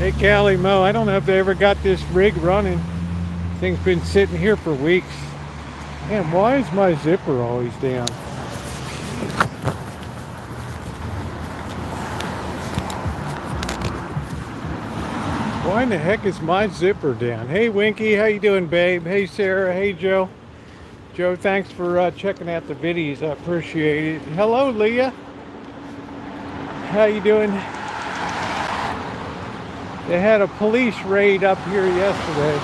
Hey, Callie Mo, I don't know if they ever got this rig running. Thing's been sitting here for weeks. Man, why is my zipper always down? Why in the heck is my zipper down? Hey, Winky, how you doing, babe? Hey, Sarah. Hey, Joe. Joe, thanks for checking out the videos. I appreciate it. Hello, Leah. How you doing? They had a police raid up here yesterday,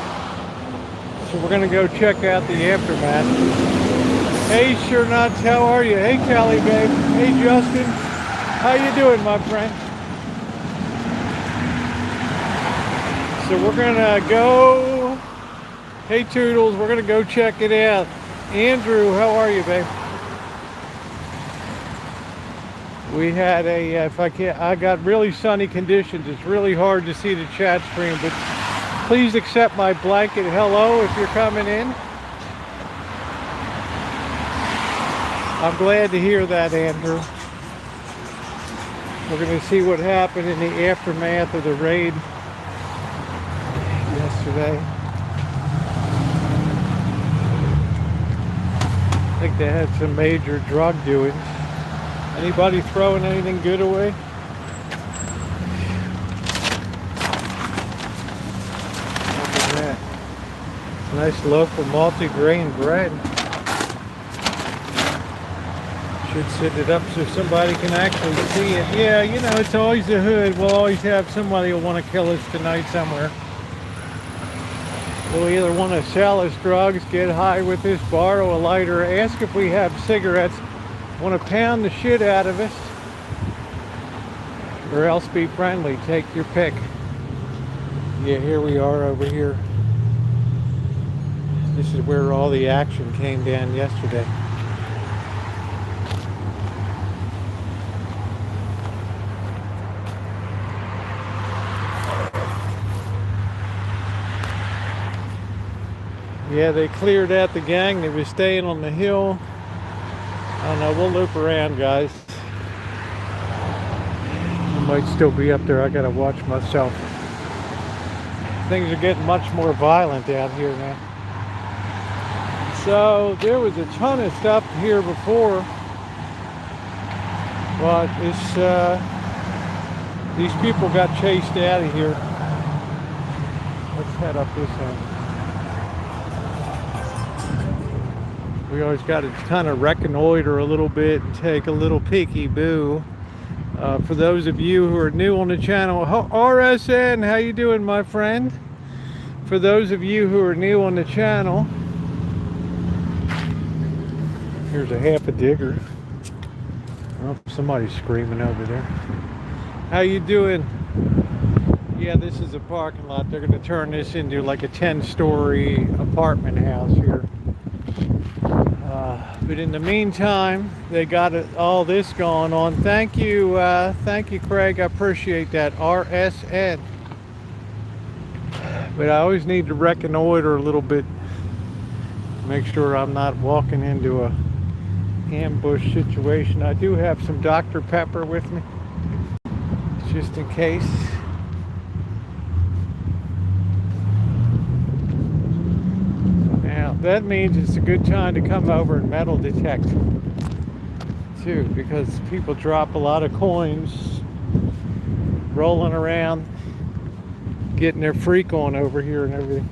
so we're gonna go check out the aftermath. Hey, sure nuts, how are you? Hey, Callie, babe. Hey, Justin. How you doing, my friend? So we're gonna go. Hey, Toodles, we're gonna go check it out. Andrew, how are you, babe? We had I got really sunny conditions. It's really hard to see the chat stream, but please accept my blanket hello if you're coming in. I'm glad to hear that, Andrew. We're going to see what happened in the aftermath of the raid yesterday. I think they had some major drug doings. Anybody throwing anything good away? Look at that. Nice loaf of multi-grain bread. Should sit it up so somebody can actually see it. Yeah, you know, it's always the hood. We'll always have somebody who'll want to kill us tonight somewhere. We'll either want to sell us drugs, get high with us, borrow a lighter, ask if we have cigarettes, want to pound the shit out of us, or else be friendly. Take your pick. Yeah, here we are over here. This is where all the action came down yesterday. Yeah, they cleared out the gang that was staying on the hill. I don't know, we'll loop around, guys. I might still be up there. I gotta watch myself. Things are getting much more violent out here now. So there was a ton of stuff here before, but these people got chased out of here. Let's head up this end. We always got to kind of reconnoiter a little bit and take a little peeky-boo. For those of you who are new on the channel, RSN, how you doing, my friend? For those of you who are new on the channel, here's a half a digger. Oh, somebody's screaming over there. How you doing? Yeah, this is a parking lot. They're going to turn this into like a 10-story apartment house here. But in the meantime, they got all this going on. Thank you, Craig. I appreciate that. RSN. But I always need to reconnoiter a little bit. Make sure I'm not walking into a ambush situation. I do have some Dr. Pepper with me, just in case. Now, that means it's a good time to come over and metal detect, too, because people drop a lot of coins rolling around, getting their freak on over here and everything.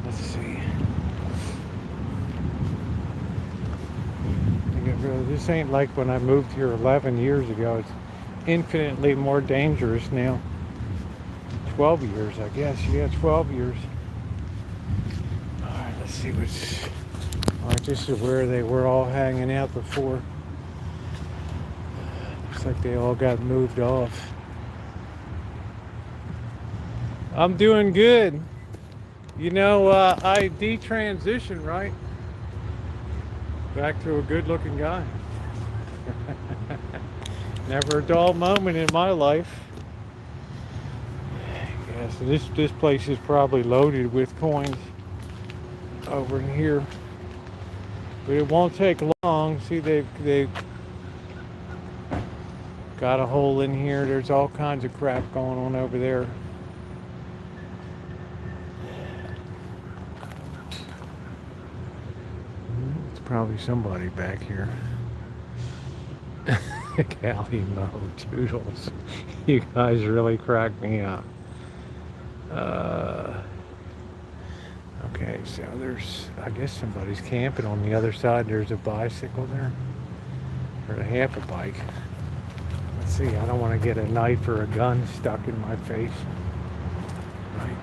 Let's see. This ain't like when I moved here 11 years ago. It's infinitely more dangerous now. 12 years, I guess. Yeah, 12 years. Alright, let's see what's... Alright, this is where they were all hanging out before. Looks like they all got moved off. I'm doing good. You know, I detransitioned, right? Back to a good-looking guy. Never a dull moment in my life. Yeah, so this place is probably loaded with coins over in here. But it won't take long. See, they've Got a hole in here. There's all kinds of crap going on over there. It's probably somebody back here. Callie Mo Toodles. You guys really crack me up. Okay, so there's, I guess somebody's camping on the other side. There's a bicycle there. Or a half a bike. Let's see, I don't want to get a knife or a gun stuck in my face. Right.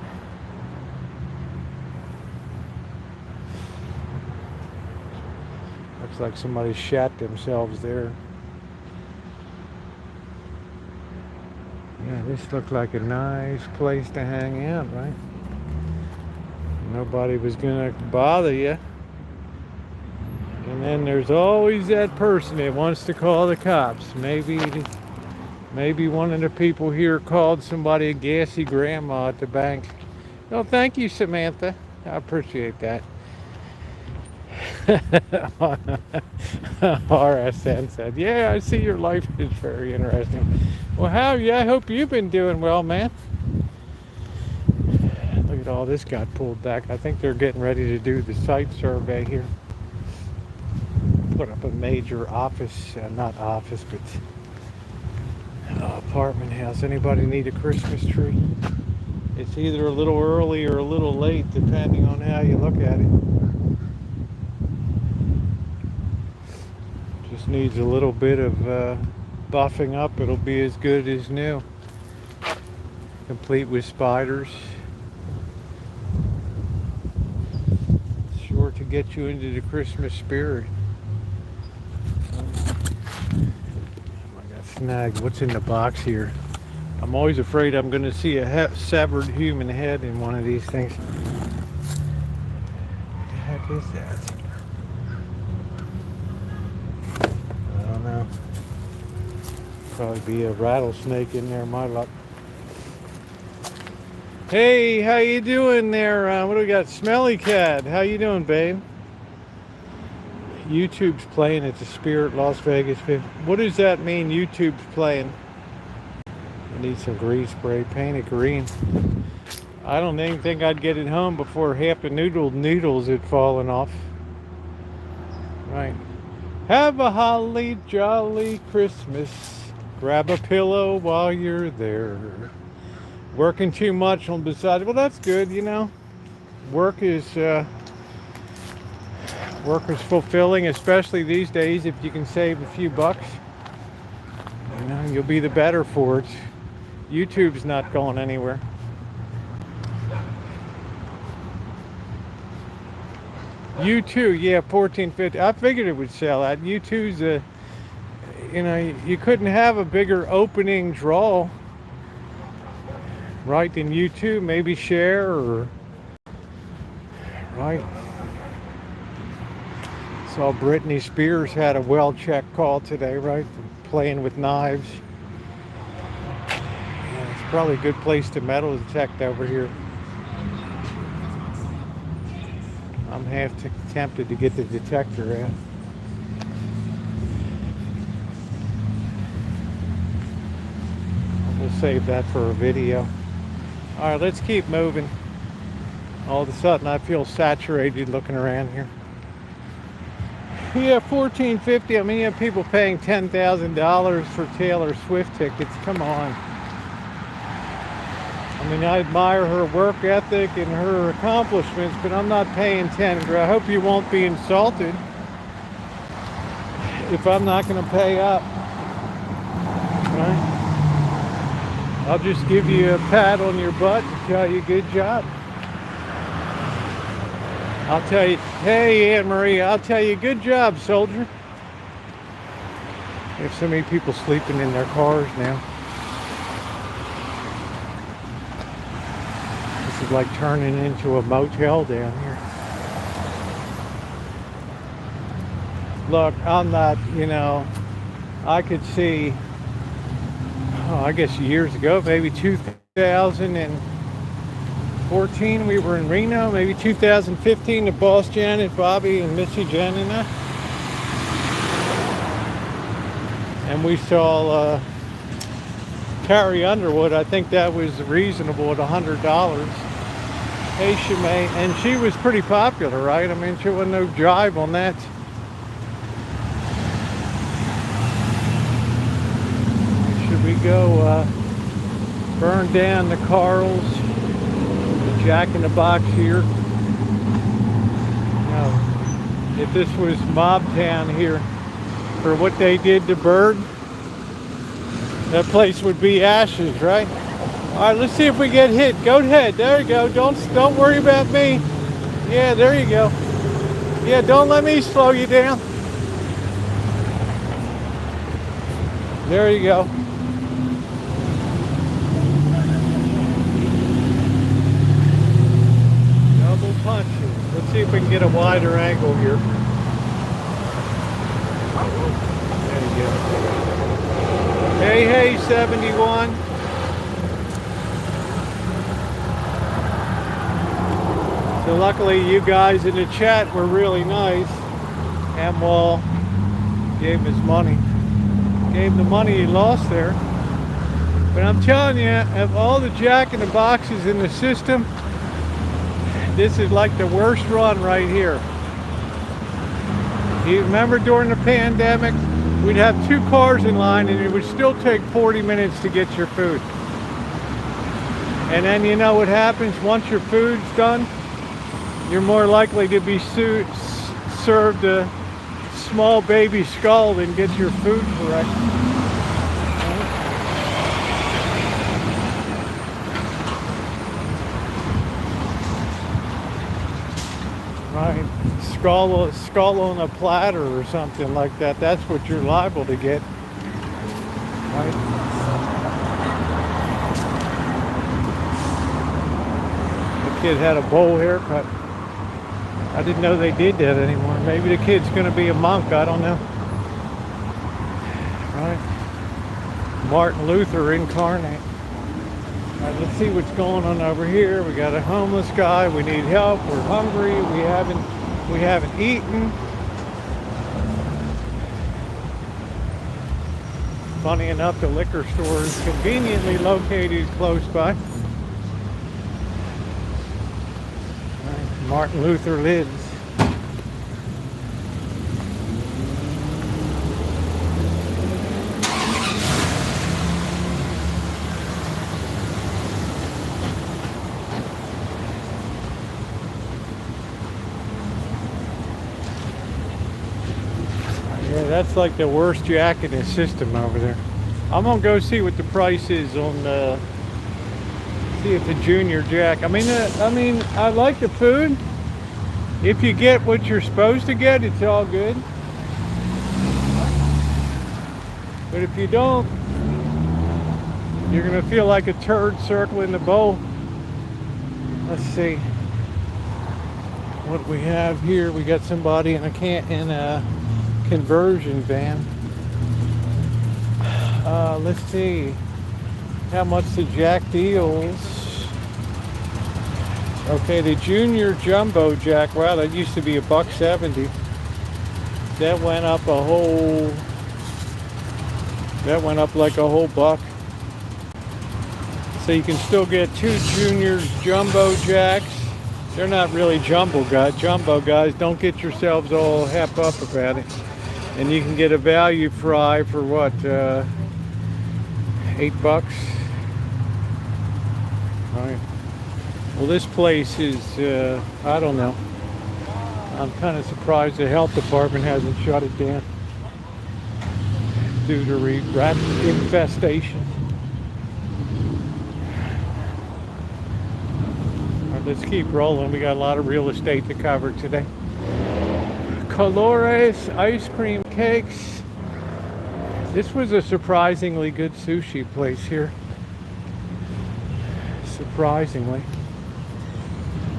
Looks like somebody shat themselves there. Yeah, this looked like a nice place to hang out, right? Nobody was gonna bother you. And then there's always that person that wants to call the cops. Maybe one of the people here called somebody a gassy grandma at the bank. Oh, thank you, Samantha. I appreciate that. RSN said, yeah, I see your life is very interesting. Well, I hope you've been doing well, man. Look at all this got pulled back. I think they're getting ready to do the site survey here. Put up a major office, not office, but apartment house. Anybody need a Christmas tree? It's either a little early or a little late, depending on how you look at it. Just needs a little bit of buffing up. It'll be as good as new. Complete with spiders. Sure to get you into the Christmas spirit. I got snagged. What's in the box here? I'm always afraid I'm going to see a severed human head in one of these things. What the heck is that? I don't know. Probably be a rattlesnake in there, my luck. Hey, how you doing there? What do we got? Smelly Cat. How you doing, babe? YouTube's playing at the Spirit Las Vegas. What does that mean, YouTube's playing? I need some grease spray. Paint it green. I don't even think I'd get it home before half the noodles had fallen off. Right. Have a holly jolly Christmas. Grab a pillow while you're there. Working too much on the side. Well, that's good, you know. Work is fulfilling, especially these days. If you can save a few bucks, you know, you'll be the better for it. YouTube's not going anywhere. U2, yeah, 1450. I figured it would sell out. U2's you know, you couldn't have a bigger opening draw, right, than U2. Maybe Cher or right. Saw Britney Spears had a well-checked call today, right? Playing with knives. Yeah, it's probably a good place to metal detect over here. I'm half tempted to get the detector out. We'll save that for a video. All right, let's keep moving. All of a sudden, I feel saturated looking around here. Yeah, $14.50. I mean, you have people paying $10,000 for Taylor Swift tickets. Come on. I mean, I admire her work ethic and her accomplishments, but I'm not paying 10 grand. I hope you won't be insulted if I'm not going to pay up. Right? I'll just give you a pat on your butt and tell you good job. I'll tell you, hey, Anne Marie, I'll tell you, good job, soldier. We have so many people sleeping in their cars now. This is like turning into a motel down here. Look, I'm not, you know, I could see, I guess years ago, maybe 2014, we were in Reno, maybe 2015, the boss Janet, Bobby, and Missy Jen and I. And we saw Carrie Underwood, I think that was reasonable at $100. Hey, Shimei, and she was pretty popular, right? I mean, she wasn't no jive on that. Should we go burn down the Carls, the Jack in the Box here? No. If this was Mob Town here, for what they did to Bird, that place would be ashes, right? All right, let's see if we get hit. Go ahead. There you go. Don't worry about me. Yeah, there you go. Yeah, don't let me slow you down. There you go. Double punches. Let's see if we can get a wider angle here. There you go. Hey, 71. So luckily you guys in the chat were really nice. Amwal gave him his money. Gave him the money he lost there. But I'm telling you, of all the Jack in the Boxes in the system, this is like the worst run right here. You remember during the pandemic, we'd have 2 cars in line and it would still take 40 minutes to get your food. And then you know what happens once your food's done? You're more likely to be served a small baby skull than get your food correct. Right, skull on a platter or something like that. That's what you're liable to get. Right. The kid had a bowl haircut. I didn't know they did that anymore. Maybe the kid's going to be a monk. I don't know. Right. Martin Luther incarnate. All right, let's see what's going on over here. We got a homeless guy. We need help. We're hungry. We haven't eaten. Funny enough, the liquor store is conveniently located close by. Martin Luther lives. Yeah, that's like the worst Jack in the system over there. I'm gonna go see what the price is on the. See if the Junior Jack. I mean, I like the food. If you get what you're supposed to get, it's all good. But if you don't, you're gonna feel like a turd circling the bowl. Let's see what we have here. We got somebody in a conversion van. Let's see how much the Jack deals. Okay, the Junior Jumbo Jack. Wow, that used to be $1.70. That went up like a whole buck. So you can still get 2 Junior Jumbo Jacks. They're not really jumbo guys. Don't get yourselves all hep up about it. And you can get a value fry for what, $8? All right. Well, this place is, I don't know. I'm kind of surprised the health department hasn't shut it down due to rat infestation. All right, let's keep rolling. We got a lot of real estate to cover today. Colores ice cream cakes. This was a surprisingly good sushi place here. Surprisingly.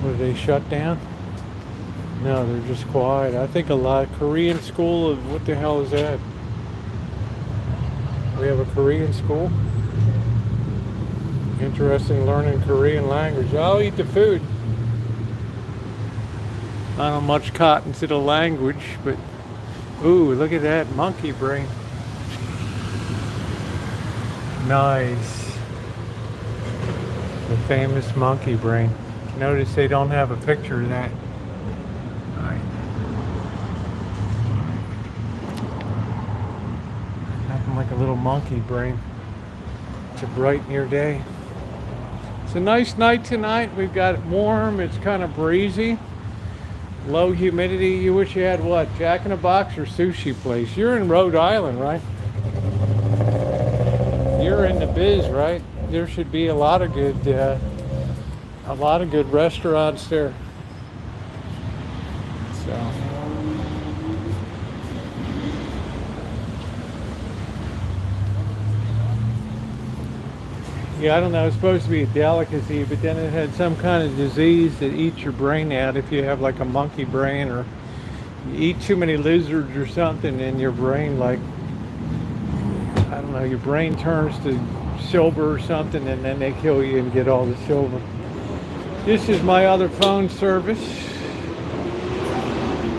Were they shut down? No, they're just quiet. I think a lot. Korean school of what the hell is that? We have a Korean school. Interesting, learning Korean language. I'll eat the food. I don't much cotton to the language, but ooh, look at that monkey brain. Nice. The famous monkey brain. Notice they don't have a picture of that. Right. Nothing like a little monkey brain. It's a bright near day. It's a nice night tonight. We've got it warm. It's kind of breezy. Low humidity. You wish you had what? Jack in the Box or sushi place? You're in Rhode Island, right? You're in the biz, right? There should be a lot of good restaurants there. So. Yeah, I don't know. It's supposed to be a delicacy, but then it had some kind of disease that eats your brain out if you have like a monkey brain, or you eat too many lizards or something, and your brain, like, I don't know, your brain turns to silver or something, and then they kill you and get all the silver. This is my other phone service.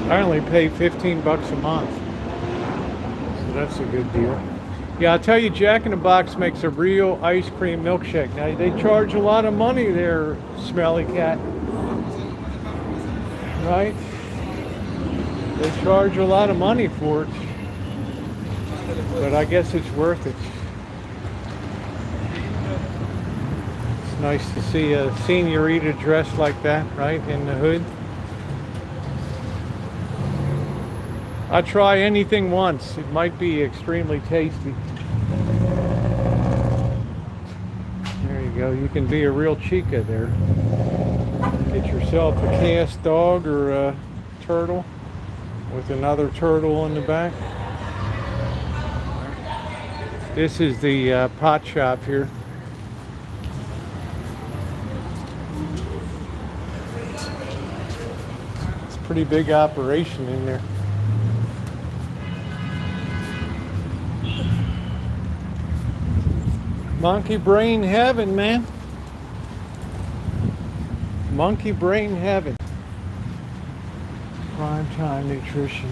I only pay 15 bucks a month, so that's a good deal. Yeah, I'll tell you, Jack in the Box makes a real ice cream milkshake. Now, they charge a lot of money there, Smelly Cat. Right? They charge a lot of money for it. But I guess it's worth it. It's nice to see a senorita dressed like that, right, in the hood. I try anything once. It might be extremely tasty. There you go. You can be a real chica there. Get yourself a cast dog or a turtle with another turtle on the back. This is the pot shop here. It's a pretty big operation in there. Monkey brain heaven, man. Monkey brain heaven. Prime time nutrition.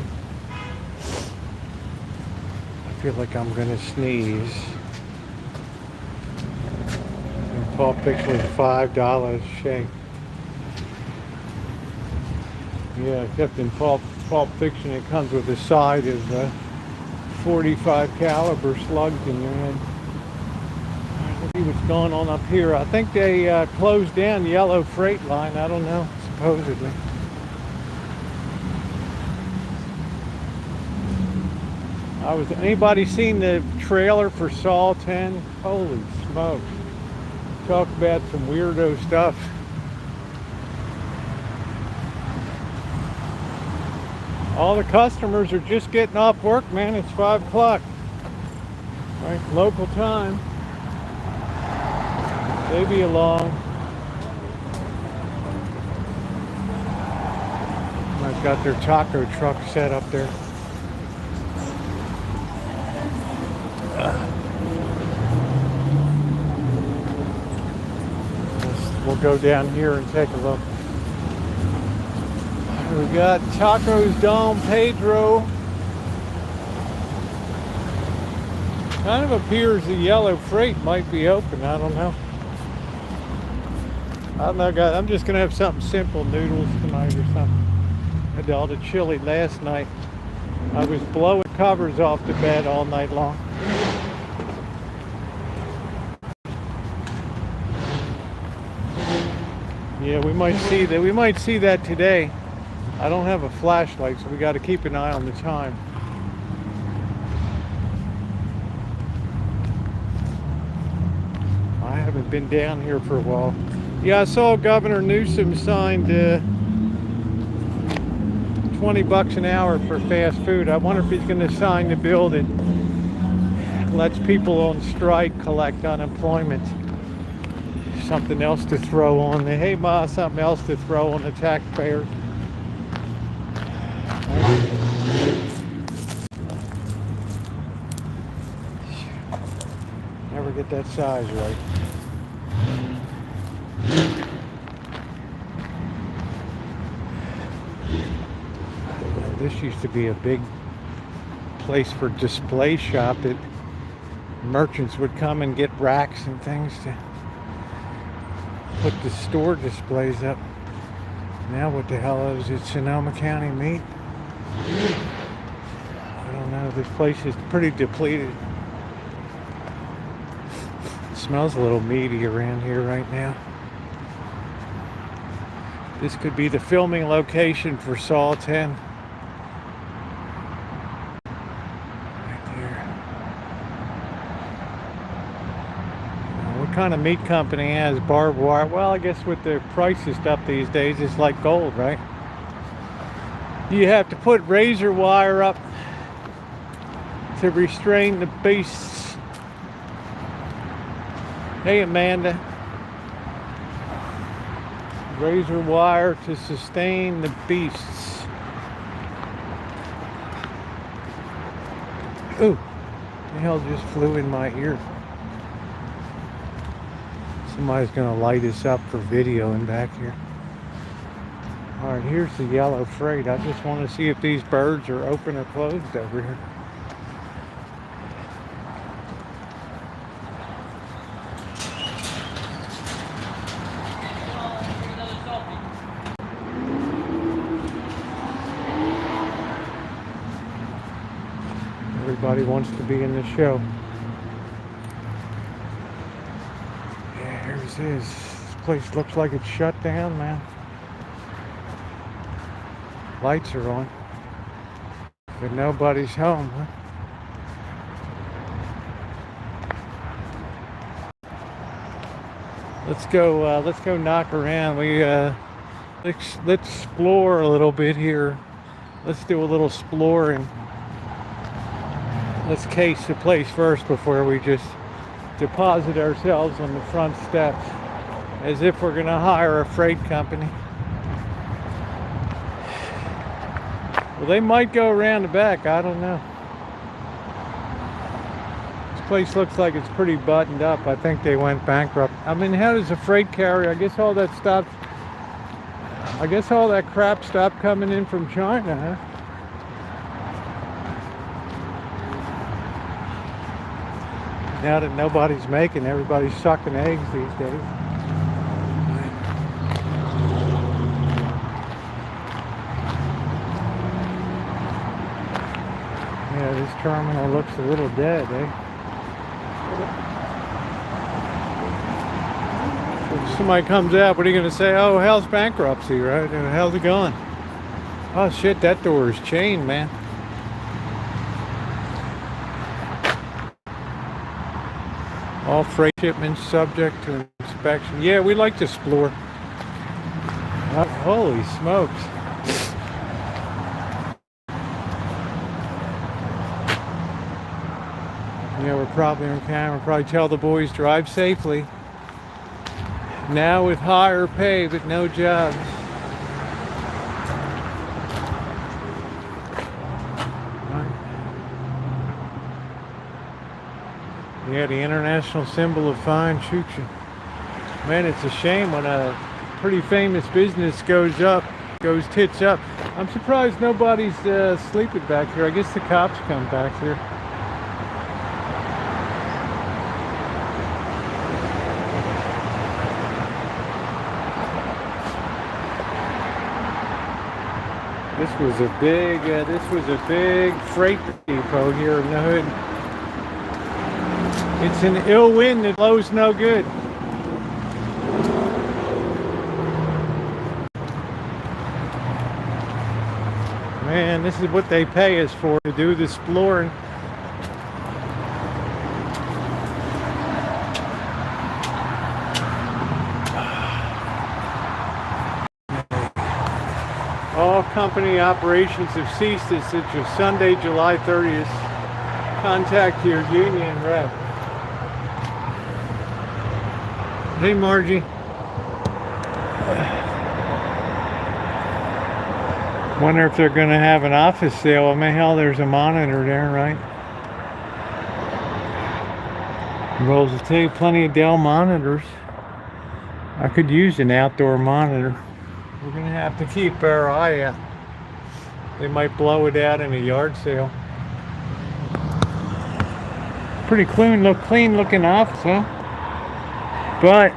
I feel like I'm gonna sneeze. And Pulp Fiction was $5 shake. Yeah, except in Pulp Fiction it comes with a side of 45 caliber slugs in your head. See what's going on up here. I think they closed down Yellow Freight Line. I don't know, supposedly. Anybody seen the trailer for Saw 10? Holy smoke. Talk about some weirdo stuff. All the customers are just getting off work, man. It's 5 o'clock. Right, local time. They be along. I've got their taco truck set up there. We'll go down here and take a look. We got Tacos Don Pedro. Kind of appears the Yellow Freight might be open. I don't know. I don't know, guys. I'm just gonna have something simple, noodles tonight or something. I had all the chili last night. I was blowing covers off the bed all night long. Yeah, we might see that. We might see that today. I don't have a flashlight, so we got to keep an eye on the time. I haven't been down here for a while. Yeah, I saw Governor Newsom signed 20 bucks an hour for fast food. I wonder if he's going to sign the bill that lets people on strike collect unemployment. Something else to throw on the, hey Ma, something else to throw on the taxpayers. Never get that size right. This used to be a big place for display shop. merchants would come and get racks and things to put the store displays up. Now what the hell is it? Sonoma County meat? I don't know. This place is pretty depleted. It smells a little meaty around here right now. This could be the filming location for Saw 10. Right there. What kind of meat company has barbed wire? Well, I guess with the price of stuff these days, it's like gold, right? You have to put razor wire up to restrain the beasts. Hey, Amanda. Razor wire to sustain the beasts. Ooh, the hell just flew in my ear. Somebody's gonna light us up for videoing back here. All right, here's the yellow freight. I just want to see if these birds are open or closed over here. Everybody wants to be in the show. Yeah, here's this. This place looks like it's shut down, man. Lights are on, but nobody's home, huh? Let's go knock around. Let's explore a little bit here. Let's do a little exploring. Let's case the place first before we just deposit ourselves on the front steps as if we're gonna hire a freight company. Well, they might go around the back, I don't know. This place looks like it's pretty buttoned up. I think they went bankrupt. I mean, how does a freight carrier, I guess all that crap stopped coming in from China, huh? Now that nobody's making, everybody's sucking eggs these days. Yeah, this terminal looks a little dead, eh? So if somebody comes out, what are you going to say? Oh, how's bankruptcy, right? How's it going? Oh shit, that door is chained, man. All freight shipments subject to inspection. Yeah, we like to explore. Oh, holy smokes. Yeah, we're probably on camera. Probably tell the boys drive safely. Now with higher pay, but no jobs. Yeah, the international symbol of fine, Choochin. Man, it's a shame when a pretty famous business goes tits up. I'm surprised nobody's sleeping back here. I guess the cops come back here. This was a big freight depot here in the hood. It's an ill wind that blows no good. Man, this is what they pay us for, to do the exploring. All company operations have ceased as of Sunday, July 30th. Contact your union rep. Hey, Margie. Wonder if they're going to have an office sale. I mean, hell, there's a monitor there, right? Rolls will tell you plenty of Dell monitors. I could use an outdoor monitor. We're going to have to keep our eye out. They might blow it out in a yard sale. Pretty clean looking office, huh? But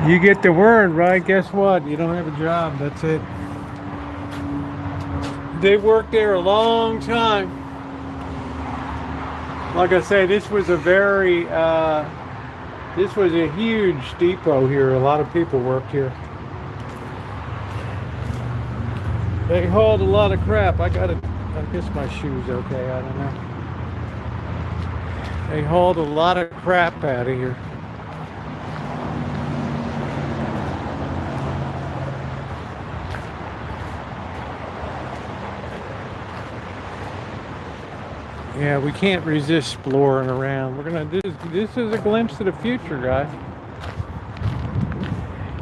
you get the word, right? Guess what? You don't have a job. That's it. They worked there a long time. Like I say, this was a huge depot here. A lot of people worked here. They hauled a lot of crap. I guess my shoe's okay. I don't know. They hauled a lot of crap out of here. Yeah, we can't resist exploring around. We're gonna do this is a glimpse of the future, guys.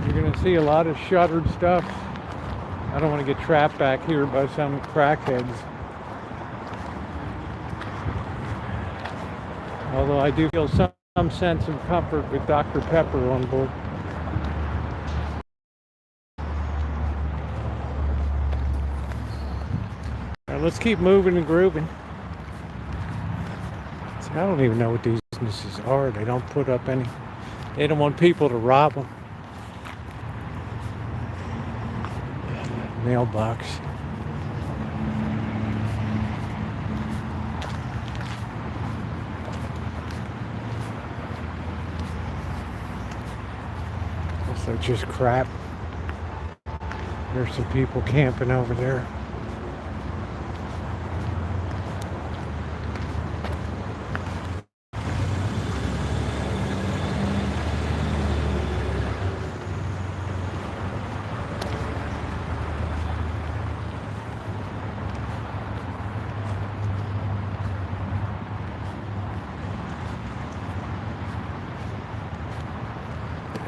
You're gonna see a lot of shuttered stuff. I don't want to get trapped back here by some crackheads. Although I do feel some sense of comfort with Dr. Pepper on board. All right, let's keep moving and grooving. See, I don't even know what these businesses are. They don't put up any. They don't want people to rob them. Mailbox. So just crap. There's some people camping over there.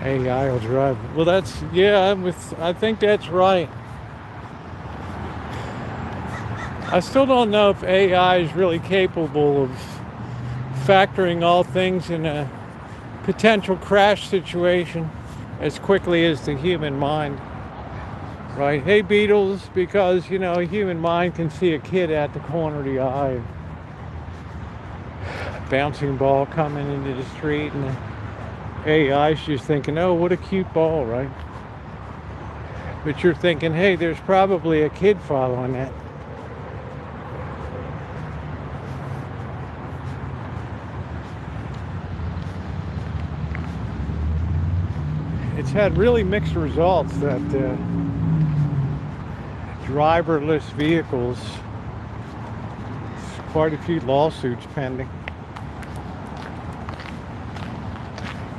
AI will drive. Well, I think that's right. I still don't know if AI is really capable of factoring all things in a potential crash situation as quickly as the human mind. Right? Hey, Beatles, because, a human mind can see a kid at the corner of the eye. Bouncing ball coming into the street, and AI's just thinking, oh, what a cute ball, right? But you're thinking, hey, there's probably a kid following that. It's had really mixed results that driverless vehicles, quite a few lawsuits pending.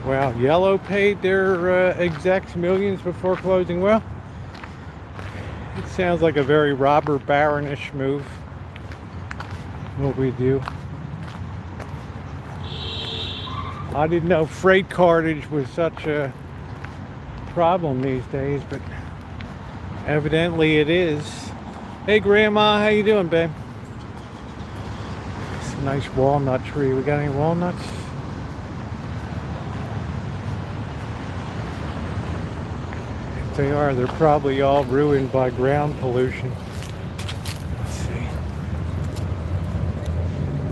Wow, Yellow paid their execs millions before closing. Well, it sounds like a very robber baronish move. What we do. I didn't know freight cartage was such a problem these days, but evidently it is. Hey, Grandma, how you doing, babe? It's a nice walnut tree. We got any walnuts? If they are, they're probably all ruined by ground pollution. Let's see.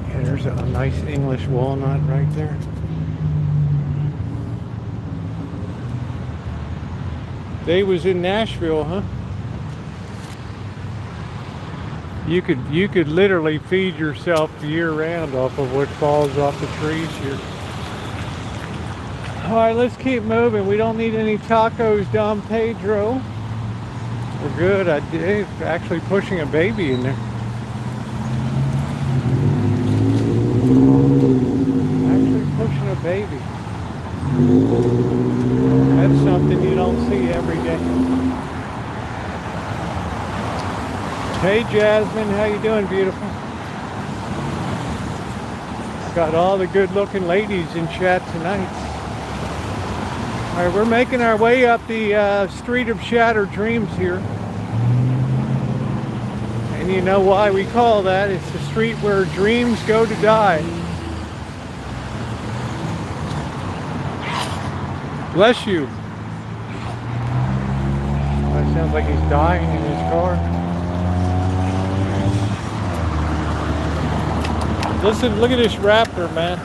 Yeah, there's a nice English walnut right there. They was in Nashville, huh? You could literally feed yourself year round off of what falls off the trees here. All right, let's keep moving. We don't need any tacos, Don Pedro. We're good. I did actually pushing a baby in there. Actually pushing a baby. That's something you don't see every day. Hey Jasmine, how you doing, beautiful? Got all the good-looking ladies in chat tonight. All right, we're making our way up the street of shattered dreams here. And you know why we call that? It's the street where dreams go to die. Bless you. That sounds like he's dying in his car. Listen, look at this raptor, man.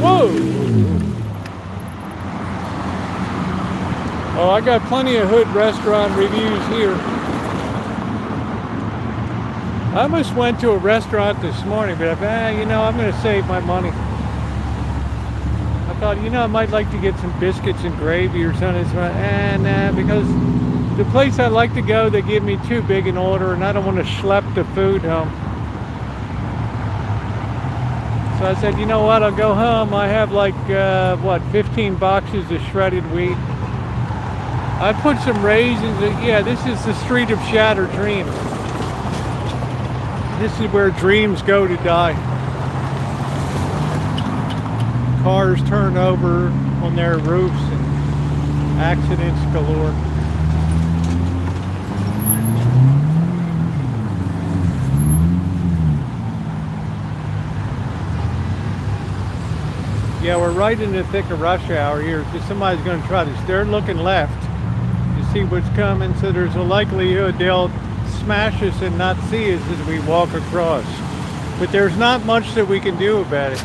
Whoa! Oh, I got plenty of hood restaurant reviews here. I almost went to a restaurant this morning, but you know, I'm going to save my money. I thought, you know, I might like to get some biscuits and gravy or something. And because the place I like to go, they give me too big an order, and I don't want to schlep the food home. So I said, you know what, I'll go home. I have like, 15 boxes of shredded wheat. I put some raisins. Yeah, this is the street of shattered dreams. This is where dreams go to die. Cars turn over on their roofs and accidents galore. Yeah, we're right in the thick of rush hour here. So somebody's going to try to, they're looking left to see what's coming. So there's a likelihood they'll smash us and not see us as we walk across. But there's not much that we can do about it.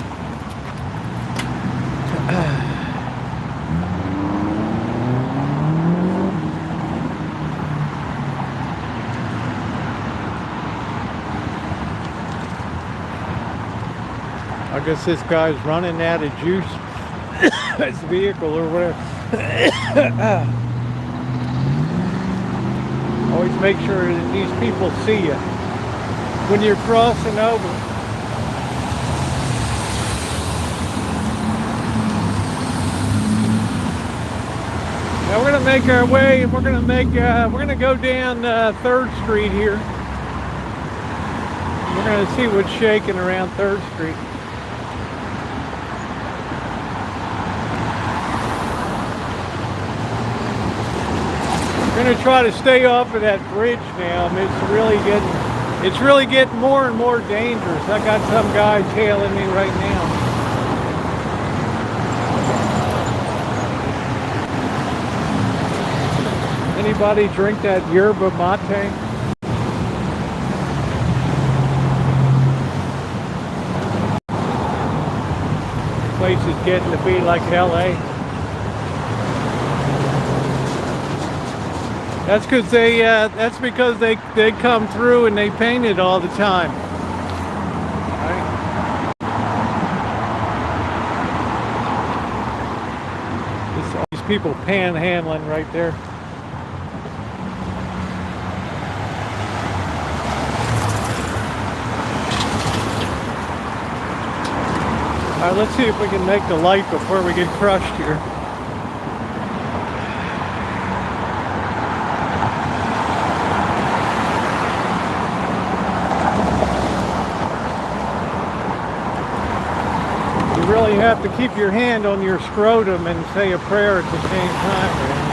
I guess this guy's running out of juice. His vehicle or whatever. Always make sure that these people see you when you're crossing over. Now we're gonna make our way, and we're gonna go down 3rd Street here. We're gonna see what's shaking around 3rd Street. We're gonna try to stay off of that bridge now. I mean, it's really getting more and more dangerous. I got some guy tailing me right now. Anybody drink that yerba mate? The place is getting to be like LA. That's because they come through and they paint it all the time. Right? All these people panhandling right there. All right, let's see if we can make the light before we get crushed here. You really have to keep your hand on your scrotum and say a prayer at the same time.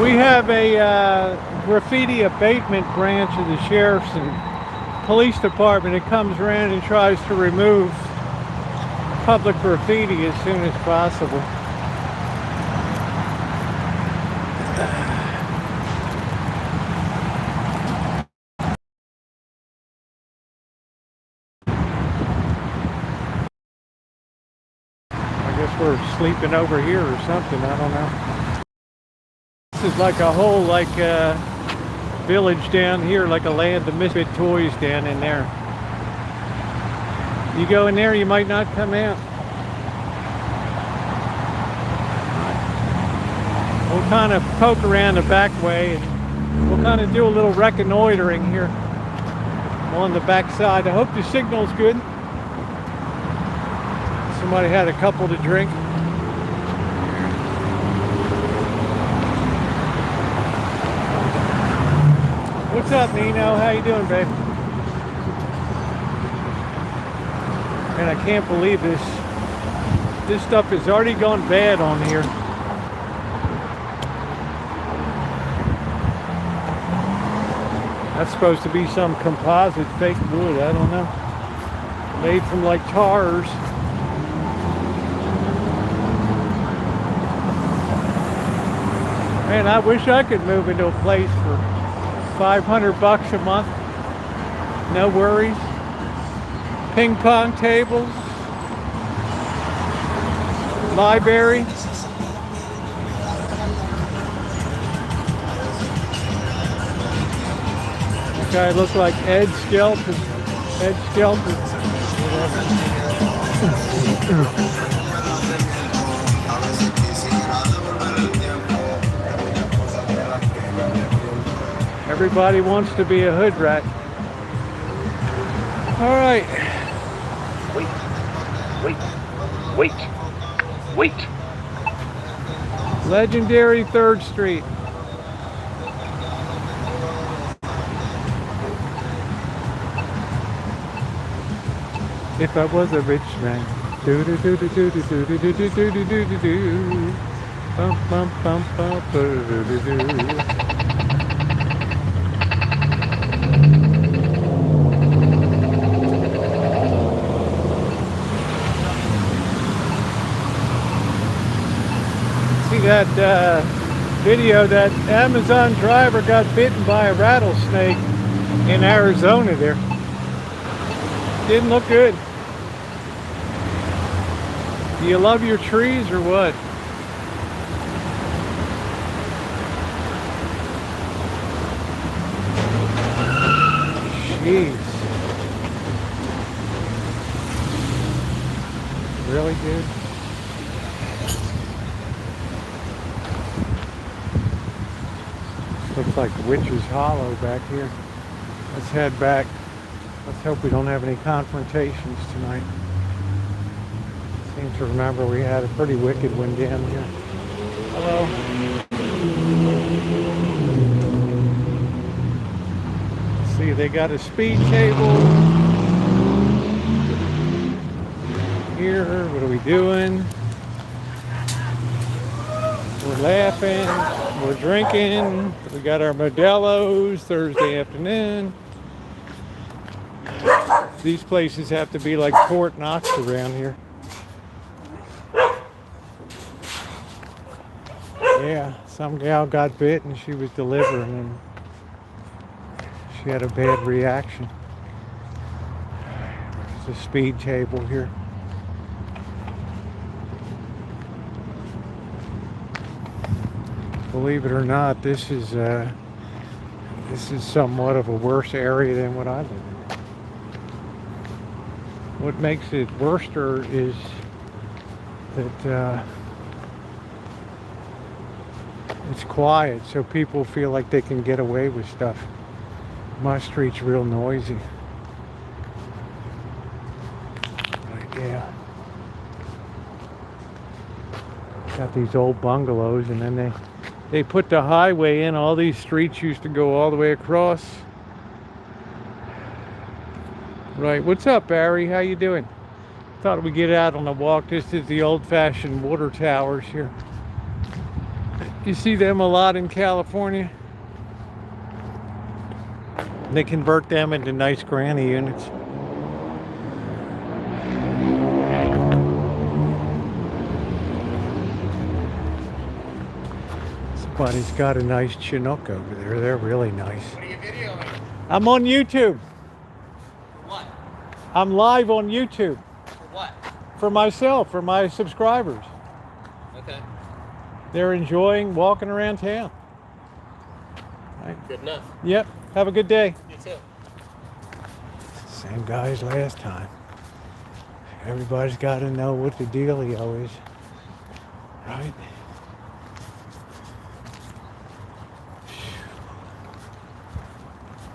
We have a graffiti abatement branch of the sheriff's and police department that comes around and tries to remove public graffiti as soon as possible. I guess we're sleeping over here or something, I don't know. This is like a whole village down here, like a land of misfit toys down in there. You go in there, you might not come out. We'll kind of poke around the back way and we'll kind of do a little reconnoitering here on the back side. I hope the signal's good. Somebody had a couple to drink. What's up, Nino? How you doing, babe? Man, I can't believe this. This stuff has already gone bad on here. That's supposed to be some composite fake wood. I don't know. Made from like tars. Man, I wish I could move into a place for 500 bucks a month. No worries. Ping pong tables. Library. This guy looks like Ed Skelton. Ed Skelton. Everybody wants to be a hood rat. All right. Wait. Legendary 3rd Street. If I was a rich man. Do do do do do do do do do do do do do do do. Bum bum bum bum do do do. See that video, that Amazon driver got bitten by a rattlesnake in Arizona there. Didn't look good. Do you love your trees or what? Jeez. Really, dude? Looks like Witch's Hollow back here. Let's head back. Let's hope we don't have any confrontations tonight. Seem to remember we had a pretty wicked one down here. Hello. Let's see, they got a speed table. Here, what are we doing? We're laughing, we're drinking, we got our Modelo's Thursday afternoon. These places have to be like Fort Knox around here. Yeah, some gal got bit and she was delivering and she had a bad reaction. There's a speed table here. Believe it or not, this is somewhat of a worse area than what I live in. What makes it worser is that it's quiet, so people feel like they can get away with stuff. My street's real noisy. But yeah. Got these old bungalows, and then they put the highway in. All these streets used to go all the way across. Right, what's up, Barry? How you doing? Thought we'd get out on a walk. This is the old-fashioned water towers here. You see them a lot in California. They convert them into nice granny units. Somebody's got a nice Chinook over there. They're really nice. What are you videoing? I'm on YouTube. For what? I'm live on YouTube. For what? For myself, for my subscribers. Okay. They're enjoying walking around town. Right. Good enough. Yep. Have a good day. You too. Same guys last time. Everybody's got to know what the dealio is. Right?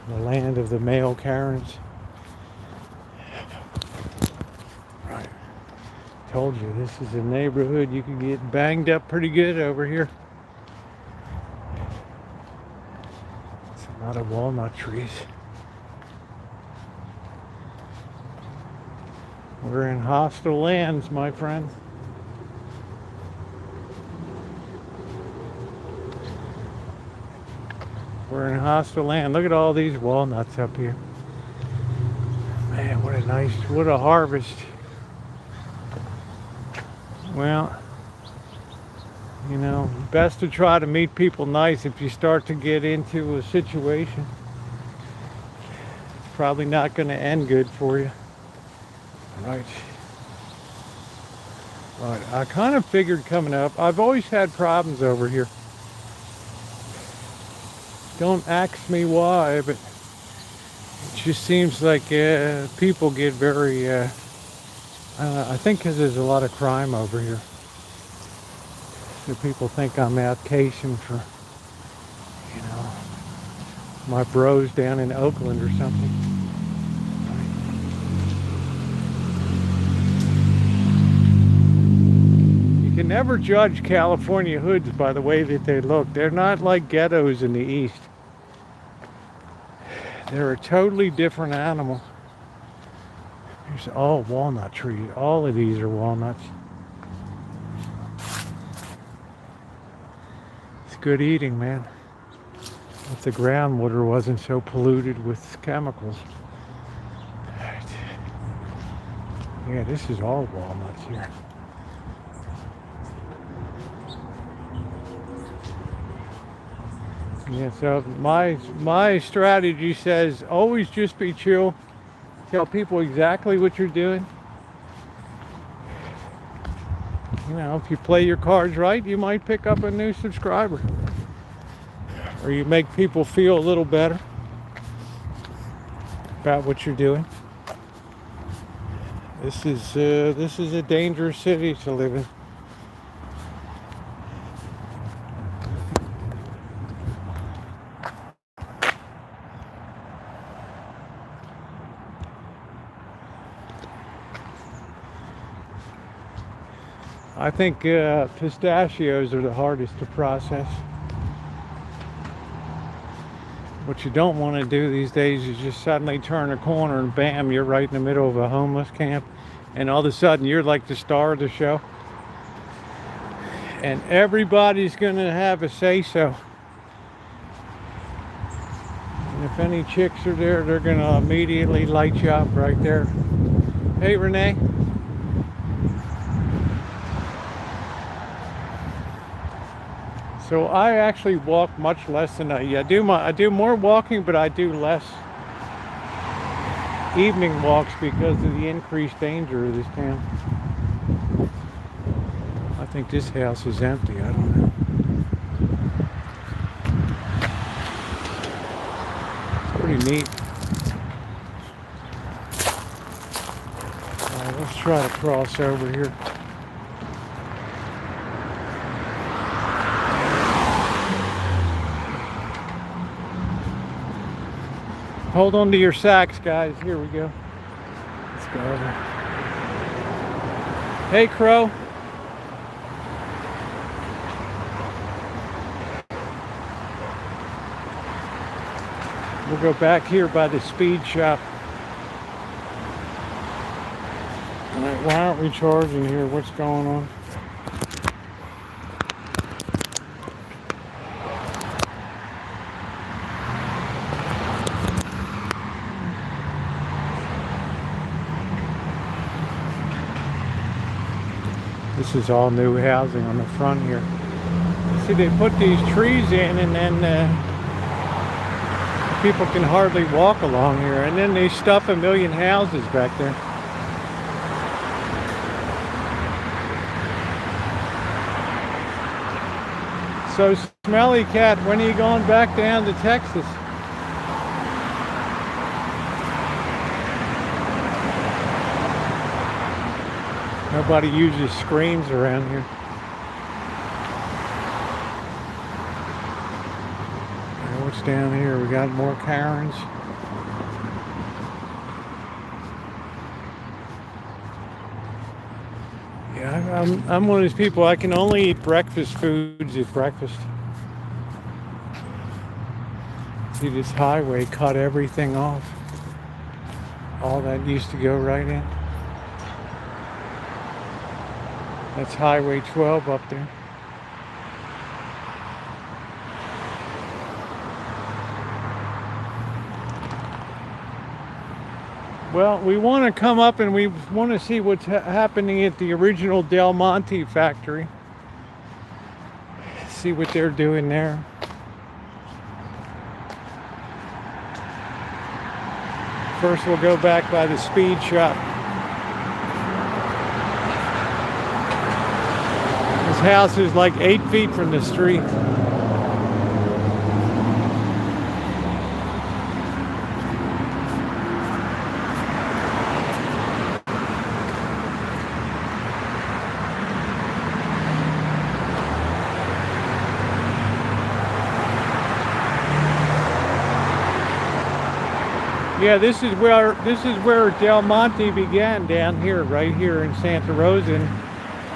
The land of the male Karens. Right. Told you, this is a neighborhood you can get banged up pretty good over here. It's a lot of walnut trees. We're in hostile lands, my friend. We're in hostile land. Look at all these walnuts up here. Man, what a harvest. Well, You know, best to try to meet people nice. If you start to get into a situation, it's probably not going to end good for you. Right. Right. I kind of figured coming up, I've always had problems over here. Don't ask me why, but it just seems like people get very, I think because there's a lot of crime over here. So people think I'm out casing for, you know, my bros down in Oakland or something. You can never judge California hoods by the way that they look. They're not like ghettos in the East. They're a totally different animal. There's all walnut trees. All of these are walnuts. It's good eating, man. If the groundwater wasn't so polluted with chemicals. Right. Yeah, this is all walnuts here. Yeah, so my strategy says always just be chill. Tell people exactly what you're doing. You know, if you play your cards right, you might pick up a new subscriber. Or you make people feel a little better about what you're doing. This is a dangerous city to live in. I think pistachios are the hardest to process. What you don't want to do these days is just suddenly turn a corner and bam, you're right in the middle of a homeless camp, and all of a sudden you're like the star of the show. And everybody's gonna have a say-so. And if any chicks are there, they're gonna immediately light you up right there. Hey, Renee. So I actually walk much less than I do more walking, but I do less evening walks because of the increased danger of this town. I think this house is empty. I don't know. It's pretty neat. Let's try to cross over here. Hold on to your sacks, guys. Here we go. Let's go over. Hey, Crow. We'll go back here by the speed shop. All right, why aren't we charging here? What's going on? This is all new housing on the front here. See, they put these trees in and then people can hardly walk along here. And then they stuff a million houses back there. So, Smelly Cat, when are you going back down to Texas? Nobody uses screens around here. What's down here? We got more Karens. Yeah, I'm one of these people, I can only eat breakfast foods at breakfast. See, this highway cut everything off. All that used to go right in. That's Highway 12 up there. Well, we want to come up and we want to see what's happening at the original Del Monte factory. see what they're doing there. First we'll go back by the speed shop. This house is like 8 feet from the street. Yeah, this is where Del Monte began, down here, right here in Santa Rosa, and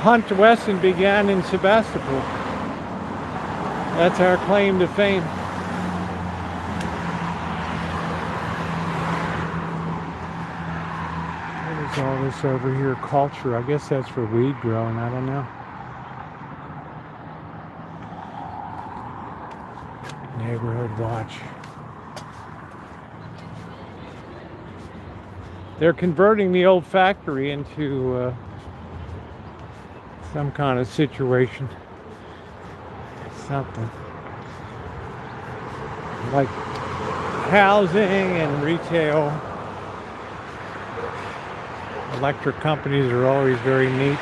Hunt Weston began in Sebastopol. That's our claim to fame. What is all this over here? Culture. I guess that's for weed growing. I don't know. Neighborhood watch. They're converting the old factory into some kind of situation. Something like housing and retail. Electric companies are always very neat.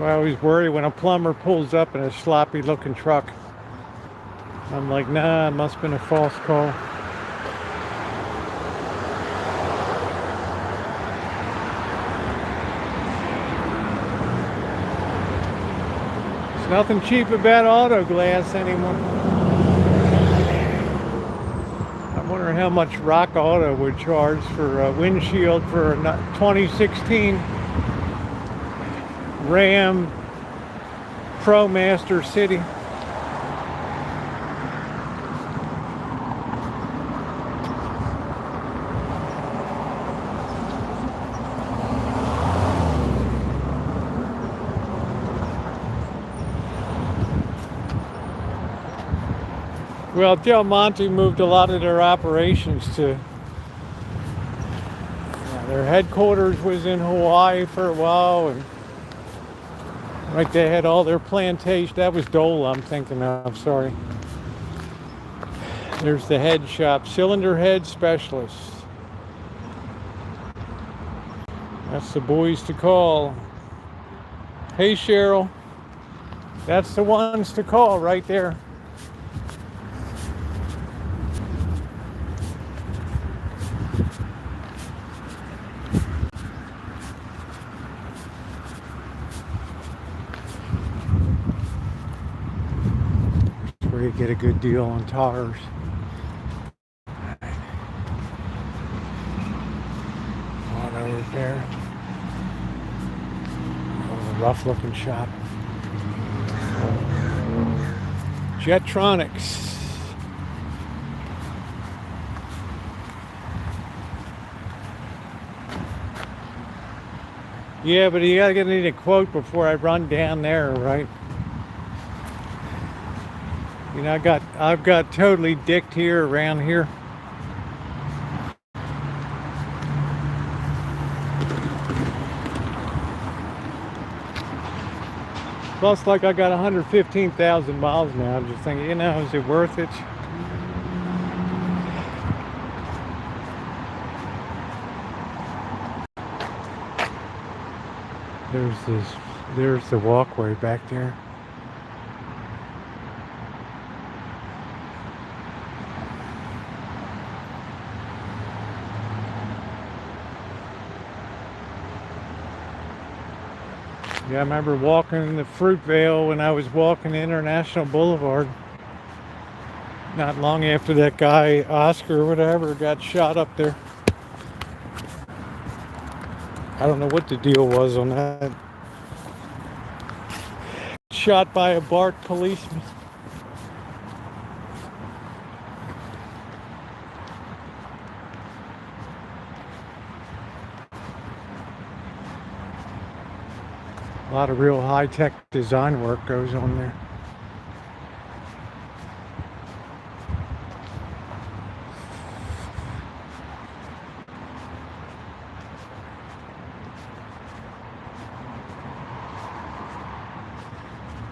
I always worry when a plumber pulls up in a sloppy looking truck. I'm like, nah, it must have been a false call. There's nothing cheap about auto glass anymore. I wonder how much Rock Auto would charge for a windshield for a 2016 Ram ProMaster City. Well, Del Monte moved a lot of their operations to, their headquarters was in Hawaii for a while, and right, they had all their plantation. That was Dole I'm thinking of, sorry. There's the head shop, Cylinder Head Specialists. That's the boys to call. Hey Cheryl, that's the ones to call right there. Where you get a good deal on tires. Auto repair. Oh, a rough looking shop. Jetronics. Yeah, but you gotta need a quote before I run down there, right? You know, I've got totally dicked here around here. Plus, like, I got 115,000 miles now. I'm just thinking, you know, is it worth it? There's the walkway back there. Yeah, I remember walking in the Fruitvale when I was walking International Boulevard. Not long after that guy, Oscar or whatever, got shot up there. I don't know what the deal was on that. Shot by a BART policeman. A lot of real high-tech design work goes on there.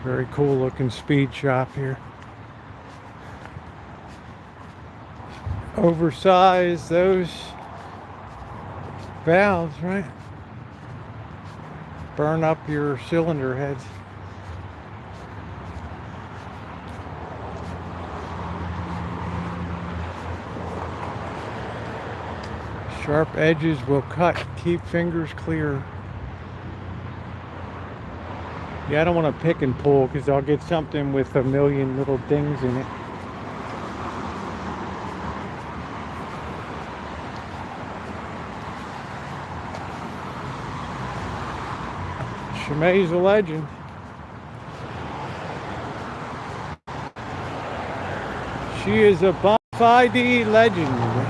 Very cool looking speed shop here. Oversized those valves, right? Burn up your cylinder heads. Sharp edges will cut. Keep fingers clear. Yeah, I don't want to pick and pull because I'll get something with a million little dings in it. Shimei's a legend. She is a bona fide legend.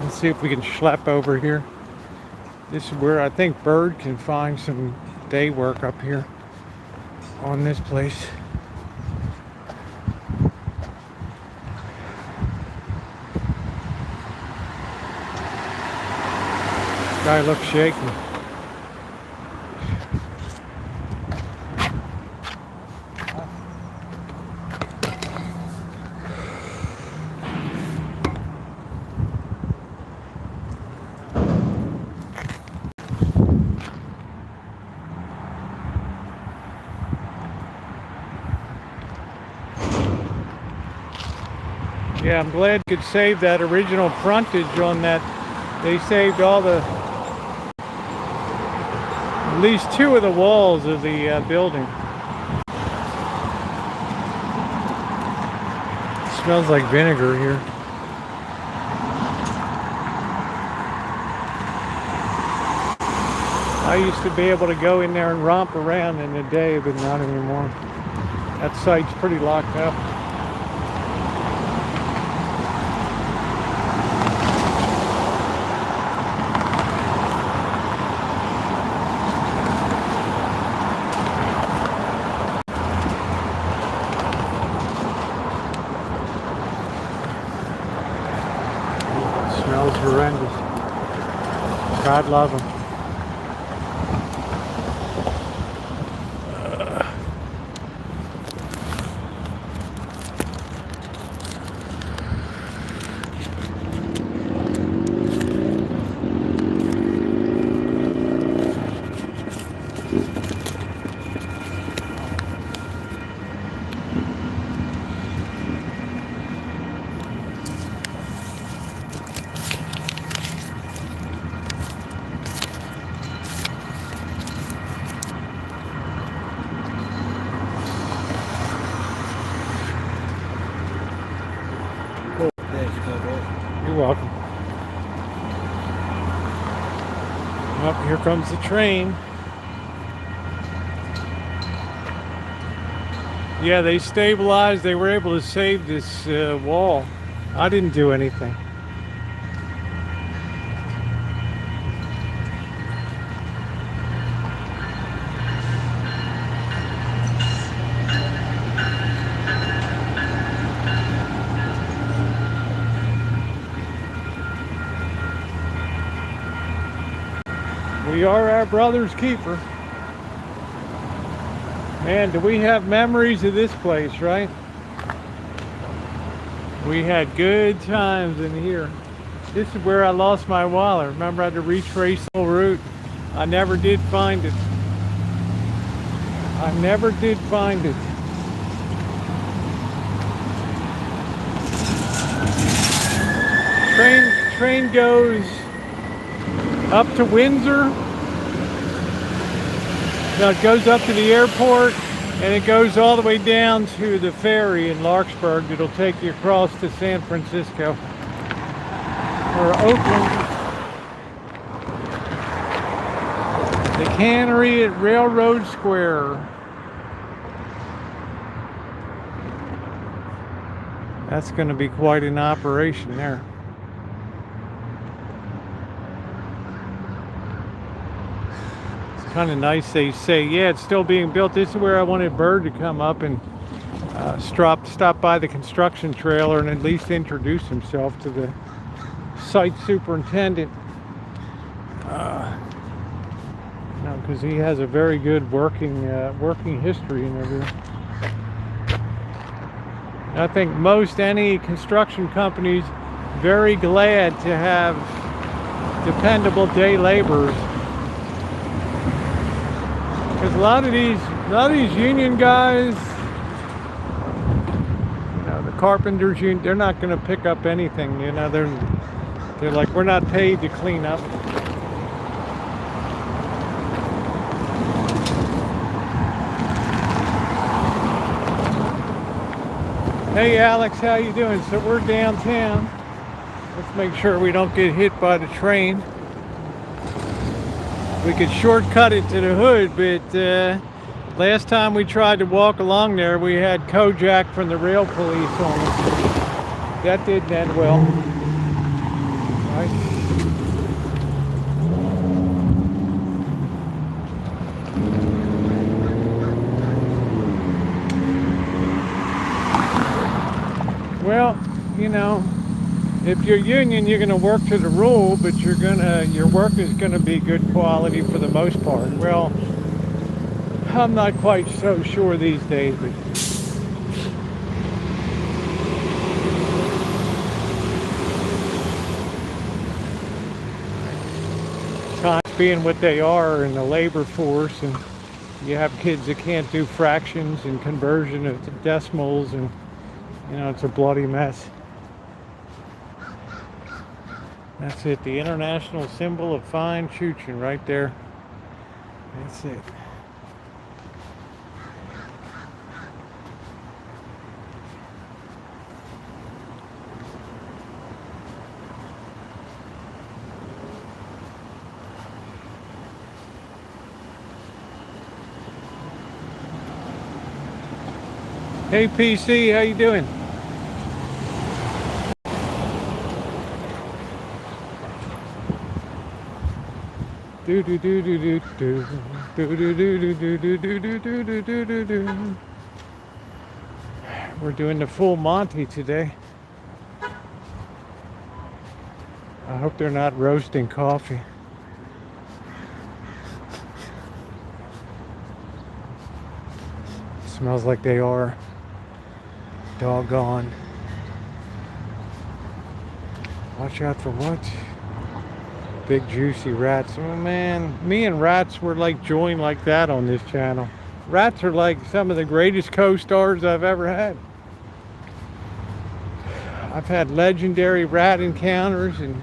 Let's see if we can schlep over here. This is where I think Bird can find some day work up here on this place. Guy looks shaky. Yeah, I'm glad you could save that original frontage on that. They saved all the, at least two of the walls of the building. It smells like vinegar here. I used to be able to go in there and romp around in the day, but not anymore. That site's pretty locked up. Smells horrendous. God love them. You're welcome. Well, here comes the train. Yeah, they stabilized. They were able to save this wall. I didn't do anything. We are our brother's keeper. Man, do we have memories of this place, right? We had good times in here. This is where I lost my wallet. Remember, I had to retrace the whole route. I never did find it. I never did find it. Train goes up to Windsor. No, it goes up to the airport and it goes all the way down to the ferry in Larkspur. It'll take you across to San Francisco or Oakland. The cannery at Railroad Square. That's going to be quite an operation there. Kind of nice they say, yeah, it's still being built. This is where I wanted Bird to come up and stop by the construction trailer and at least introduce himself to the site superintendent. Because he has a very good working history and everything. I think most any construction companies very glad to have dependable day laborers. Because a lot of these union guys, the carpenters union, they're not going to pick up anything. They're like, we're not paid to clean up. Hey Alex, how you doing? So we're downtown. Let's make sure we don't get hit by the train. We could shortcut it to the hood, but last time we tried to walk along there, we had Kojak from the rail police on us. That didn't end well. Right? Well, if you're union, you're going to work to the rule, but your work is going to be good quality for the most part. Well, I'm not quite so sure these days, but times being what they are in the labor force, and you have kids that can't do fractions and conversion of decimals, and it's a bloody mess. That's it, the international symbol of fine Choochin right there. That's it. Hey PC, how you doing? Do do do do do do do do do do do do do do do do do. We're doing the full Monty today. I hope they're not roasting coffee. Smells like they are. Doggone. Watch out for what? Big juicy rats. Oh man, me and rats were like joined like that on this channel. Rats are like some of the greatest co-stars I've ever had. I've had legendary rat encounters in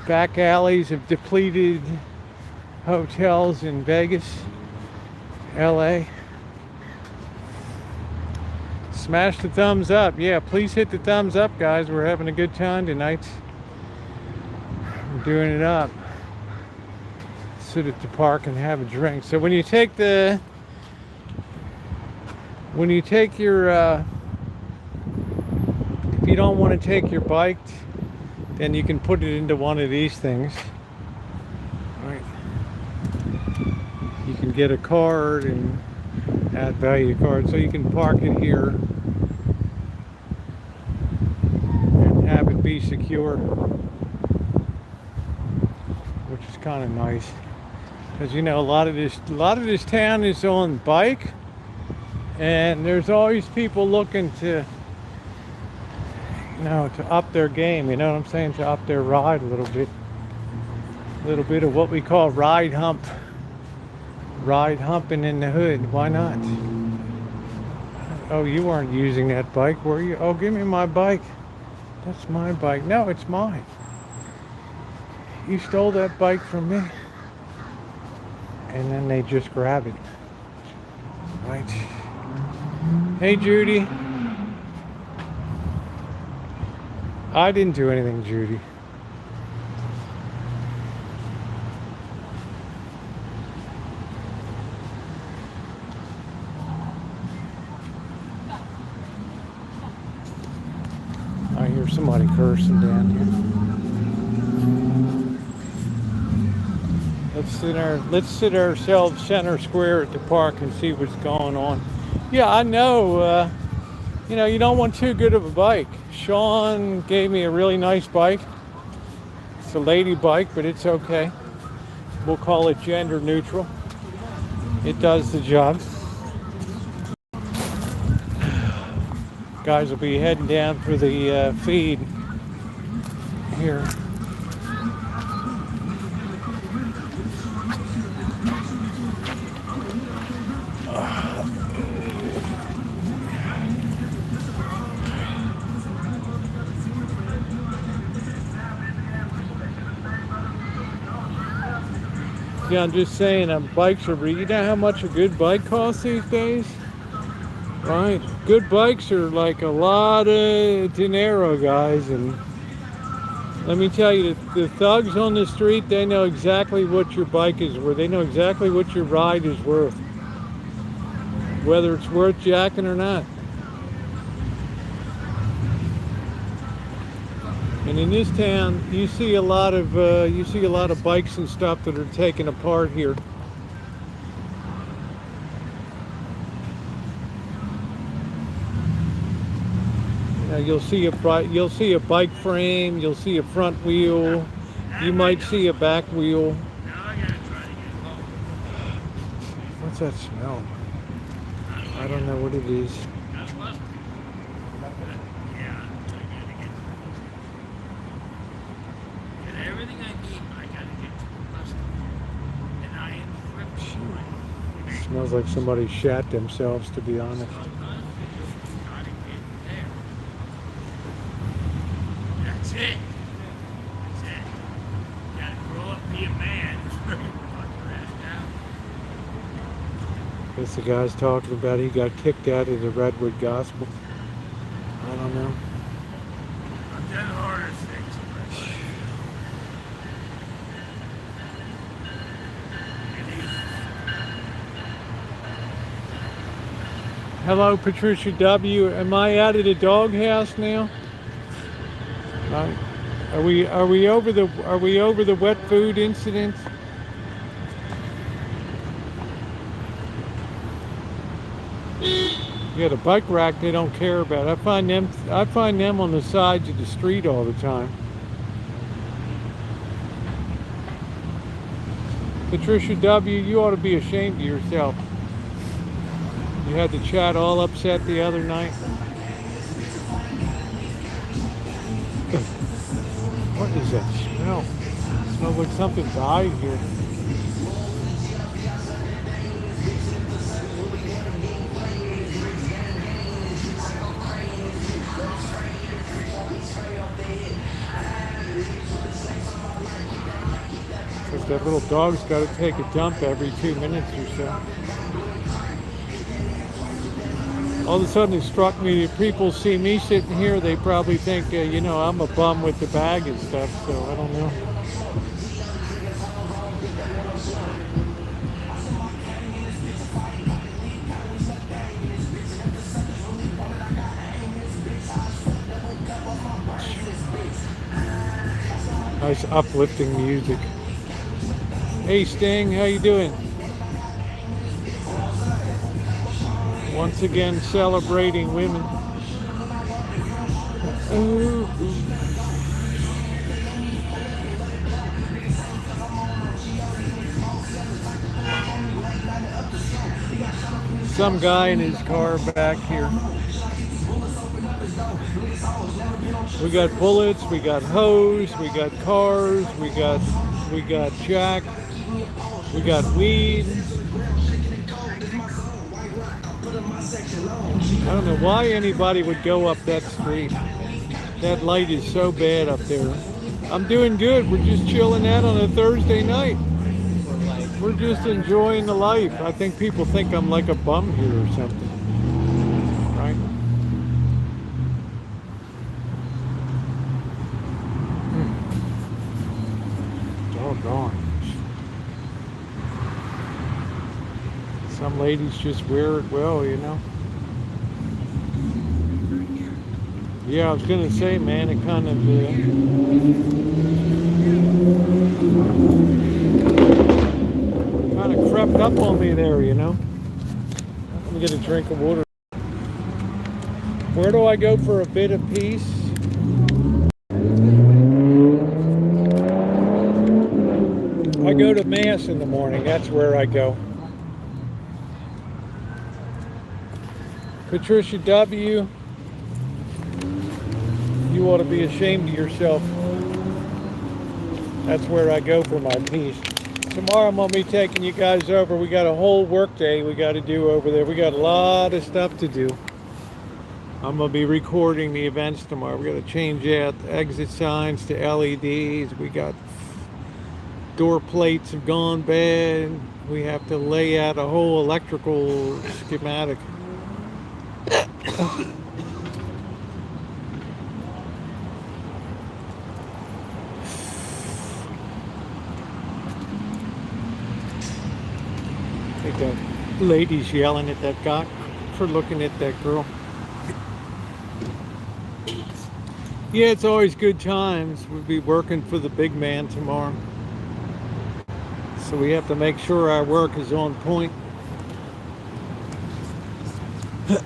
back alleys of depleted hotels in Vegas, LA. Smash the thumbs up. Yeah, please hit the thumbs up, guys. We're having a good time tonight. We're doing it up. Sit at the park and have a drink. So when you take your if you don't want to take your bike, then you can put it into one of these things. Right. You can get a card and add value card, so you can park it here and have it be secure, which is kind of nice, because a lot of this town is on bike, and there's always people looking to up their game, you know what I'm saying, to up their ride a little bit of what we call ride humping in the hood. Why not? Oh, you weren't using that bike, were you? Oh, give me my bike. That's my bike. No, it's mine. You stole that bike from me. And then they just grab it. Right. Hey, Judy. I didn't do anything, Judy. I hear somebody cursing down here. Let's sit ourselves center square at the park and see what's going on. Yeah, I know you know, you don't want too good of a bike. Sean gave me a really nice bike. It's a lady bike, but it's okay. We'll call it gender neutral. It does the job. Guys will be heading down for the feed here. Yeah, I'm just saying, bikes are, you know how much a good bike costs these days? Right? Good bikes are like a lot of dinero, guys, and let me tell you, the thugs on the street, they know exactly what your bike is worth. They know exactly what your ride is worth, whether it's worth jacking or not. And in this town, you see a lot of bikes and stuff that are taken apart here. You'll see a bike frame. You'll see a front wheel. You might see a back wheel. What's that smell? I don't know what it is. Smells like somebody shat themselves, to be honest. That's it. That's it. You gotta grow up, be a man. Guess the guy's talking about he got kicked out of the Redwood Gospel. I don't know. I've done harder things. Hello, Patricia W. Am I out of the doghouse now? Right. Are we over the wet food incident? Yeah, the bike rack they don't care about. I find them on the sides of the street all the time. Patricia W., you ought to be ashamed of yourself. You had the chat all upset the other night. What is that smell? It smells like something died here. Because that little dog's got to take a dump every 2 minutes or so. All of a sudden it struck me that people see me sitting here, they probably think, you know, I'm a bum with the bag and stuff, so I don't know. Nice uplifting music. Hey Sting, how you doing? Once again, celebrating women. Ooh. Some guy in his car back here. We got bullets, we got hose, we got cars, we got jack, we got weed. I don't know why anybody would go up that street. That light is so bad up there. I'm doing good. We're just chilling out on a Thursday night. We're just enjoying the life. I think people think I'm like a bum here or something. Right? Doggone. Some ladies just wear it well, you know. Yeah, I was gonna say, man, it kind of crept up on me there, you know. Let me get a drink of water. Where do I go for a bit of peace? I go to Mass in the morning. That's where I go. Patricia W., you ought to be ashamed of yourself. That's where I go for my peace. Tomorrow I'm going to be taking you guys over. We got a whole work day we got to do over there. We got a lot of stuff to do. I'm going to be recording the events tomorrow. We got to change out exit signs to LEDs. We got door plates have gone bad. We have to lay out a whole electrical schematic. I think that lady's yelling at that guy for looking at that girl. Yeah, it's always good times. We'll be working for the big man tomorrow. So we have to make sure our work is on point. We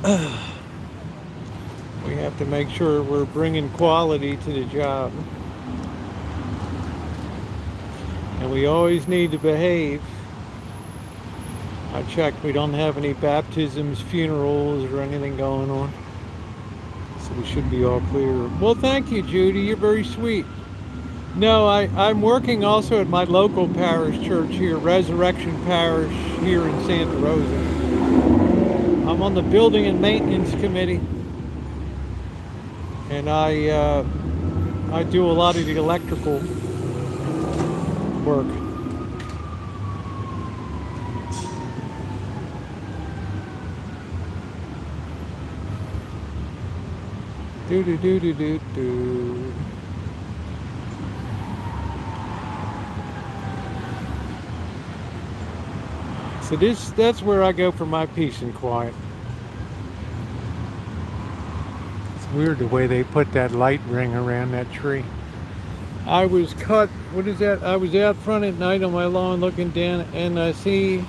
have to make sure we're bringing quality to the job. And we always need to behave. I checked, we don't have any baptisms, funerals, or anything going on. So we should be all clear. Well, thank you, Judy. You're very sweet. No, I'm working also at my local parish church here, Resurrection Parish here in Santa Rosa. I'm on the Building and Maintenance Committee. And I do a lot of the electrical work. Do do do do do do. So that's where I go for my peace and quiet. It's weird the way they put that light ring around that tree. I was cut, what is that? I was out front at night on my lawn looking down, and I see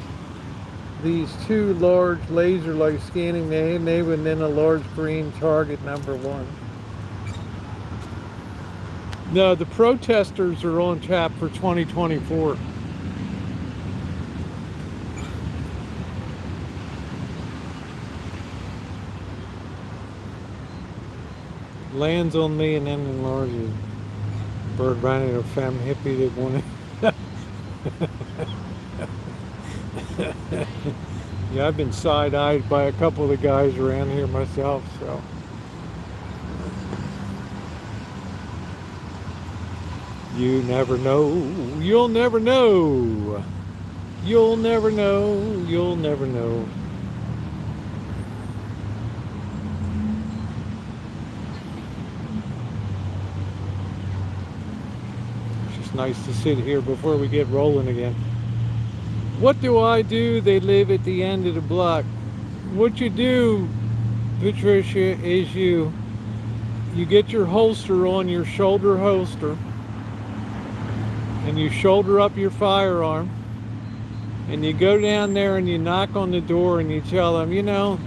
these two large laser lights scanning the neighbor, and then a large green target #1. No, the protesters are on tap for 2024. Lands on me and then enlarges. Bird ran at a femme hippie that wanted. Yeah, I've been side-eyed by a couple of the guys around here myself, so. You never know, you'll never know. You'll never know, you'll never know. It's just nice to sit here before we get rolling again. What do I do? They live at the end of the block. What you do, Patricia, is you get your holster on, your shoulder holster, and you shoulder up your firearm, and you go down there and you knock on the door and you tell them, you know,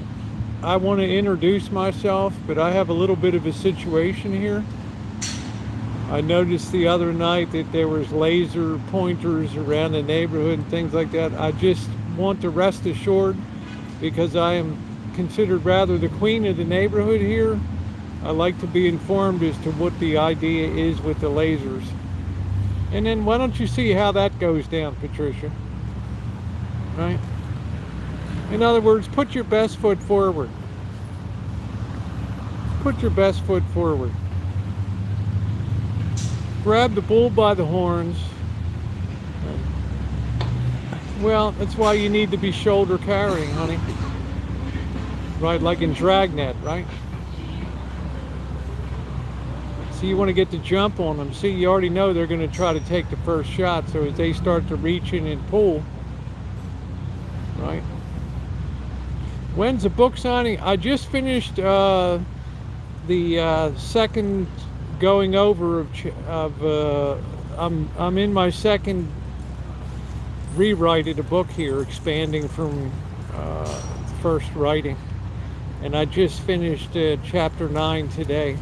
I want to introduce myself, but I have a little bit of a situation here. I noticed the other night that there was laser pointers around the neighborhood and things like that. I just want to rest assured, because I am considered rather the queen of the neighborhood here. I like to be informed as to what the idea is with the lasers. And then why don't you see how that goes down, Patricia? Right? In other words, put your best foot forward. Put your best foot forward. Grab the bull by the horns. Well, that's why you need to be shoulder carrying, honey. Right, like in Dragnet, right? So you want to get the jump on them. See, you already know they're going to try to take the first shot, so as they start to reach in and pull, right? When's the book signing? I just finished the second going over of I'm in my second rewrite of the book here, expanding from first writing. and I just finished chapter 9 today.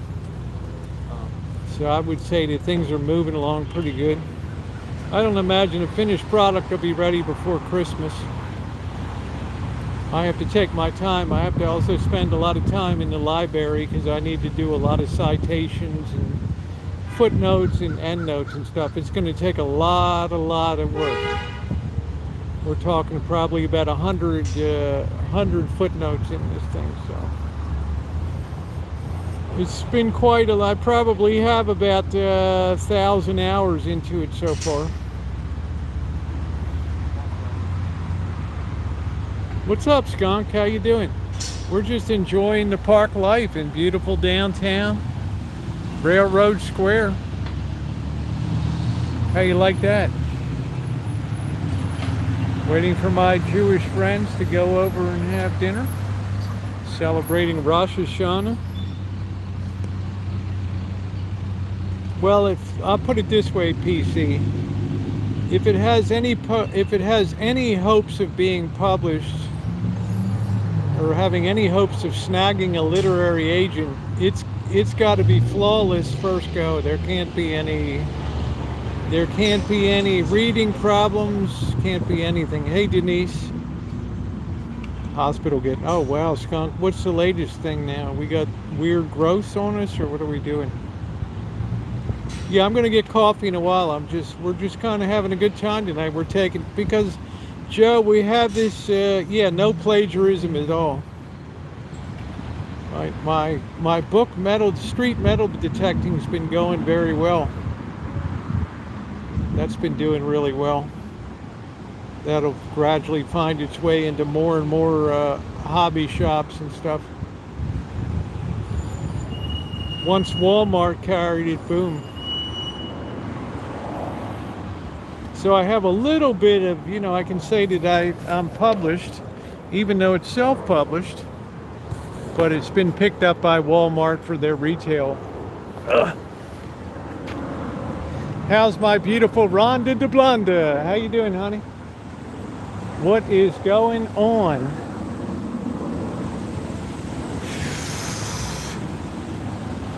So I would say that things are moving along pretty good. I don't imagine a finished product will be ready before Christmas. I have to take my time. I have to also spend a lot of time in the library because I need to do a lot of citations and footnotes and endnotes and stuff. It's going to take a lot of work. We're talking probably about 100 footnotes in this thing, so it's been quite a lot. I probably have about 1,000 hours into it so far. What's up, Skunk? How you doing? We're just enjoying the park life in beautiful downtown Railroad Square. How you like that? Waiting for my Jewish friends to go over and have dinner. Celebrating Rosh Hashanah. Well, I'll put it this way, PC. If it has any hopes of being published or having any hopes of snagging a literary agent, it's got to be flawless first go. There can't be any reading problems, can't be anything. Hey Denise. Hospital getting, oh wow, Skunk, what's the latest thing now? We got weird growths on us, or what are we doing? Yeah, I'm gonna get coffee in a while. We're just kind of having a good time tonight. We're taking, because Joe, we have this, no plagiarism at all. Right, my book street metal detecting's been going very well. That's been doing really well. That'll gradually find its way into more and more hobby shops and stuff. Once Walmart carried it, boom. So I have a little bit of, I can say that I'm published, even though it's self-published, but it's been picked up by Walmart for their retail. How's my beautiful Rhonda de Blonda? How you doing, honey? What is going on?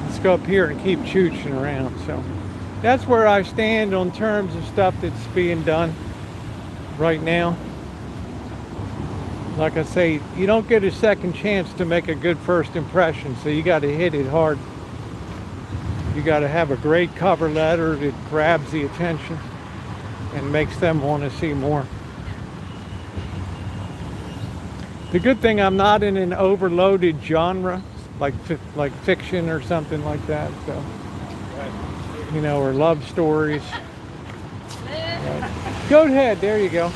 Let's go up here and keep Choochin around. So that's where I stand on terms of stuff that's being done right now. Like I say, you don't get a second chance to make a good first impression, so you got to hit it hard. You got to have a great cover letter that grabs the attention and makes them want to see more. The good thing, I'm not in an overloaded genre like fiction or something like that, so or love stories. Go ahead, there you go.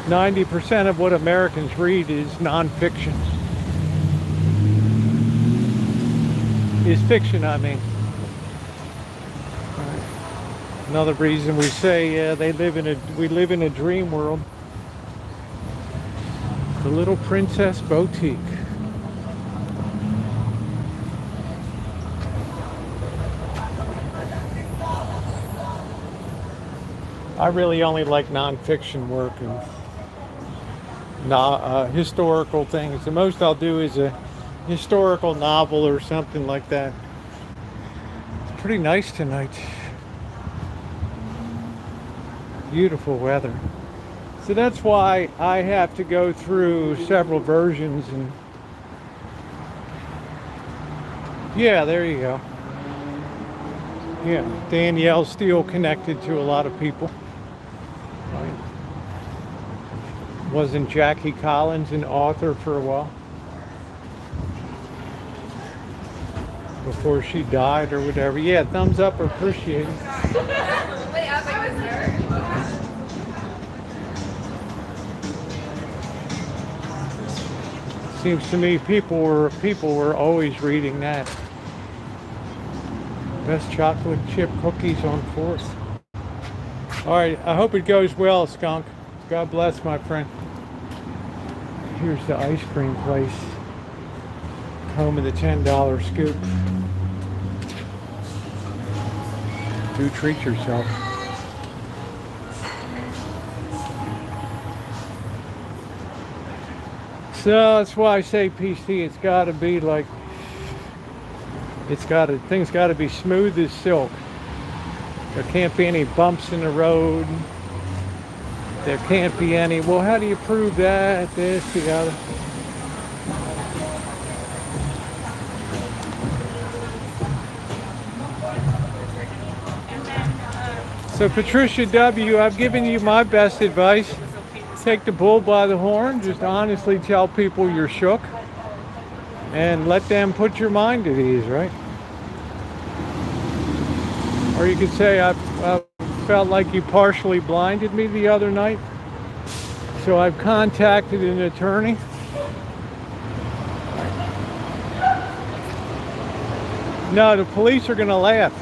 90% of what Americans read is nonfiction. Is fiction, I mean. Another reason we say we live in a dream world. The Little Princess Boutique. I really only like nonfiction work and historical things. The most I'll do is a historical novel or something like that. It's pretty nice tonight. Beautiful weather. So that's why I have to go through several versions, and yeah, there you go. Yeah, Danielle's still connected to a lot of people. Right. Wasn't Jackie Collins an author for a while? Before she died or whatever. Yeah, thumbs up, appreciate it. Seems to me people were always reading that. Best chocolate chip cookies on 4th. All right, I hope it goes well, Skunk. God bless, my friend. Here's the ice cream place. Home of the $10 scoop. Do treat yourself. So that's why I say PC. It's got to be like, things got to be smooth as silk. There can't be any bumps in the road. There can't be any, well, how do you prove that? This, you gotta. So Patricia W., I've given you my best advice. Take the bull by the horn. Just honestly tell people you're shook. And let them put your mind at ease, right? Or you could say, I felt like you partially blinded me the other night. So I've contacted an attorney. No, the police are going to laugh.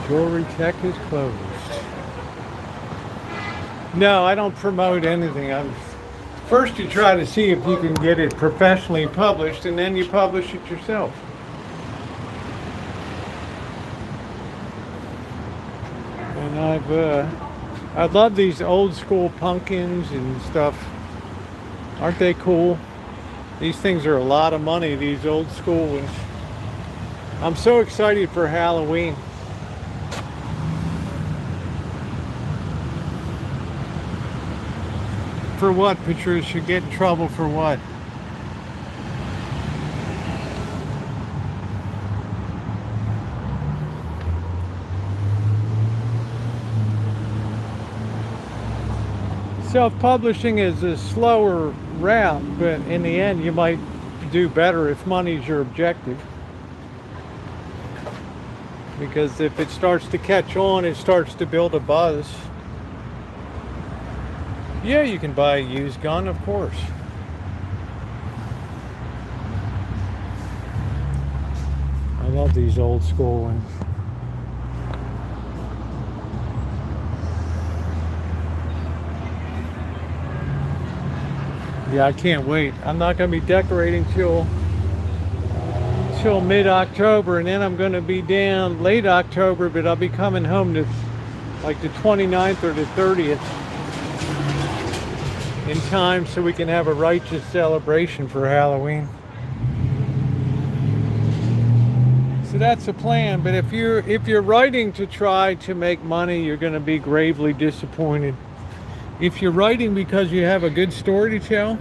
Jewelry tech is closed. No, I don't promote anything. First you try to see if you can get it professionally published, and then you publish it yourself. And I love these old school pumpkins and stuff. Aren't they cool? These things are a lot of money, these old school ones. I'm so excited for Halloween. For what, Patricia? Get in trouble for what? Self-publishing is a slower route, but in the end you might do better if money's your objective. Because if it starts to catch on, it starts to build a buzz. Yeah, you can buy a used gun, of course. I love these old school ones. Yeah, I can't wait. I'm not going to be decorating till mid-October, and then I'm going to be down late October, but I'll be coming home to like the 29th or the 30th. In time so we can have a righteous celebration for Halloween. So that's the plan, but if you're writing to try to make money, you're going to be gravely disappointed. If you're writing because you have a good story to tell,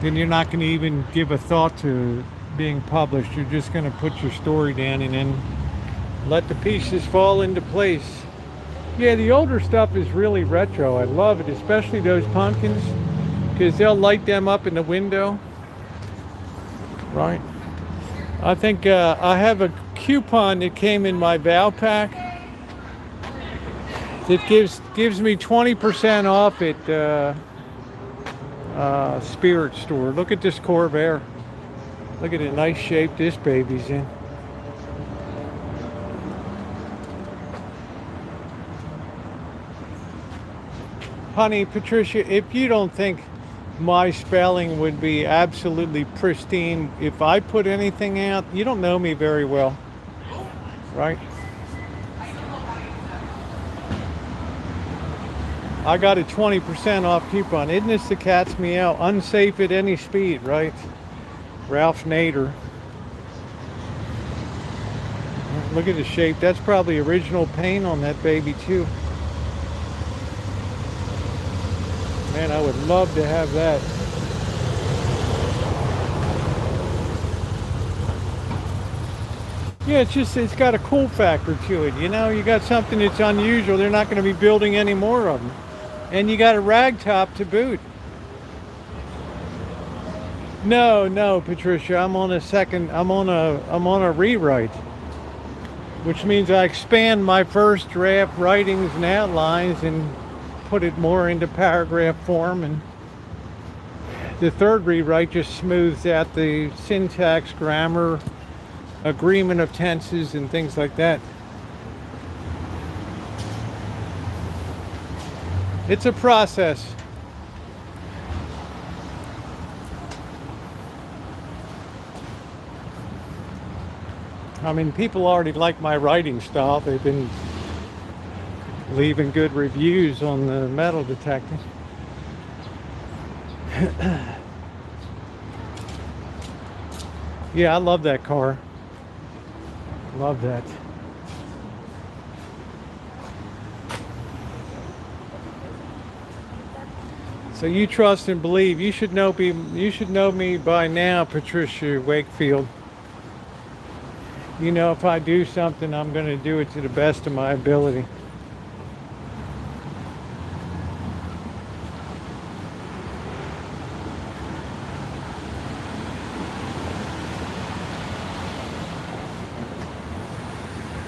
then you're not going to even give a thought to being published. You're just going to put your story down and then let the pieces fall into place. Yeah, the older stuff is really retro. I love it, especially those pumpkins, because they'll light them up in the window. Right? I think I have a coupon that came in my Val pack that gives me 20% off at Spirit Store. Look at this Corvair. Look at the nice shape this baby's in. Honey, Patricia, if you don't think my spelling would be absolutely pristine if I put anything out, you don't know me very well, right? I got a 20% off coupon. Isn't this the cat's meow? Unsafe at any speed, right? Ralph Nader. Look at the shape. That's probably original paint on that baby too. Man, I would love to have that. Yeah, it's got a cool factor to it. You know, you got something that's unusual. They're not going to be building any more of them. And you got a rag top to boot. No, Patricia, I'm on a rewrite. Which means I expand my first draft writings and outlines and put it more into paragraph form, and the third rewrite just smooths out the syntax, grammar, agreement of tenses, and things like that. It's a process. I mean, people already like my writing style. They've been leaving good reviews on the metal detector. Yeah, I love that car. Love that. So you trust and believe. You should know me. You should know me by now, Patricia Wakefield. You know, if I do something, I'm going to do it to the best of my ability.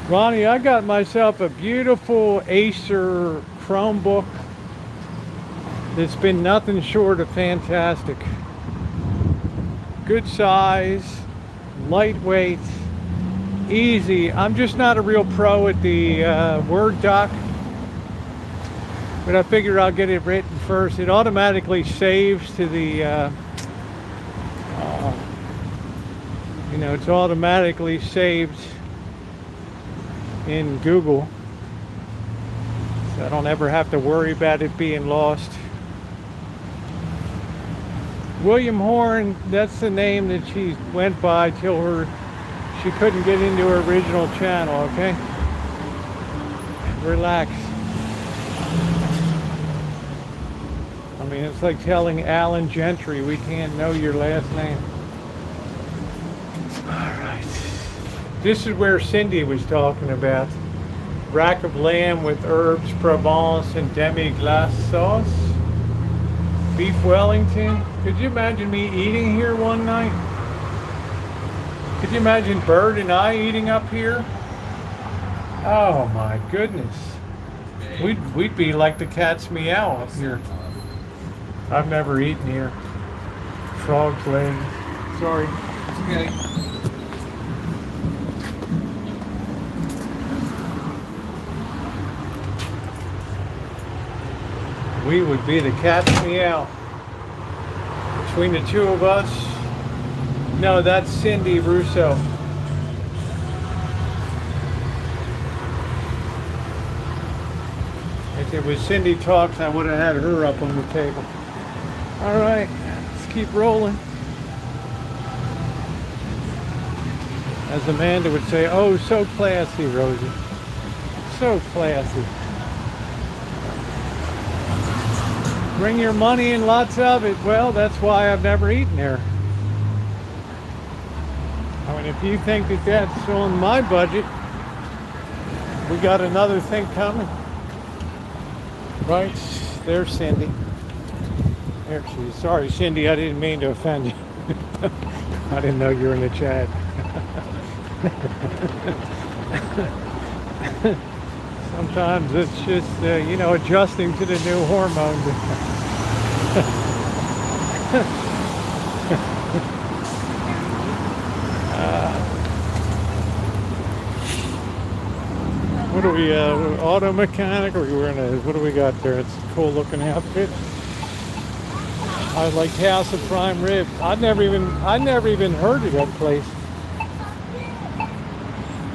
Ronnie, I got myself a beautiful Acer Chromebook that's been nothing short of fantastic. Good size, lightweight, easy. I'm just not a real pro at the Word doc, but I figure I'll get it written first. It automatically saves to the, you know, it's automatically saved in Google, so I don't ever have to worry about it being lost. William Horn, that's the name that she went by till she couldn't get into her original channel, okay? Relax. I mean, it's like telling Alan Gentry we can't know your last name. Alright. This is where Cindy was talking about. Rack of lamb with herbs, Provence, and demi-glace sauce. Beef Wellington. Could you imagine me eating here one night? Could you imagine Bird and I eating up here? Oh my goodness. We'd be like the cat's meow up here. I've never eaten here. Frog's leg. Sorry. It's okay. We would be the cat's meow. Between the two of us. No, that's Cindy Russo. If it was Cindy Talks, I would have had her up on the table. All right, let's keep rolling. As Amanda would say, oh, so classy, Rosie. So classy. Bring your money and lots of it. Well, that's why I've never eaten there. I mean, if you think that that's on my budget, we got another thing coming. Right, there's Cindy. There she is. Sorry, Cindy, I didn't mean to offend you. I didn't know you were in the chat. Sometimes it's just, you know, adjusting to the new hormones. What are we, auto mechanic, or we're in a, what do we got there? It's a cool looking outfit. I like House of Prime Rib. I never even heard of that place.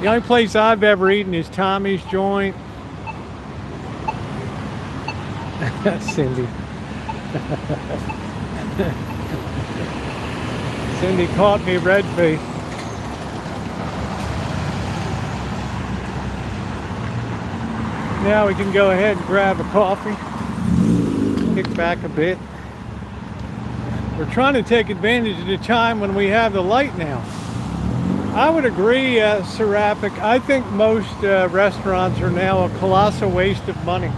The only place I've ever eaten is Tommy's Joint. Cindy. Cindy caught me red-faced. Now we can go ahead and grab a coffee, kick back a bit. We're trying to take advantage of the time when we have the light now. I would agree, Seraphic. I think most restaurants are now a colossal waste of money.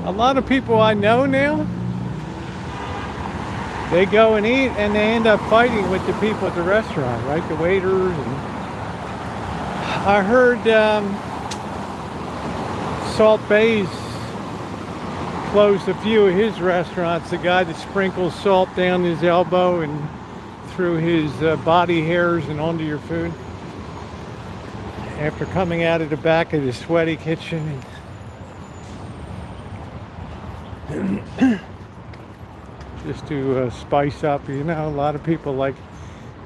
A lot of people I know now, they go and eat and they end up fighting with the people at the restaurant, right? The waiters. And I heard Salt Bay's closed a few of his restaurants. The guy that sprinkles salt down his elbow and through his body hairs and onto your food. After coming out of the back of the sweaty kitchen. Just to spice up, you know, a lot of people like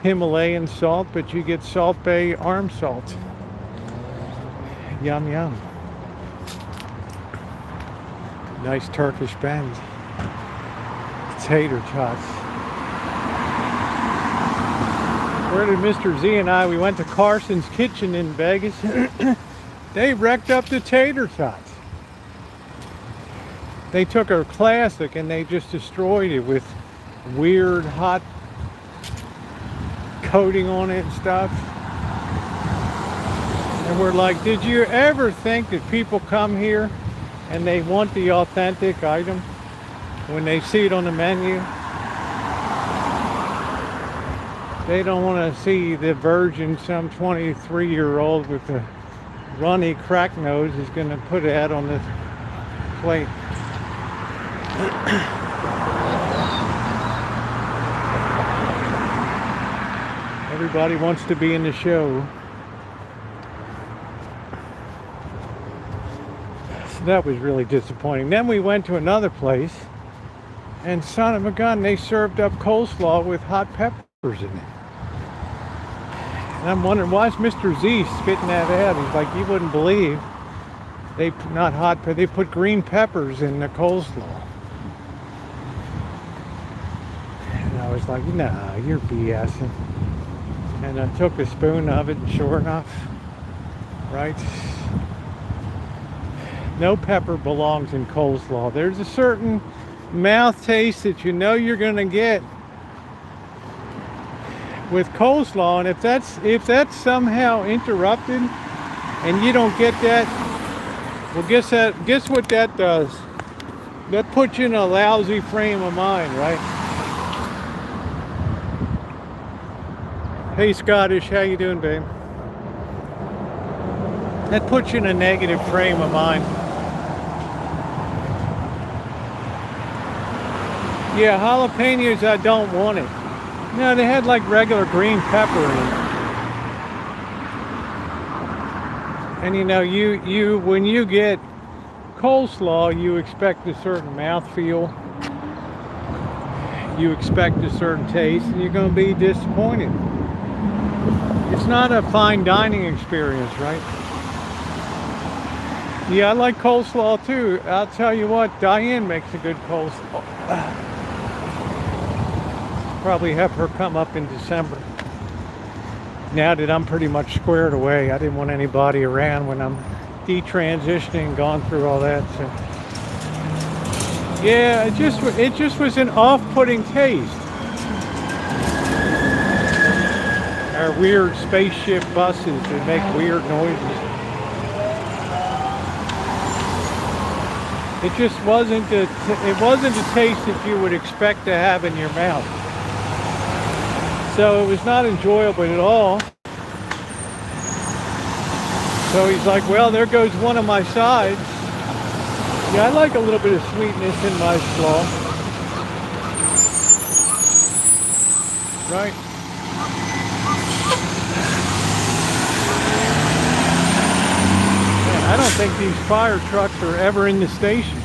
Himalayan salt, but you get Salt Bay arm salt. Yum yum. Nice Turkish bend. Tater tots. Where did Mr. Z and I, we went to Carson's Kitchen in Vegas. They wrecked up the tater tots. They took a classic and they just destroyed it with weird hot coating on it and stuff. And we're like, did you ever think that people come here and they want the authentic item when they see it on the menu? They don't want to see the virgin, some 23-year-old with a runny crack nose is going to put that on the plate. Everybody wants to be in the show. So that was really disappointing. Then we went to another place, and son of a gun, they served up coleslaw with hot peppers in it. And I'm wondering, why is Mr. Z spitting that out? He's like, you wouldn't believe. They not hot, but they put green peppers in the coleslaw. And I was like, nah, you're BSing. And I took a spoon of it, and sure enough, right? No pepper belongs in coleslaw. There's a certain mouth taste that you know you're going to get with coleslaw, and if that's somehow interrupted and you don't get that, well, guess what that does? That puts you in a lousy frame of mind, right? Hey Scottish, how you doing, babe? That puts you in a negative frame of mind. Yeah, jalapenos, I don't want it. No, they had like regular green pepper in it. And you know, you when you get coleslaw, you expect a certain mouthfeel. You expect a certain taste, and you're going to be disappointed. It's not a fine dining experience, right? Yeah, I like coleslaw too. I'll tell you what, Diane makes a good coleslaw. Probably have her come up in December. Now that I'm pretty much squared away, I didn't want anybody around when I'm detransitioning, gone through all that. So yeah, it just was an off-putting taste. Our weird spaceship buses that make weird noises. It just wasn't a taste that you would expect to have in your mouth. So it was not enjoyable at all. So he's like, well, there goes one of my sides. Yeah, I like a little bit of sweetness in my slaw. Right? Man, I don't think these fire trucks are ever in the station.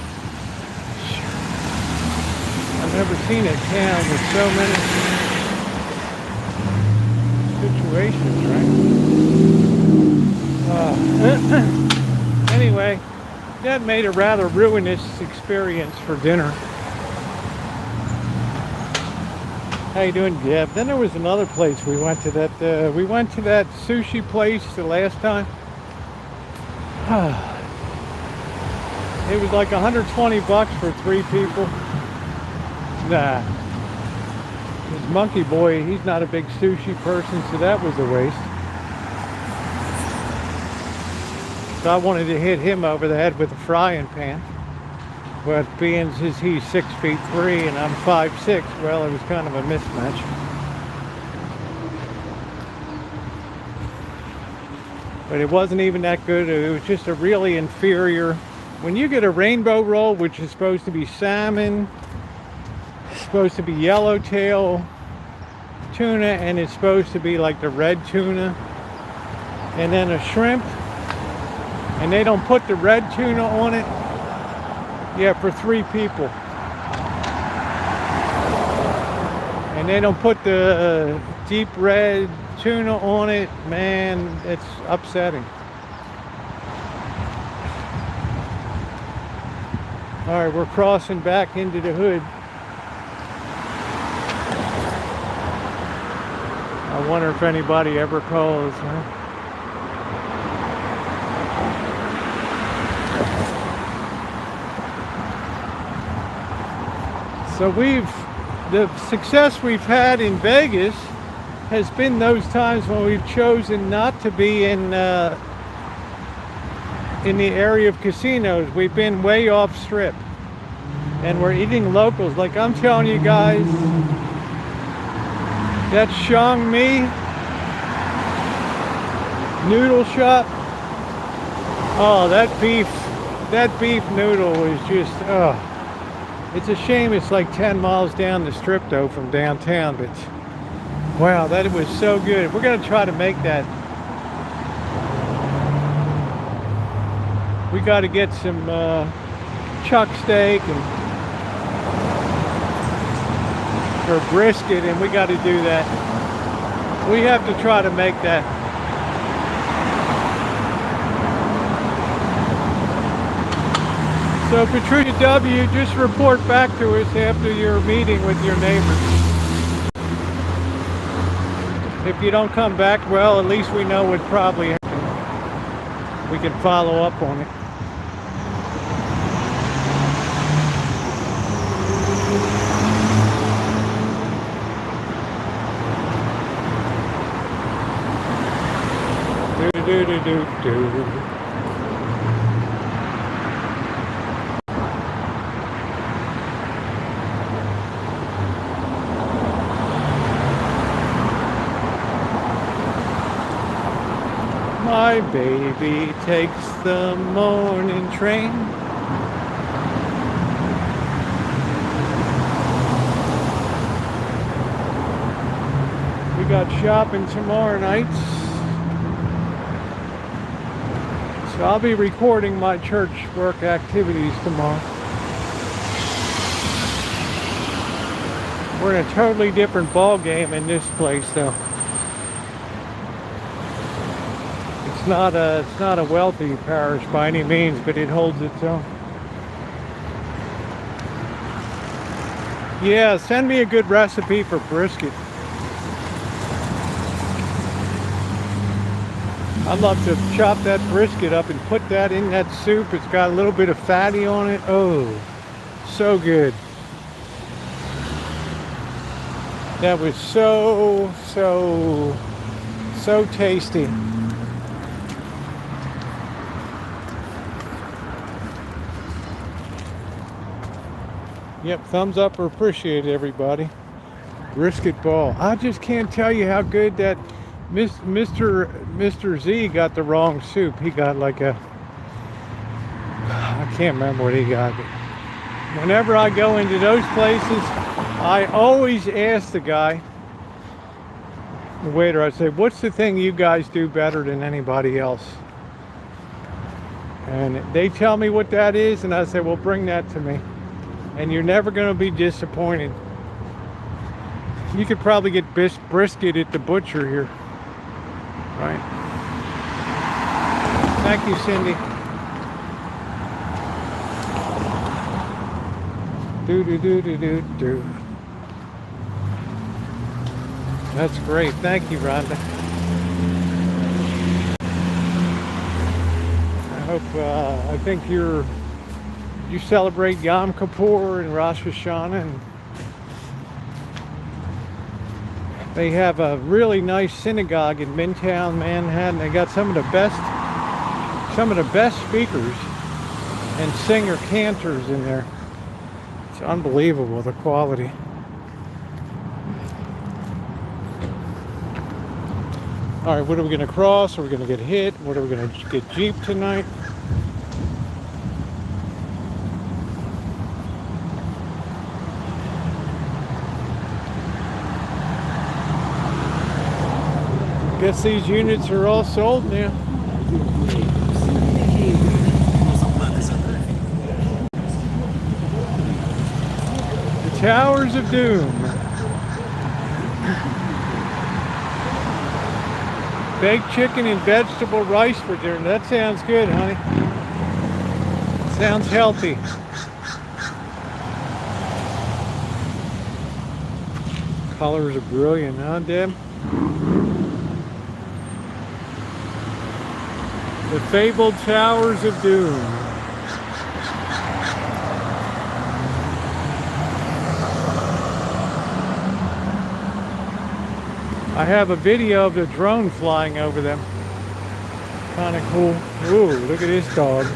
I've never seen a town with so many situations, right? Anyway, that made a rather ruinous experience for dinner. How you doing, Deb? Then there was another place we went to that sushi place the last time. It was like $120 for 3 people. Nah. This monkey boy, he's not a big sushi person, so that was a waste. So I wanted to hit him over the head with a frying pan. But being as he's 6'3" and I'm 5'6", well, it was kind of a mismatch. But it wasn't even that good. It was just a really inferior. When you get a rainbow roll, which is supposed to be salmon, supposed to be yellowtail tuna, and it's supposed to be like the red tuna, and then a shrimp, and they don't put the red tuna on it. Yeah, for 3 people. And they don't put the deep red tuna on it, man, it's upsetting. All right, we're crossing back into the hood. I wonder if anybody ever calls, huh? So the success we've had in Vegas has been those times when we've chosen not to be in the area of casinos. We've been way off strip, and we're eating locals. Like I'm telling you guys, that Xiangmi noodle shop. Oh, that beef noodle is just, oh. It's a shame it's like 10 miles down the strip though from downtown, but wow, that was so good. We're gonna try to make that. We got to get some chuck steak or brisket, and we got to do that. We have to try to make that. So Patricia W., just report back to us after your meeting with your neighbors. If you don't come back, well, at least we know what probably happened. We can follow up on it. Do. My baby takes the morning train. We got shopping tomorrow night. So I'll be recording my church work activities tomorrow. We're in a totally different ball game in this place though. It's not a wealthy parish by any means, but it holds its own. Yeah, send me a good recipe for brisket. I'd love to chop that brisket up and put that in that soup. It's got a little bit of fatty on it. Oh, so good. That was so tasty. Yep, thumbs up or appreciate it, everybody. Brisket ball. I just can't tell you how good that Mr. Z got the wrong soup. He got like a, I can't remember what he got. But whenever I go into those places, I always ask the guy, the waiter, I say, what's the thing you guys do better than anybody else? And they tell me what that is, and I say, well, bring that to me. And you're never going to be disappointed. You could probably get brisket at the butcher here. Right. Thank you, Cindy. Do. That's great. Thank you, Rhonda. I hope, I think you celebrate Yom Kippur and Rosh Hashanah, and they have a really nice synagogue in Midtown Manhattan. They got some of the best speakers and singer cantors in there. It's unbelievable, the quality. All right, what are we going to cross? Are we going to get hit? What are we going to get Jeep tonight? Guess these units are all sold now. The Towers of Doom. Baked chicken and vegetable rice for dinner. That sounds good, honey. Sounds healthy. Colors are brilliant, huh, Deb? The fabled Towers of Doom. I have a video of the drone flying over them. Kind of cool. Ooh, look at this dog.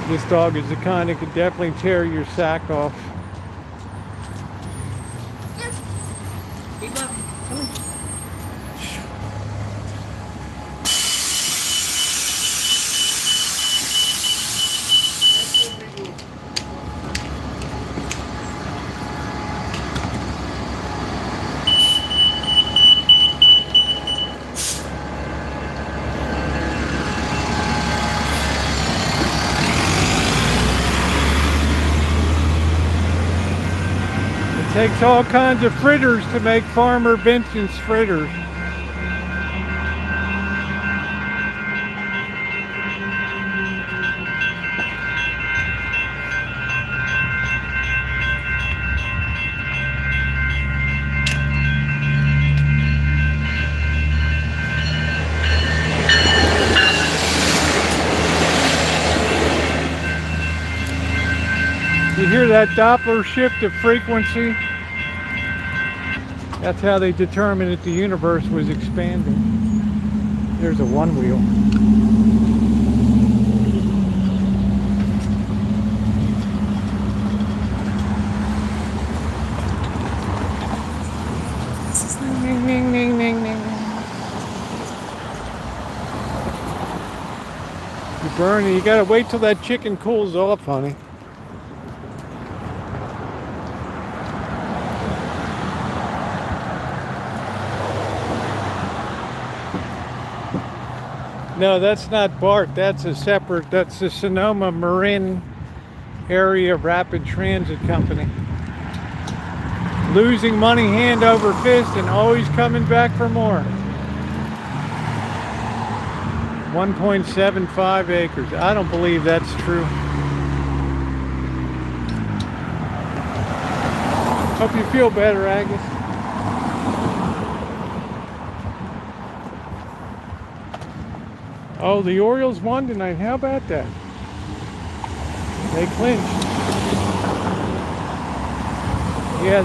This dog is the kind that could definitely tear your sack off. Keep up. Come on. Takes all kinds of fritters to make Farmer Vincent's fritters. You hear that Doppler shift of frequency? That's how they determined that the universe was expanding. There's a one wheel. Ning, ning, ning, ning, ning. You burn it. You gotta wait till that chicken cools off, honey. No, that's not BART. That's a separate, that's the Sonoma Marin Area Rapid Transit Company. Losing money hand over fist and always coming back for more. 1.75 acres. I don't believe that's true. Hope you feel better, Agnes. Oh, the Orioles won tonight. How about that? They clinched. Yeah,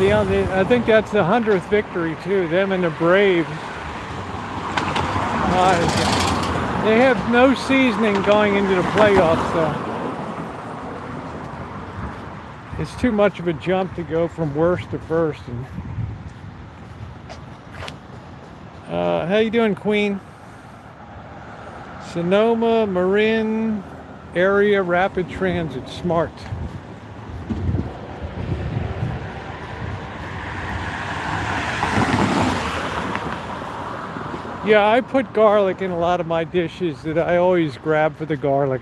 I think that's the 100th victory too. Them and the Braves. They have no seasoning going into the playoffs, though. It's too much of a jump to go from worst to first. And, how you doing, Queen? Sonoma Marin Area Rapid Transit. Smart. Yeah, I put garlic in a lot of my dishes that I always grab for the garlic.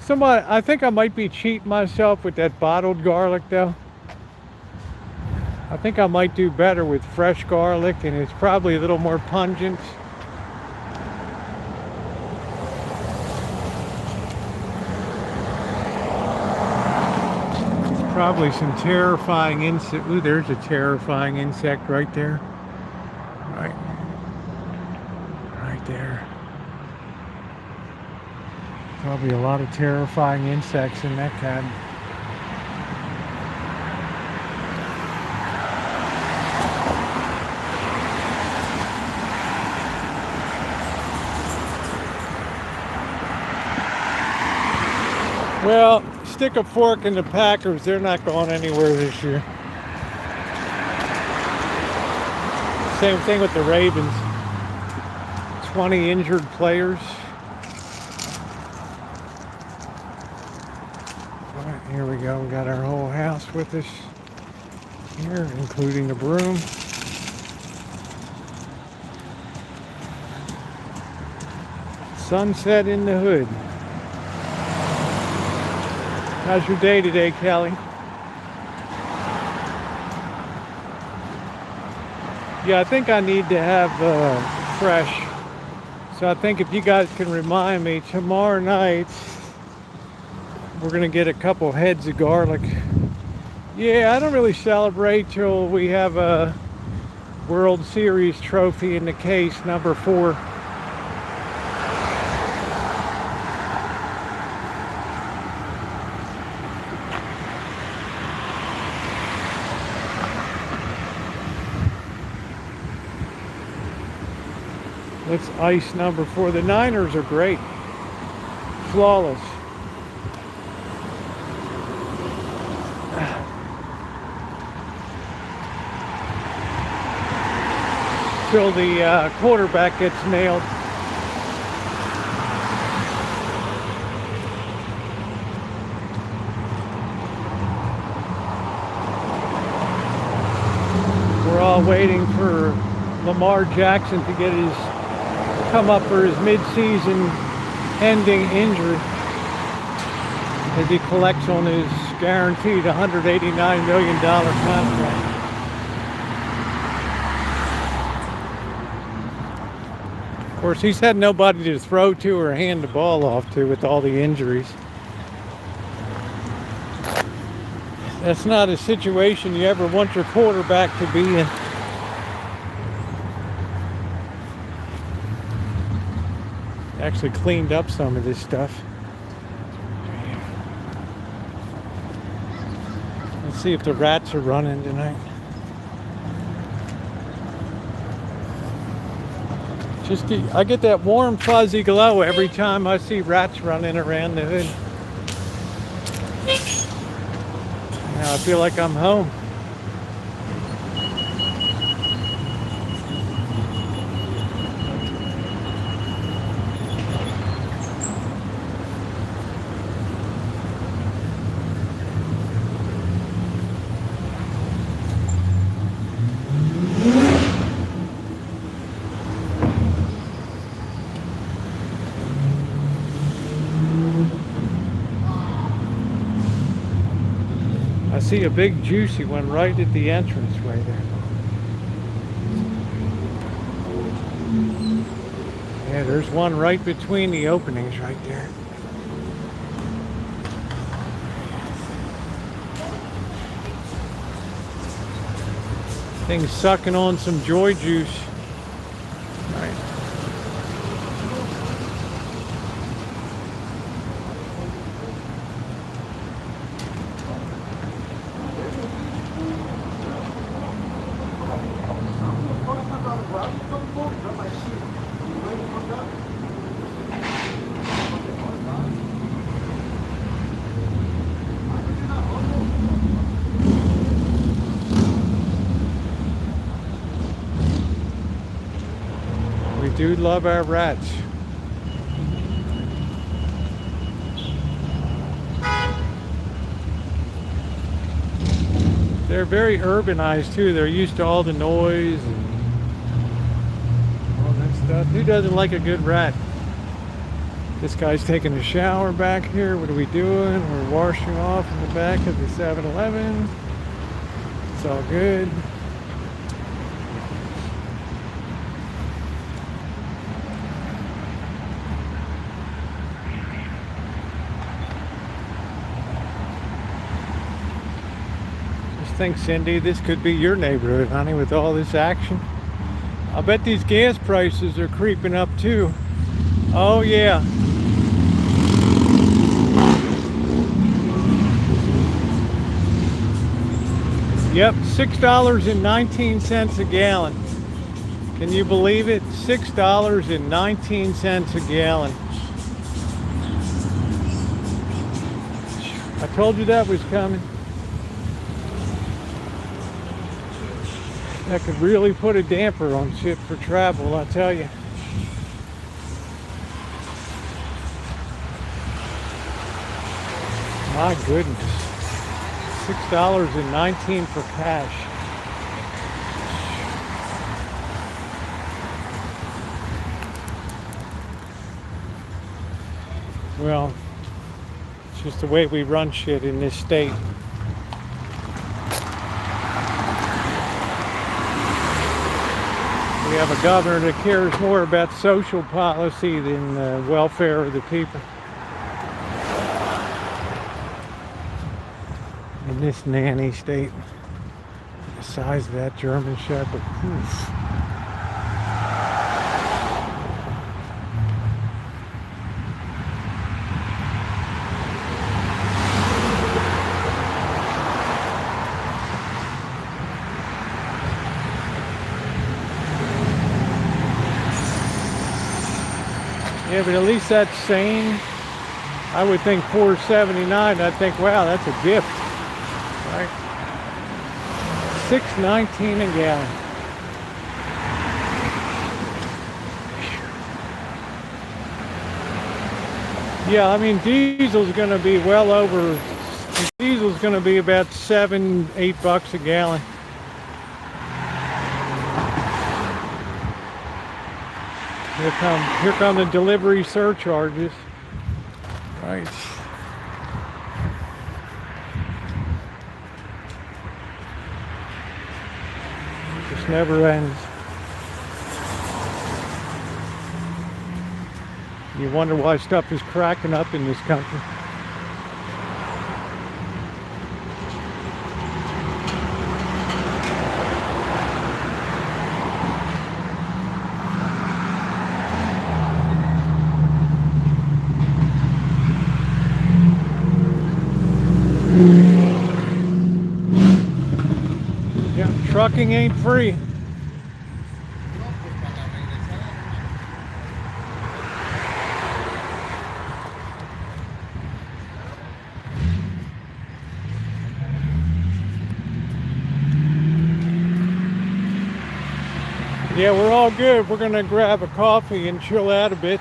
I think I might be cheating myself with that bottled garlic though. I think I might do better with fresh garlic, and it's probably a little more pungent. Probably some terrifying insect. Ooh, there's a terrifying insect right there. Right there. Probably a lot of terrifying insects in that cabin. Well, stick a fork in the Packers. They're not going anywhere this year. Same thing with the Ravens. 20 injured players. All right, here we go. We got our whole house with us here, including the broom. Sunset in the hood. How's your day today, Kelly? Yeah, I think I need to have fresh. So I think if you guys can remind me, tomorrow night we're gonna get a couple heads of garlic. Yeah, I don't really celebrate till we have a World Series trophy in the case, number 4. That's ice number 4. The Niners are great. Flawless. Till the quarterback gets nailed. We're all waiting for Lamar Jackson to get his come up for his mid-season ending injury as he collects on his guaranteed $189 million contract. Of course, he's had nobody to throw to or hand the ball off to with all the injuries. That's not a situation you ever want your quarterback to be in. Actually cleaned up some of this stuff. Let's see if the rats are running tonight. I get that warm fuzzy glow every time I see rats running around the hood. Now I feel like I'm home. I see a big juicy one right at the entranceway there. Yeah, there's one right between the openings right there. Thing's sucking on some joy juice. Right. We do love our rats. They're very urbanized too. They're used to all the noise and all that stuff. Who doesn't like a good rat? This guy's taking a shower back here. What are we doing? We're washing off in the back of the 7-Eleven. It's all good. Think, Cindy, this could be your neighborhood, honey, with all this action. I bet these gas prices are creeping up too. Oh yeah. Yep, $6.19 a gallon. Can you believe it? $6.19 a gallon. I told you that was coming. That could really put a damper on shit for travel, I tell you. My goodness. $6.19 for cash. Well, it's just the way we run shit in this state. We have a governor that cares more about social policy than the welfare of the people. In this nanny state, the size of that German Shepherd. Oof. Yeah, but at least that's sane. I would think $4.79. I'd think, wow, that's a gift, right? $6.19 a gallon. Yeah, I mean, diesel's going to be well over. Diesel's going to be about $7-8 a gallon. Here come the delivery surcharges. Right. Just never ends. You wonder why stuff is cracking up in this country. Yeah, trucking ain't free. Yeah, we're all good. We're gonna grab a coffee and chill out a bit.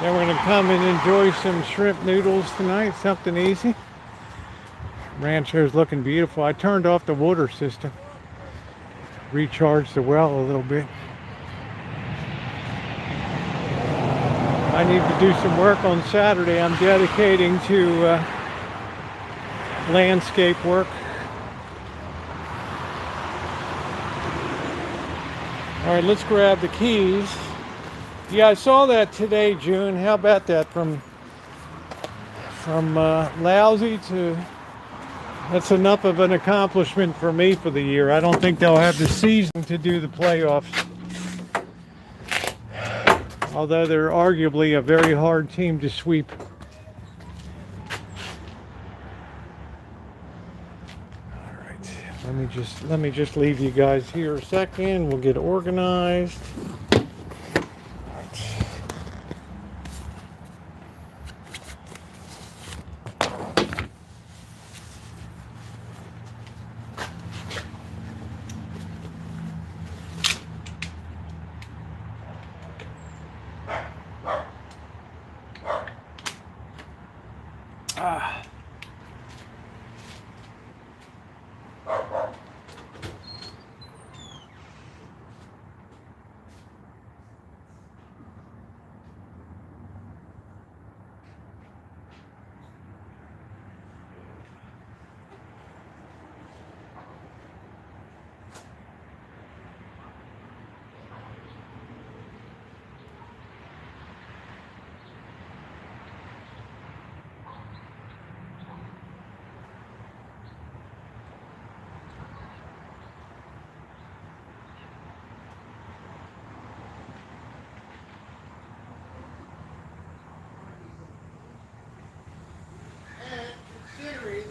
Then we're gonna come and enjoy some shrimp noodles tonight, something easy. Rancho's looking beautiful. I turned off the water system, recharged the well a little bit. I need to do some work on Saturday. I'm dedicating to landscape work. All right, let's grab the keys. Yeah, I saw that today, June. How about that? From lousy to... That's enough of an accomplishment for me for the year. I don't think they'll have the season to do the playoffs. Although they're arguably a very hard team to sweep. All right, let me just leave you guys here a second. We'll get organized.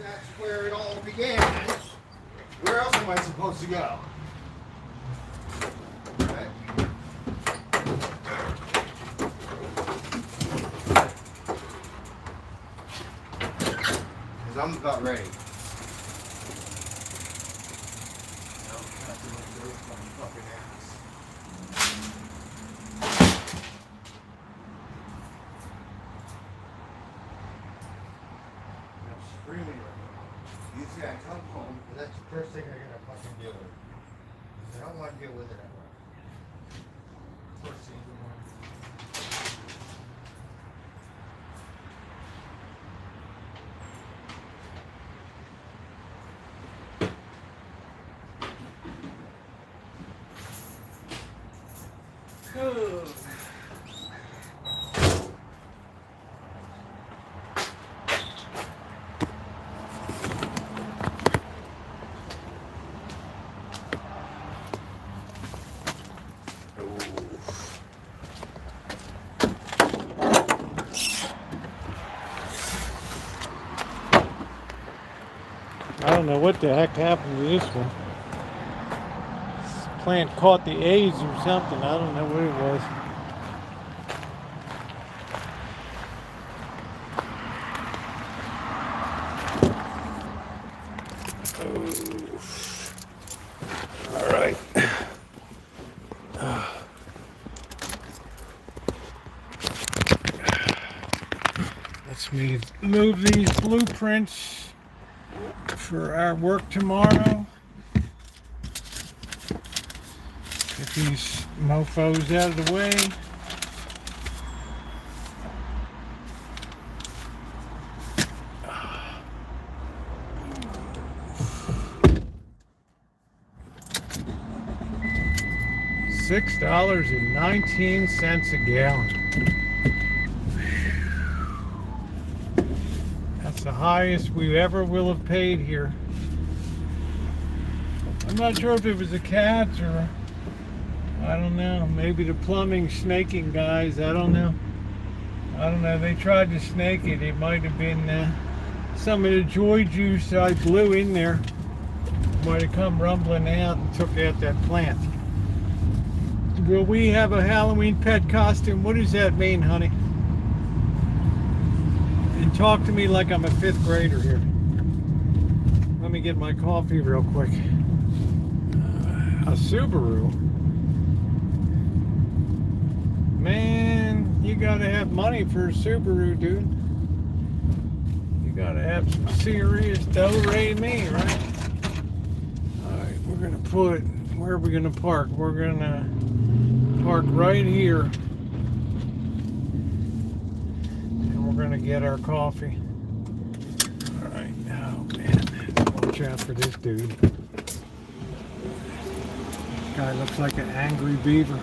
That's where it all began. Where else am I supposed to go? Okay. Because I'm about ready. You see, I come home, and that's the first thing I gotta fucking deal with. I don't want to deal with it at work. First thing in the morning. Oh. I don't know what the heck happened to this one. This plant caught the AIDS or something. I don't know what it was. All right. Let's move these blueprints for our work tomorrow. Get these mofos out of the way. $6.19 a gallon. That's the highest we ever will have paid here. I'm not sure if it was the cats or I don't know. Maybe the plumbing snaking guys. I don't know. They tried to snake it. It might have been some of the joy juice I blew in there. Might have come rumbling out and took out that plant. Will we have a Halloween pet costume? What does that mean, honey? And talk to me like I'm a 5th grader here. Let me get my coffee real quick. A Subaru. Man, you gotta have money for a Subaru, dude. You gotta have some serious do-re-mi, right? Alright, we're gonna put, where are we gonna park? We're gonna park right here. And we're gonna get our coffee. Alright, oh man, watch out for this dude. This guy looks like an angry beaver.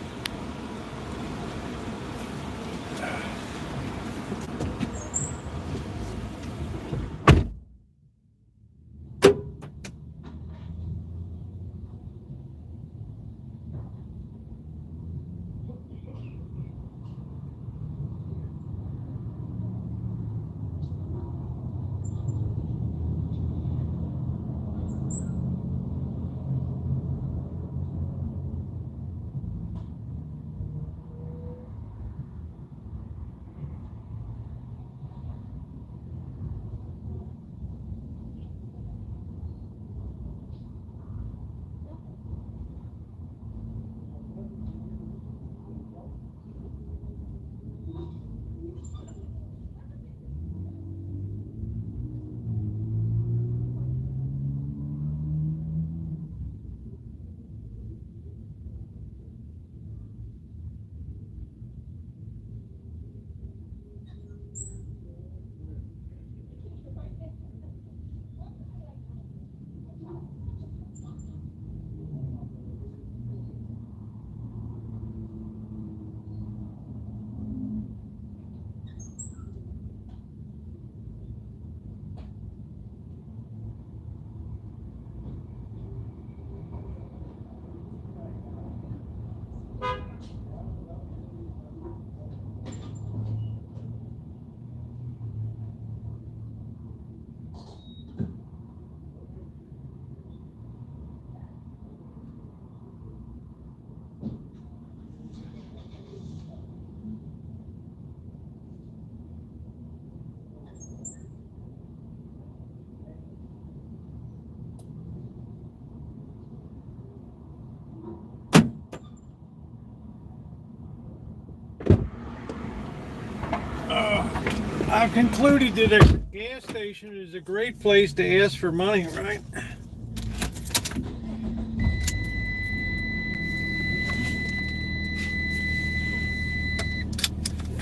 I've concluded that a gas station is a great place to ask for money, right?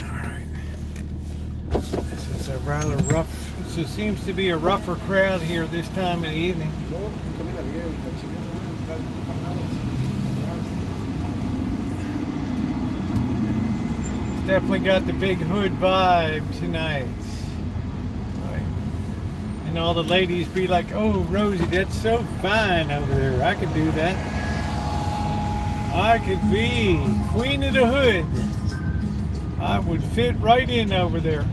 Alright. This is a rather rough, this seems to be a rougher crowd here this time of the evening. definitely got the big hood vibe tonight. Right. And all the ladies be like, oh, Rosie, that's so fine over there. I could do that. I could be queen of the hood. I would fit right in over there.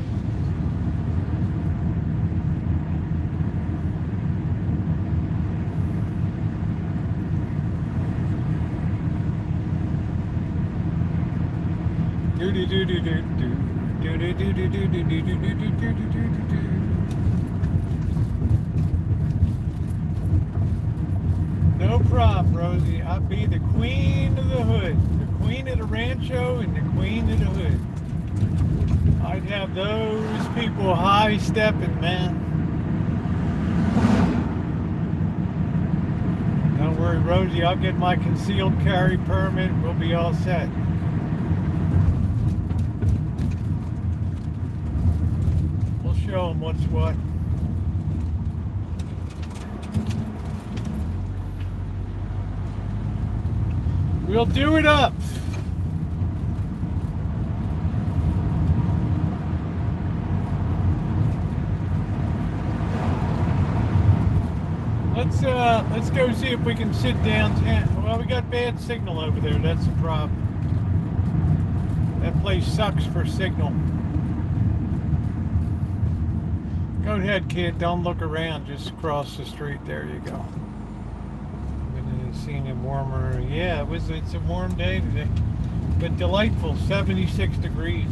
No problem, Rosie. I'd be the queen of the hood, the queen of the Rancho, and the queen of the hood. I'd have those people high stepping, man. Don't worry, Rosie. I'll get my concealed carry permit. We'll be all set. We'll show them what's what. We'll do it up. Let's go see if we can sit downtown. Well, we got bad signal over there. That's the problem. That place sucks for signal. Go ahead, kid. Don't look around. Just cross the street. There you go. Seen it warmer. Yeah, it's a warm day today, but delightful. 76 degrees.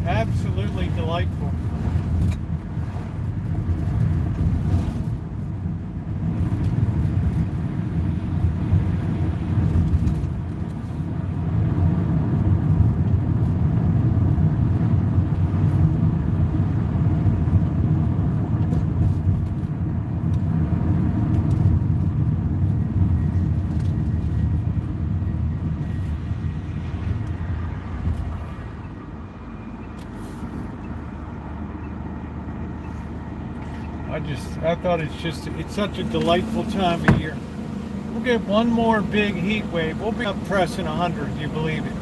Absolutely delightful. I thought it's such a delightful time of year. We'll get one more big heat wave. We'll be up pressing 100, you believe it.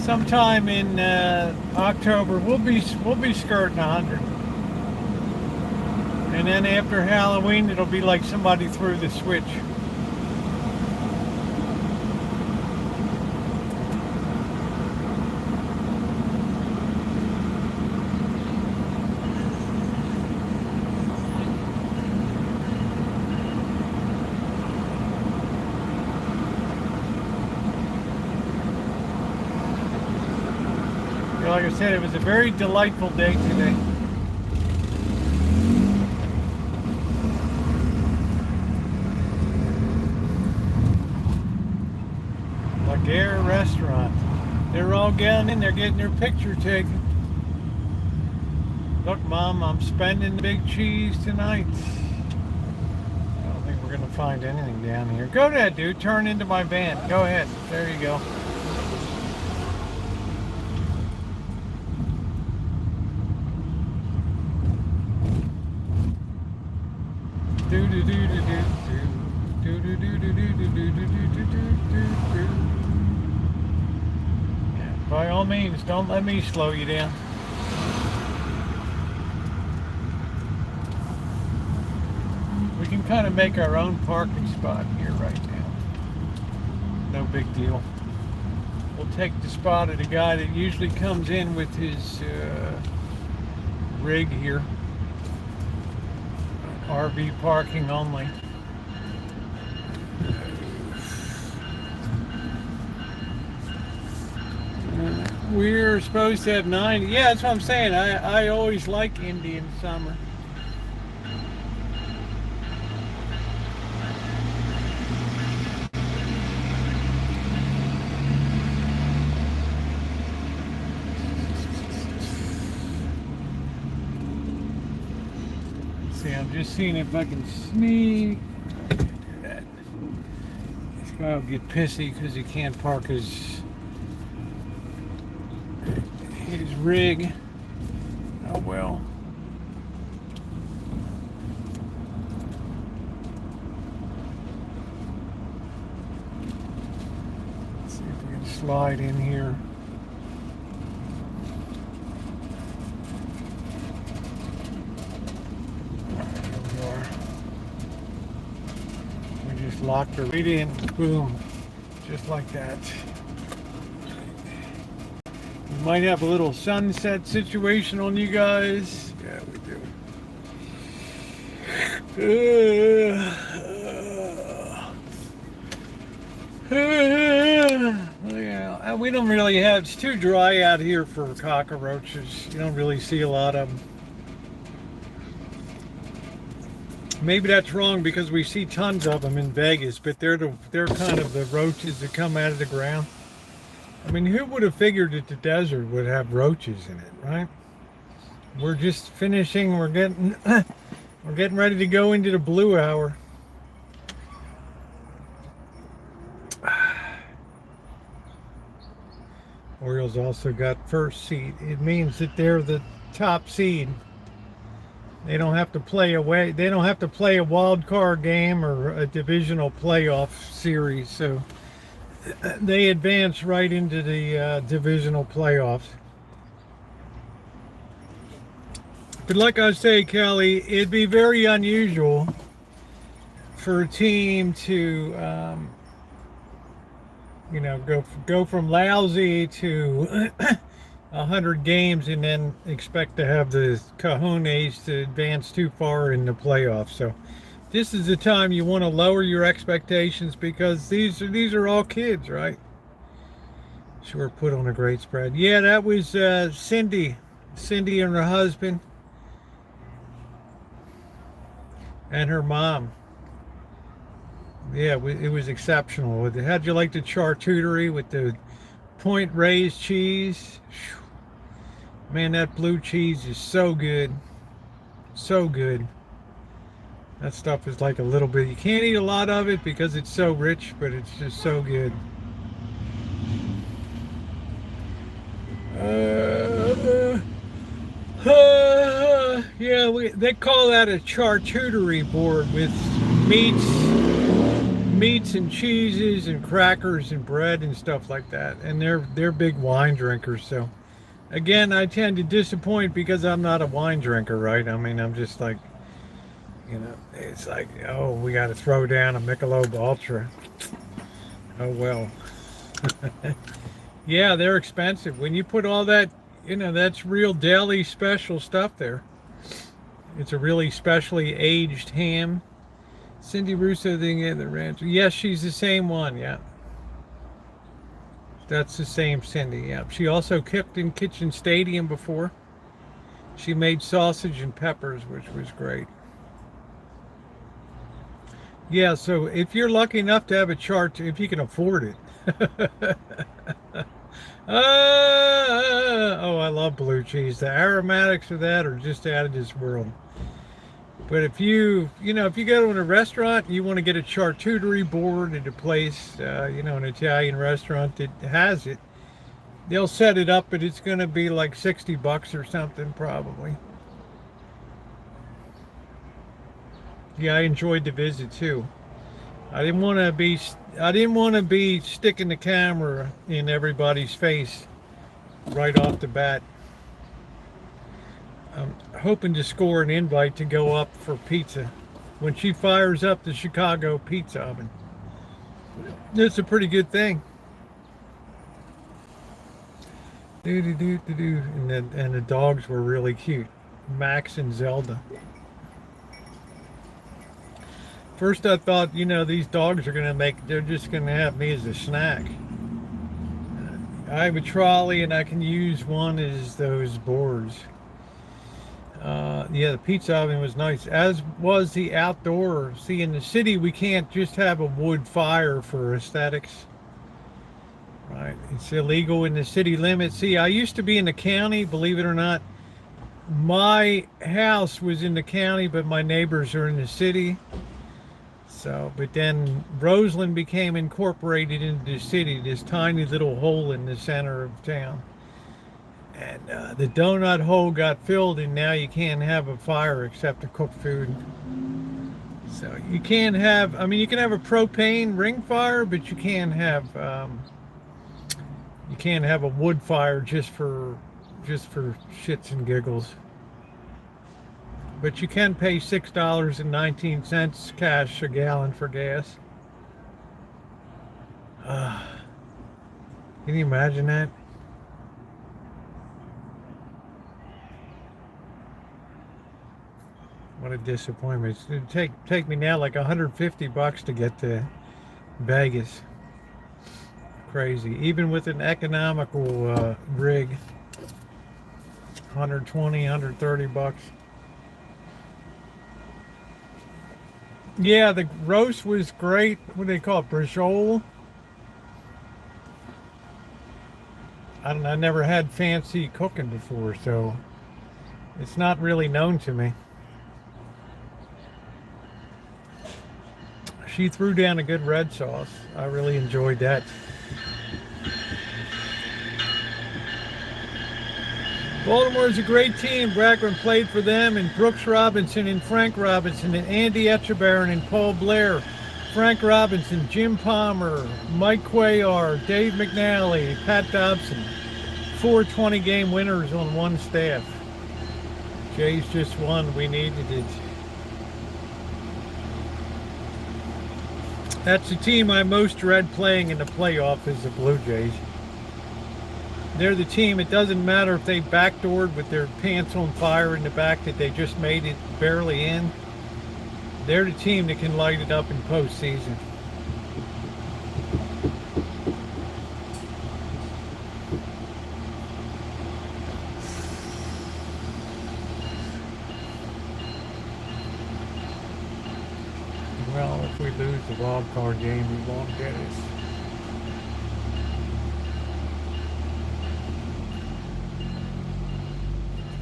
Sometime in October, we'll be skirting 100. And then after Halloween, it'll be like somebody threw the switch. Like I said, it was a very delightful day today. Laguerre Restaurant. They're all getting in, they're getting their picture taken. Look, Mom, I'm spending the big cheese tonight. I don't think we're going to find anything down here. Go ahead, dude. Turn into my van. Go ahead. There you go. By all means, don't let me slow you down. We can kind of make our own parking spot here right now. No big deal. We'll take the spot of the guy that usually comes in with his rig here. RV parking only. We're supposed to have 90. Yeah, that's what I'm saying. I always like Indian summer. See, I'm just seeing if I can sneak. That. This guy will get pissy because he can't park his rig. Oh well. Let's see if we can slide in here. Here we are. We just locked her right in. Boom. Just like that. We might have a little sunset situation on you guys. Yeah, we do. Yeah, we don't really have, it's too dry out here for cockroaches. You don't really see a lot of them. Maybe that's wrong because we see tons of them in Vegas, but they're kind of the roaches that come out of the ground. I mean, who would have figured that the desert would have roaches in it, right? We're just finishing, we're getting ready to go into the blue hour. Orioles also got first seed. It means that they're the top seed. They don't have to play away. They don't have to play a wild card game or a divisional playoff series. So they advance right into the divisional playoffs. But like I say, Kelly, it'd be very unusual for a team to, you know, go from lousy to 100 games and then expect to have the cojones to advance too far in the playoffs. So this is the time you want to lower your expectations because these are all kids, right? Sure, put on a great spread. Yeah, that was Cindy and her husband and her mom. Yeah, it was exceptional. How'd you like the charcuterie with the point raised cheese? Man, that blue cheese is so good. So good. That stuff is like a little bit. You can't eat a lot of it because it's so rich, but it's just so good. Yeah, they call that a charcuterie board with meats and cheeses and crackers and bread and stuff like that. And they're big wine drinkers. So again, I tend to disappoint because I'm not a wine drinker, right? I mean, I'm just like, you know, it's like, oh, we got to throw down a Michelob Ultra. Oh well. Yeah, they're expensive. When you put all that, you know, that's real deli special stuff there. It's a really specially aged ham. Cindy Russo thing in the Rancho. Yes, she's the same one, yeah. That's the same Cindy, yeah. She also cooked in Kitchen Stadium before. She made sausage and peppers, which was great. Yeah, so if you're lucky enough to have a chart, if you can afford it. Oh, I love blue cheese. The aromatics of that are just out of this world. But if you go to a restaurant, you want to get a charcuterie board at a place, you know, an Italian restaurant that has it, they'll set it up, but it's going to be like $60 or something probably. Yeah, I enjoyed the visit too. I didn't want to be sticking the camera in everybody's face right off the bat. I'm hoping to score an invite to go up for pizza when she fires up the Chicago pizza oven. That's a pretty good thing. And the dogs were really cute. Max and Zelda. First I thought, you know, these dogs are they're just going to have me as a snack. I have a trolley and I can use one as those boards. Yeah, the pizza oven was nice, as was the outdoor. See, in the city, we can't just have a wood fire for aesthetics. Right, it's illegal in the city limits. See, I used to be in the county, believe it or not. My house was in the county, but my neighbors are in the city. So, but then Roseland became incorporated into the city, this tiny little hole in the center of town. And the donut hole got filled, and now you can't have a fire except to cook food. So you can't have, I mean, you can have a propane ring fire, but you can't have You can't have a wood fire just for shits and giggles. But you can pay $6.19 cash a gallon for gas. Can you imagine that? What a disappointment. It'd take me now like $150 to get to Vegas. Crazy. Even with an economical rig, 120, $130. Yeah, the roast was great. What do they call it? Brajol? I don't know. I never had fancy cooking before, so it's not really known to me. She threw down a good red sauce. I really enjoyed that. Baltimore's a great team. Brackman played for them, and Brooks Robinson and Frank Robinson and Andy Etchebarren and Paul Blair. Frank Robinson, Jim Palmer, Mike Cuellar, Dave McNally, Pat Dobson. 4 20-game winners on one staff. Jays just won. We needed it. That's the team I most dread playing in the playoff is the Blue Jays. They're the team, it doesn't matter if they backdoored with their pants on fire in the back that they just made it barely in. They're the team that can light it up in postseason. Well, if we lose the wild card game, we won't get it.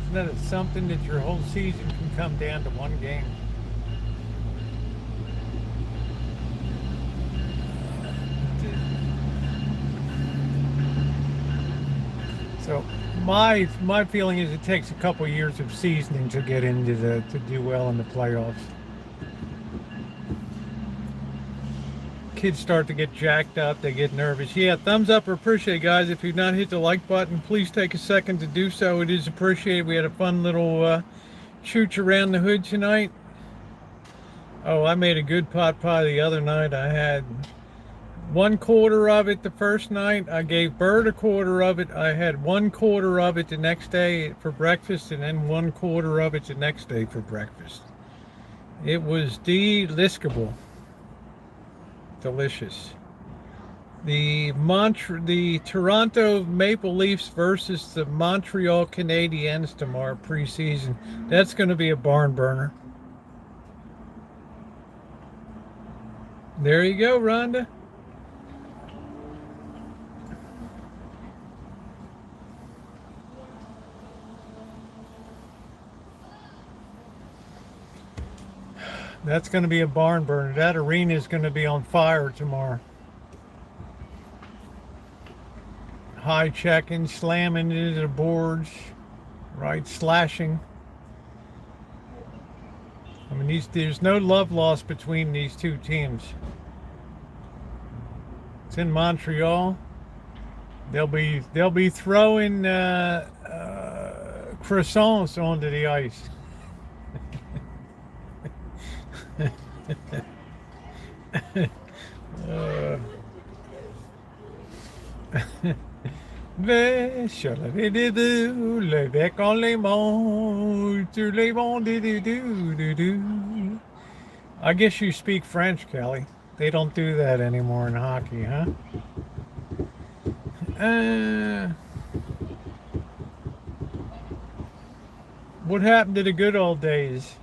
Isn't that something that your whole season can come down to one game? So my feeling is it takes a couple years of seasoning to get into to do well in the playoffs. Kids start to get jacked up, they get nervous. Yeah, thumbs up or appreciate, guys. If you've not hit the like button, please take a second to do so. It is appreciated. We had a fun little chooch around the hood tonight. Oh, I made a good pot pie the other night. I had 1/4 of it the first night. I gave Bird 1/4 of it. I had 1/4 of it the next day for breakfast, and then 1/4 of it the next day for breakfast. It was delicable. Delicious. The Toronto Maple Leafs versus the Montreal Canadiens tomorrow preseason. That's going to be a barn burner. There you go, Rhonda. That's going to be a barn burner. That arena is going to be on fire tomorrow. High checking, slamming into the boards, right, slashing. I mean, there's no love lost between these two teams. It's in Montreal. They'll be throwing croissants onto the ice. Le bec en les mains, tous les bons do. I guess you speak French, Kelly. They don't do that anymore in hockey, huh? What happened to the good old days?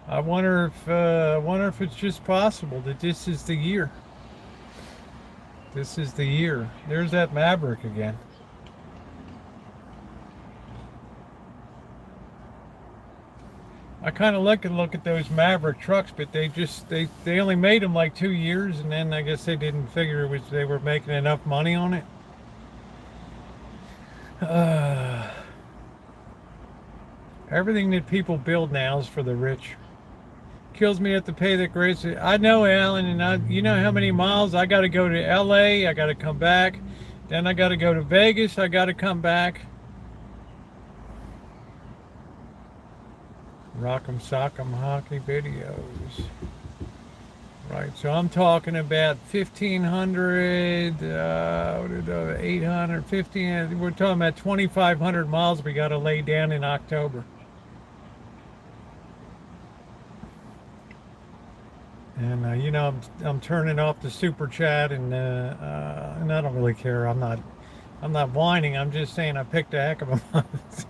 I wonder if it's just possible that this is the year. This is the year. There's that Maverick again. I kind of look at those Maverick trucks, but they only made them like 2 years, and then I guess they didn't figure they were making enough money on it. Everything that people build now is for the rich. Kills me at the pay that grace. I know, Alan, and you know how many miles I got to go to LA. I got to come back. Then I got to go to Vegas. I got to come back. Rock'em Sock'em Hockey videos. Right, so I'm talking about 1,500, 800, 15. We're talking about 2,500 miles we got to lay down in October. And you know, I'm turning off the super chat, and I don't really care. I'm not whining. I'm just saying I picked a heck of a month.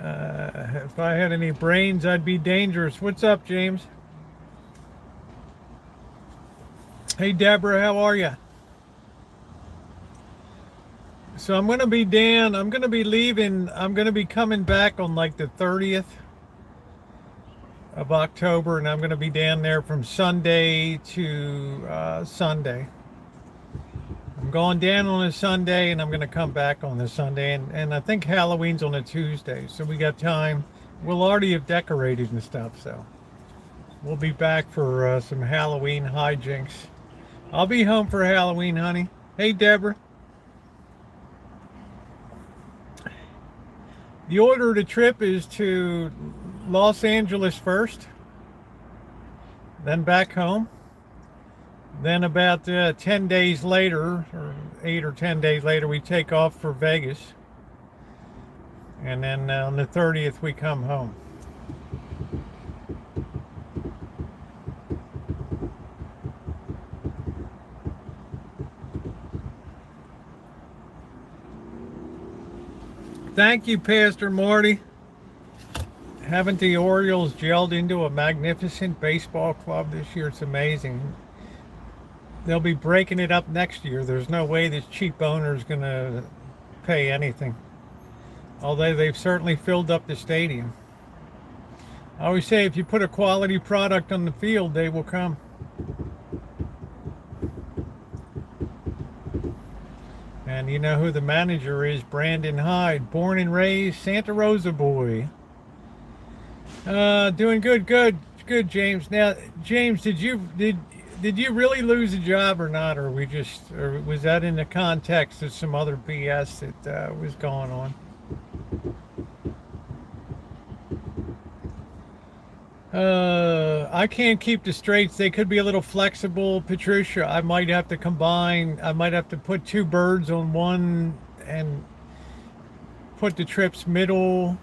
If I had any brains, I'd be dangerous. What's up, James? Hey, Deborah, how are you? So I'm going to be down. I'm going to be leaving. I'm going to be coming back on like the 30th of October, and I'm going to be down there from Sunday to Sunday. I'm going down on a Sunday, and I'm going to come back on the Sunday, and I think Halloween's on a Tuesday, so we got time. We'll already have decorated and stuff, so we'll be back for some Halloween hijinks. I'll be home for Halloween, honey. Hey, Deborah. The order of the trip is to Los Angeles first, then back home. Then about 10 days later, or 8 or 10 days later, we take off for Vegas. And then on the 30th, we come home. Thank you, Pastor Marty. Haven't the Orioles gelled into a magnificent baseball club this year? It's amazing. They'll be breaking it up next year. There's no way this cheap owner is going to pay anything. Although they've certainly filled up the stadium. I always say if you put a quality product on the field, they will come. And you know who the manager is? Brandon Hyde, born and raised Santa Rosa boy. Doing good, James. Now, James, did you really lose a job or not, or was that in the context of some other BS that was going on? I can't keep the straights. They could be a little flexible, Patricia. I might have to put two birds on one and put the trips middle,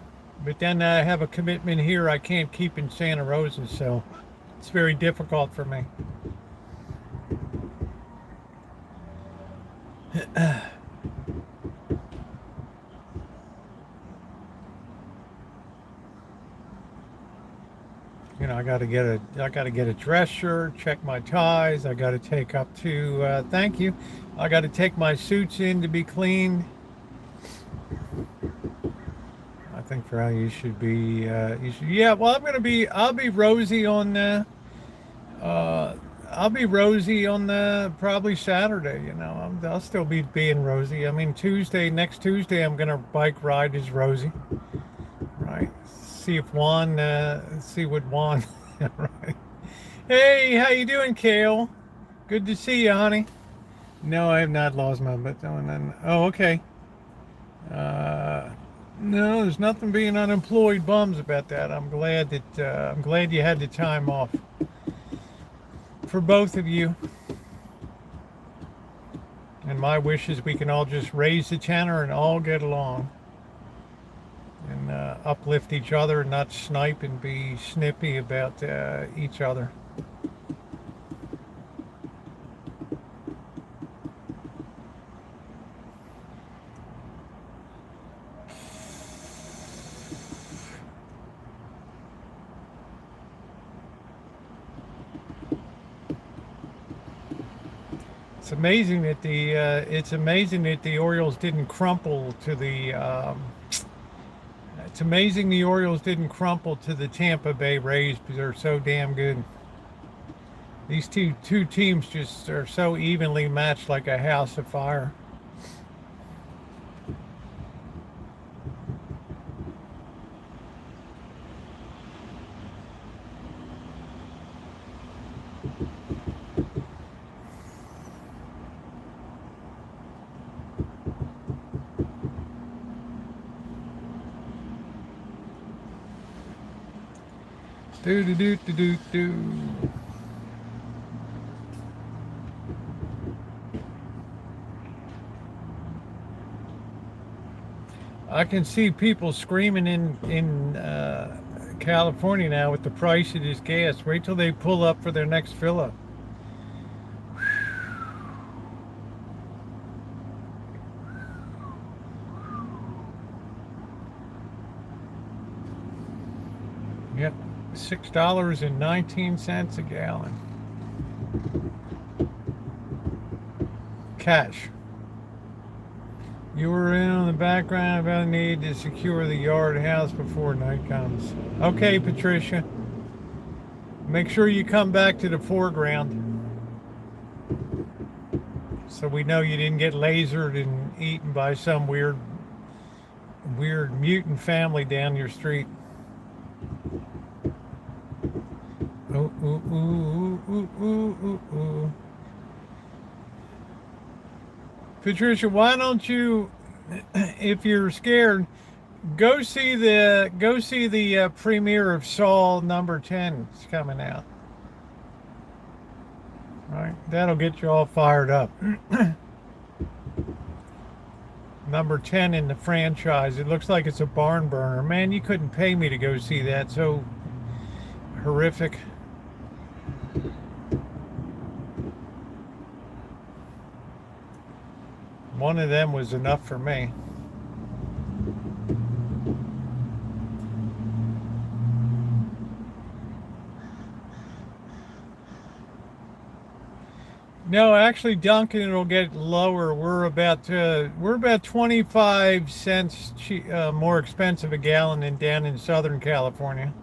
but then I have a commitment here I can't keep in Santa Rosa, so it's very difficult for me. You know, I got to get a dress shirt, check my ties. I got to take up to thank you. I got to take my suits in to be cleaned. I think for how you should be. Yeah. Well, I'll be Rosie on. I'll be Rosie on probably Saturday. You know, I'll still be being Rosie. I mean, next Tuesday, I'm gonna bike ride as Rosie. Right. See what Juan. Right. Hey, how you doing, Kale? Good to see you, honey. No, I have not lost my butt. Oh, okay. No, there's nothing being unemployed bums about that. I'm glad you had the time off for both of you. And my wish is we can all just raise the tenor and all get along. And uplift each other, not snipe and be snippy about each other. It's amazing that the Orioles didn't crumple to the. It's amazing the Orioles didn't crumple to the Tampa Bay Rays because they're so damn good. These two teams just are so evenly matched like a house of fire. Do do do do do do. I can see people screaming in California now with the price of this gas. Wait till they pull up for their next fill up. Yep, $6.19 a gallon. Cash. You were in on the background about the need to secure the yard house before night comes. Okay, Patricia. Make sure you come back to the foreground so we know you didn't get lasered and eaten by some weird mutant family down your street. Ooh, ooh, ooh, ooh, ooh, ooh, ooh. Patricia, why don't you, if you're scared, go see the premiere of Saw number 10. It's coming out. All right, that'll get you all fired up. Number 10 in the franchise. It looks like it's a barn burner. Man, you couldn't pay me to go see that. So horrific. One of them was enough for me. No, actually, Duncan, it'll get lower. We're about 25 cents more expensive a gallon than down in Southern California.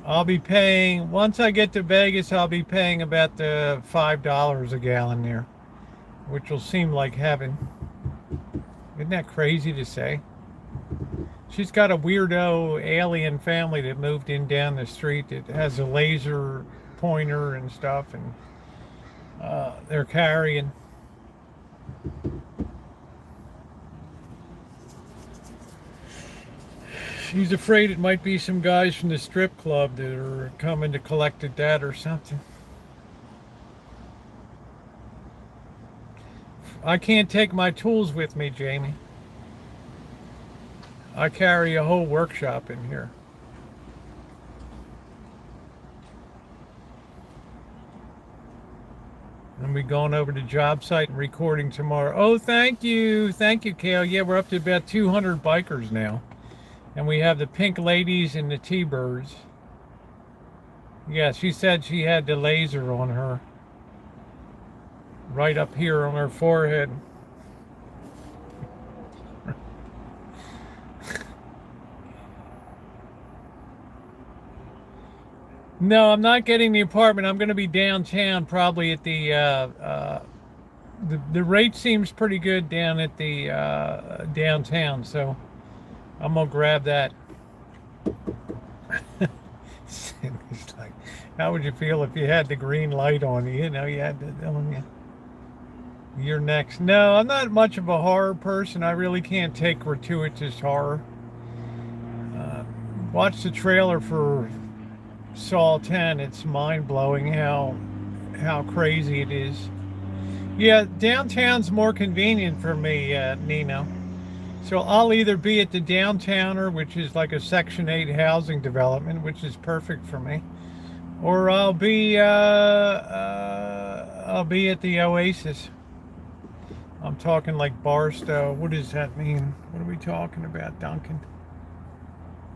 I'll be paying, once I get to Vegas, I'll be paying about $5 a gallon there, which will seem like heaven. Isn't that crazy to say? She's got a weirdo alien family that moved in down the street that has a laser pointer and stuff, and they're carrying. She's afraid it might be some guys from the strip club that are coming to collect a debt or something. I can't take my tools with me, Jamie. I carry a whole workshop in here. And we're going over to job site and recording tomorrow. Oh, thank you, Kale. Yeah, we're up to about 200 bikers now. And we have the pink ladies and the T-birds. Yeah, she said she had the laser on her. Right up here on her forehead. No, I'm not getting the apartment. I'm going to be downtown, probably at the rate seems pretty good down at the downtown, so I'm gonna grab that. It's like, how would you feel if you had the green light on you? You know, you had it on you. You're next. No, I'm not much of a horror person. I really can't take gratuitous horror. Watch the trailer for Saw 10. It's mind-blowing how crazy it is. Yeah, downtown's more convenient for me, Nino. So I'll either be at the Downtowner, which is like a Section 8 housing development, which is perfect for me, or I'll be at the Oasis. I'm talking like Barstow. What does that mean? What are we talking about, Duncan?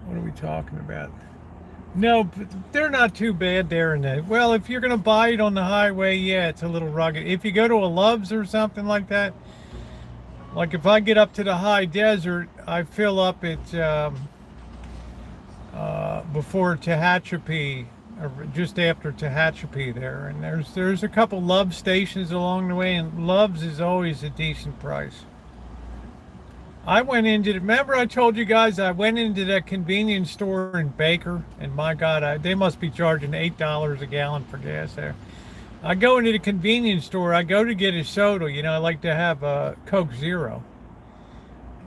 What are we talking about? No, they're not too bad there in the, well, if you're going to buy it on the highway, yeah, it's a little rugged. If you go to a Love's or something like that, like if I get up to the high desert, I fill up at before Tehachapi, or just after Tehachapi there, and there's a couple Love's stations along the way, and Love's is always a decent price. I went into, remember I told you guys I went into that convenience store in Baker, and my God, they must be charging $8 a gallon for gas there. I go into the convenience store, I go to get a soda, you know, I like to have a Coke Zero.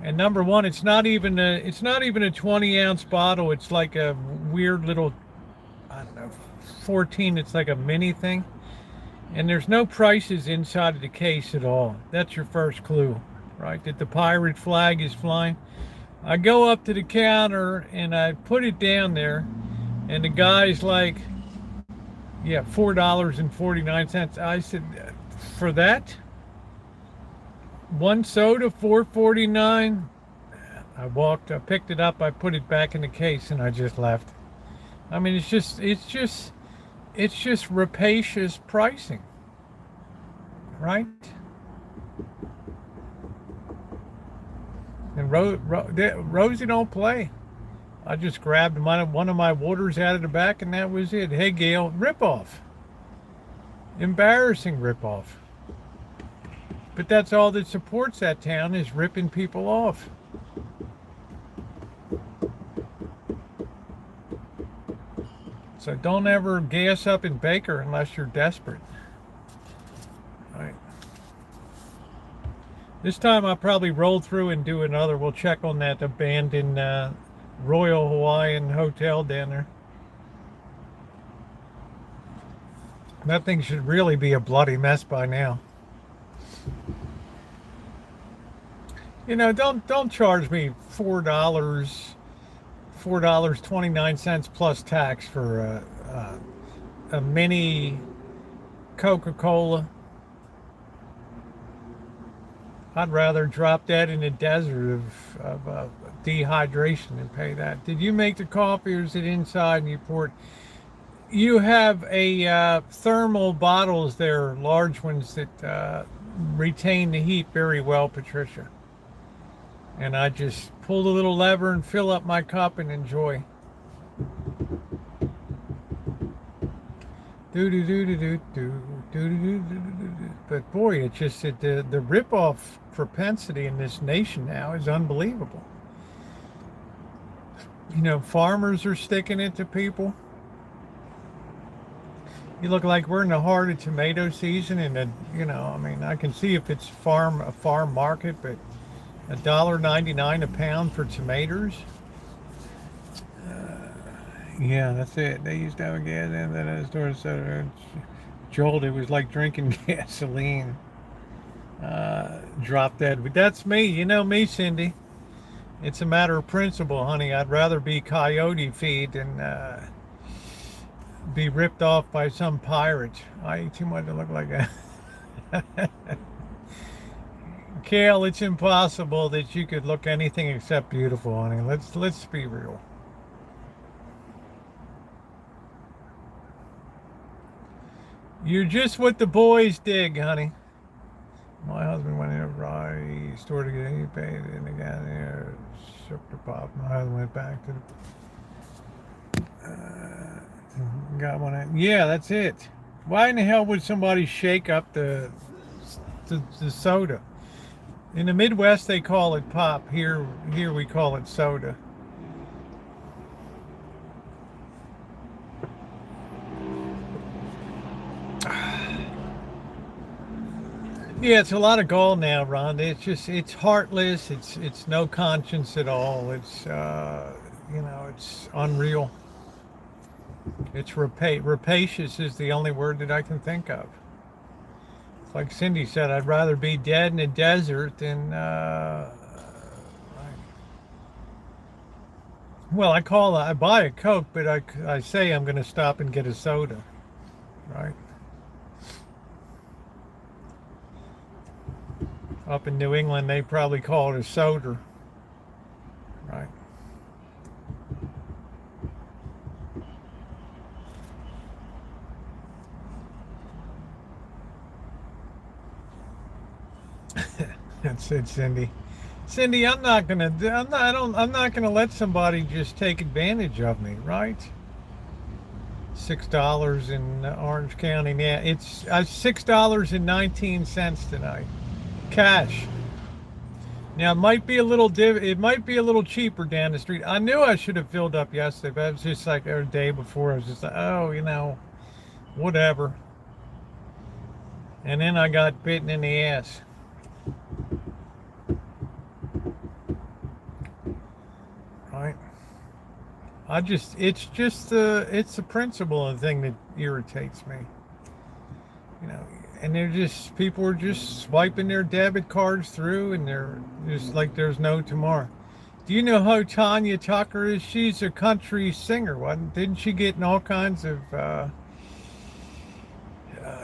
And number one, it's not even a 20-ounce bottle. It's like a weird little, I don't know, 14. It's like a mini thing. And there's no prices inside of the case at all. That's your first clue, right? That the pirate flag is flying. I go up to the counter and I put it down there, and the guy's like, yeah, $4.49. I said, for that? One soda, $4.49. I picked it up, I put it back in the case, and I just left. I mean, it's just rapacious pricing, right? And Rosie don't play. I just grabbed one of my waters out of the back, and that was it. Hey, Gail, ripoff. Embarrassing ripoff. But that's all that supports that town, is ripping people off. So don't ever gas up in Baker unless you're desperate. All right. This time I'll probably roll through and do another. We'll check on that abandoned Royal Hawaiian Hotel down there. That thing should really be a bloody mess by now. You know, don't charge me $4.29 plus tax for a mini Coca-Cola. I'd rather drop that in the desert of dehydration than pay that. Did you make the coffee, or is it inside and you pour it? You have a thermal bottles there, large ones that retain the heat very well, Patricia. And I just pull the little lever and fill up my cup and enjoy. But boy, it's just that the rip-off propensity in this nation now is unbelievable. You know, farmers are sticking it to people. You look like we're in the heart of tomato season, and you know, I mean, I can see if it's a farm market, but $1.99 a pound for tomatoes. Yeah, that's it. They used to have a gas in that store. So Joel, it was like drinking gasoline. Drop dead. But that's me. You know me, Cindy. It's a matter of principle, honey. I'd rather be coyote feed than be ripped off by some pirate. I eat too much to look like that. Kale, it's impossible that you could look anything except beautiful, honey. Let's be real. You're just what the boys dig, honey. My husband went in a variety store to get he paid, and they got there, shook the pop. My husband went back to the got one. Yeah, that's it. Why in the hell would somebody shake up the soda? In the Midwest, they call it pop. Here we call it soda. Yeah, it's a lot of gall now, Rhonda. It's heartless. It's no conscience at all. It's you know, it's unreal. It's rapacious is the only word that I can think of. Like Cindy said, I'd rather be dead in a desert than well, I buy a Coke, but I say I'm going to stop and get a soda, right? Up in New England, they probably call it a soda, right? That's it, Cindy. Cindy, I'm not gonna let somebody just take advantage of me, right? $6 in Orange County. Yeah, it's $6.19 tonight, cash. Now it might be a little cheaper down the street. I knew I should have filled up yesterday, but it was just like the day before. I was just like, oh, you know, whatever. And then I got bitten in the ass. It's the principle of the thing that irritates me. You know, and people are just swiping their debit cards through, and they're just like there's no tomorrow. Do you know who Tanya Tucker is? She's a country singer. Didn't she get in all kinds of?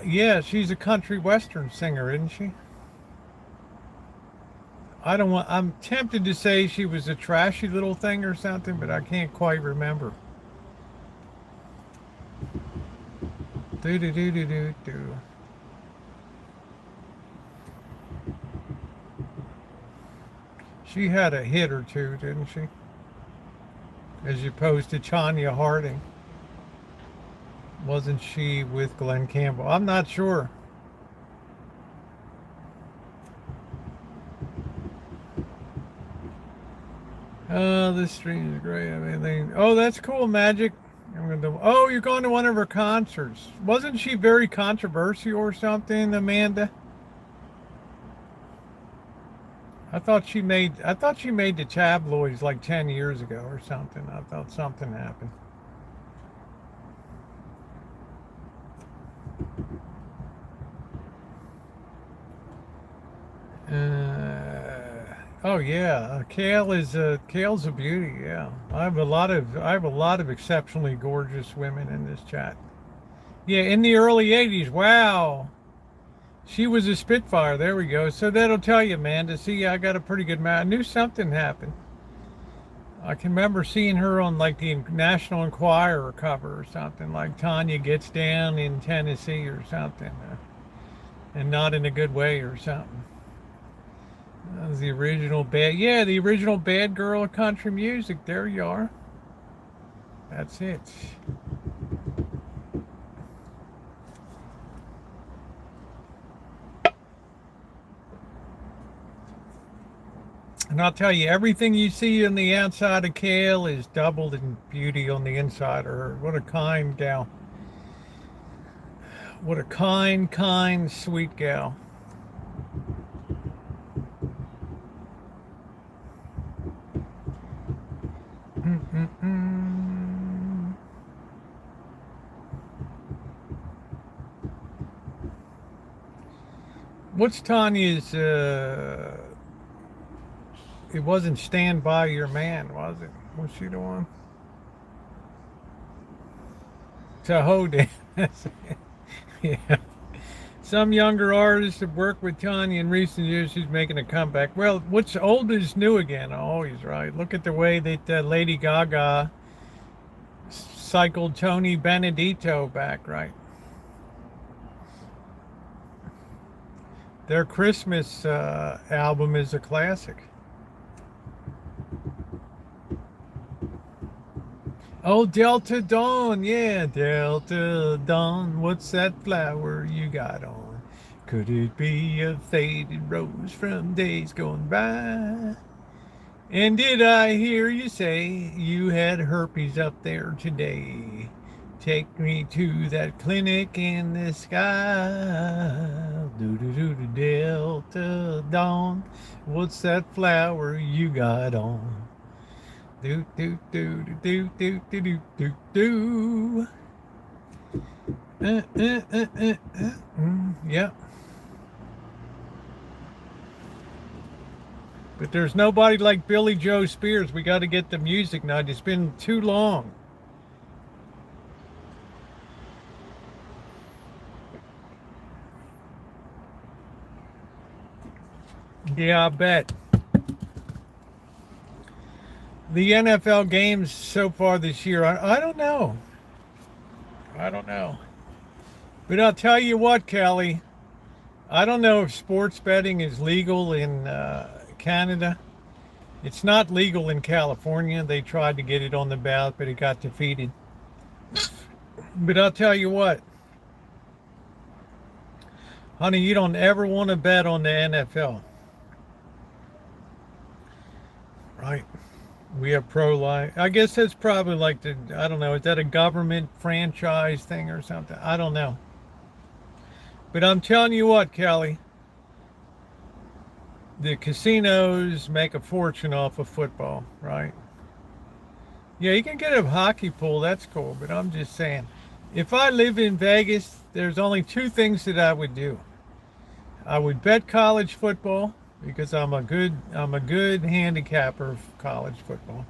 Yeah, she's a country western singer, isn't she? I don't want. I'm tempted to say she was a trashy little thing or something, but I can't quite remember. Do do do do do do. She had a hit or two, didn't she? As opposed to Tanya Harding. Wasn't she with Glenn Campbell? I'm not sure. Oh, this stream is great. I mean, oh, that's cool, Magic. Oh, you're going to one of her concerts. Wasn't she very controversial or something, Amanda? I thought she made the tabloids like 10 years ago or something. I thought something happened. Oh yeah, Kale's a beauty. Yeah, I have a lot of exceptionally gorgeous women in this chat. Yeah, in the early '80s. Wow, she was a Spitfire. There we go. So that'll tell you, Amanda. See, I got a pretty good match. I knew something happened. I can remember seeing her on like the National Enquirer cover or something, like Tanya Gets Down in Tennessee or something, and not in a good way or something. That was the original the original bad girl of country music. There you are. That's it. And I'll tell you, everything you see on the outside of Kale is doubled in beauty on the inside of her. What a kind gal. What a kind, sweet gal. What's Tanya's, it wasn't Stand By Your Man, was it? Was she the one? Tahoe. Yeah. Some younger artists have worked with Tanya in recent years. She's making a comeback. Well, what's old is new again. Oh, he's right. Look at the way that Lady Gaga cycled Tony Benedito back, right? Their Christmas album is a classic. Oh, Delta Dawn, yeah, Delta Dawn. What's that flower you got on? Could it be a faded rose from days gone by? And did I hear you say you had herpes up there today? Take me to that clinic in the sky. Do Delta Dawn. What's that flower you got on? Do do do do do do do do do. Yeah. But there's nobody like Billy Joe Spears. We got to get the music now. It's been too long. Yeah, I bet. The NFL games so far this year, I don't know. I don't know. But I'll tell you what, Kelly. I don't know if sports betting is legal in Canada. It's not legal in California. They tried to get it on the ballot, but it got defeated. But I'll tell you what. Honey, you don't ever want to bet on the NFL. Right? We have pro-life. I guess that's probably like I don't know, is that a government franchise thing or something? I don't know. But I'm telling you what, Kelly, the casinos make a fortune off of football, right? Yeah, you can get a hockey pool. That's cool. But I'm just saying, if I live in Vegas, there's only two things that I would do. I would bet college football because I'm a good handicapper of college football.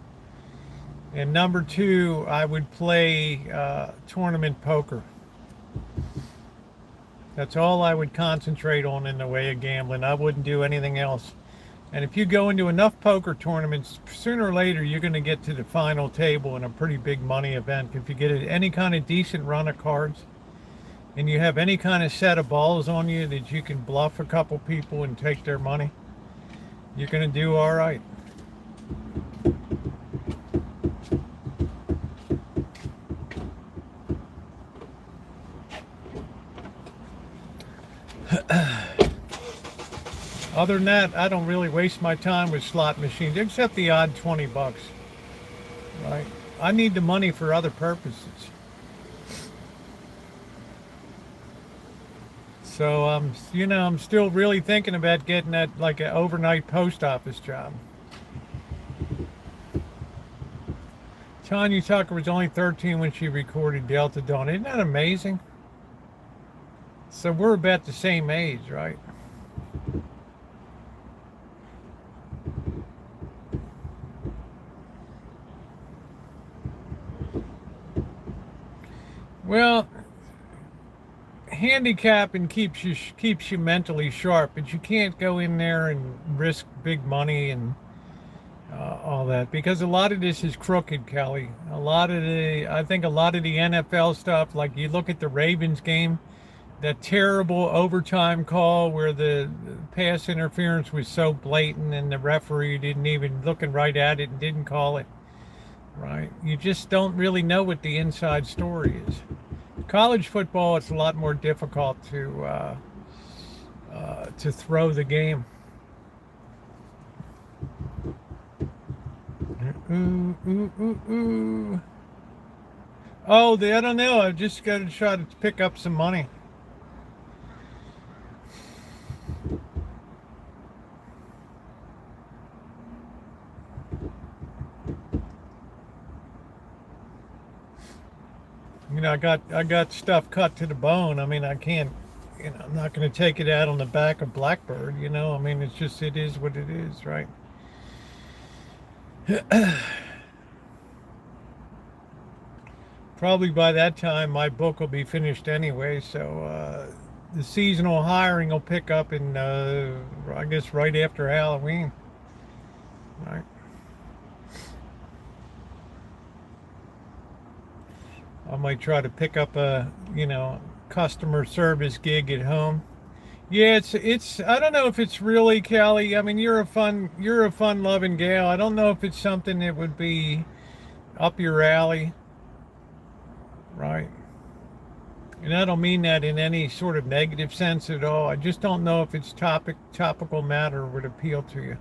And number two, I would play tournament poker. That's all I would concentrate on in the way of gambling. I wouldn't do anything else. And if you go into enough poker tournaments, sooner or later you're going to get to the final table in a pretty big money event. If you get any kind of decent run of cards and you have any kind of set of balls on you that you can bluff a couple people and take their money, you're going to do all right. Other than that, I don't really waste my time with slot machines, except the odd $20, right? I need the money for other purposes. So I'm still really thinking about getting that like an overnight post office job. Tanya Tucker was only 13 when she recorded Delta Dawn. Isn't that amazing? So we're about the same age, right? Well, handicapping keeps you mentally sharp, but you can't go in there and risk big money and all that, because a lot of this is crooked, Kelly. I think a lot of the NFL stuff, like you look at the Ravens game, that terrible overtime call where the pass interference was so blatant and the referee didn't even looking right at it and didn't call it. Right? You just don't really know what the inside story is. College football, it's a lot more difficult to throw the game. Ooh, ooh, ooh, ooh. Oh, I don't know. I've just got to try to pick up some money. I got stuff cut to the bone. I mean, I can't, I'm not going to take it out on the back of Blackbird, I mean, it is what it is, right? Probably by that time, my book will be finished anyway, so the seasonal hiring will pick up in, I guess, right after Halloween, right? I might try to pick up a, customer service gig at home. Yeah, it's I don't know if it's really, Callie. I mean, you're a fun loving gal. I don't know if it's something that would be up your alley. Right. And I don't mean that in any sort of negative sense at all. I just don't know if it's topical matter would appeal to you.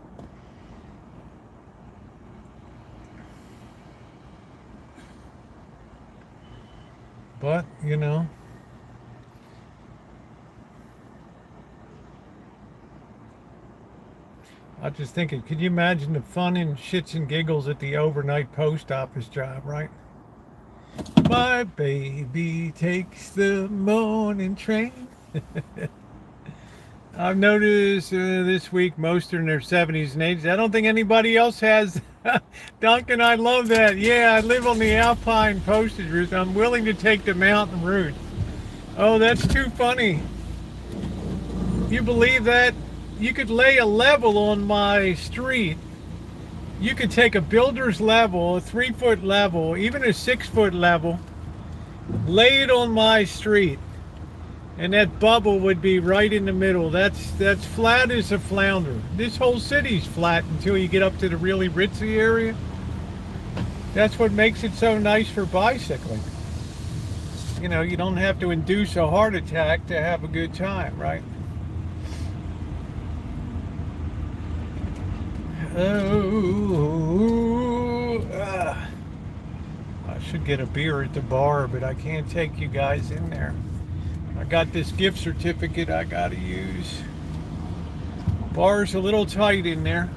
But, I was just thinking, could you imagine the fun and shits and giggles at the overnight post office job, right? My baby takes the morning train. I've noticed this week most are in their 70s and 80s. I don't think anybody else has. Duncan, I love that. Yeah, I live on the Alpine postage route. I'm willing to take the mountain route. Oh, that's too funny. You believe that? You could lay a level on my street. You could take a builder's level, a 3-foot level, even a 6-foot level, lay it on my street, and that bubble would be right in the middle. That's flat as a flounder. This whole city's flat until you get up to the really ritzy area. That's what makes it so nice for bicycling. You don't have to induce a heart attack to have a good time, right? I should get a beer at the bar, but I can't take you guys in there. I got this gift certificate I gotta use. Bar's a little tight in there.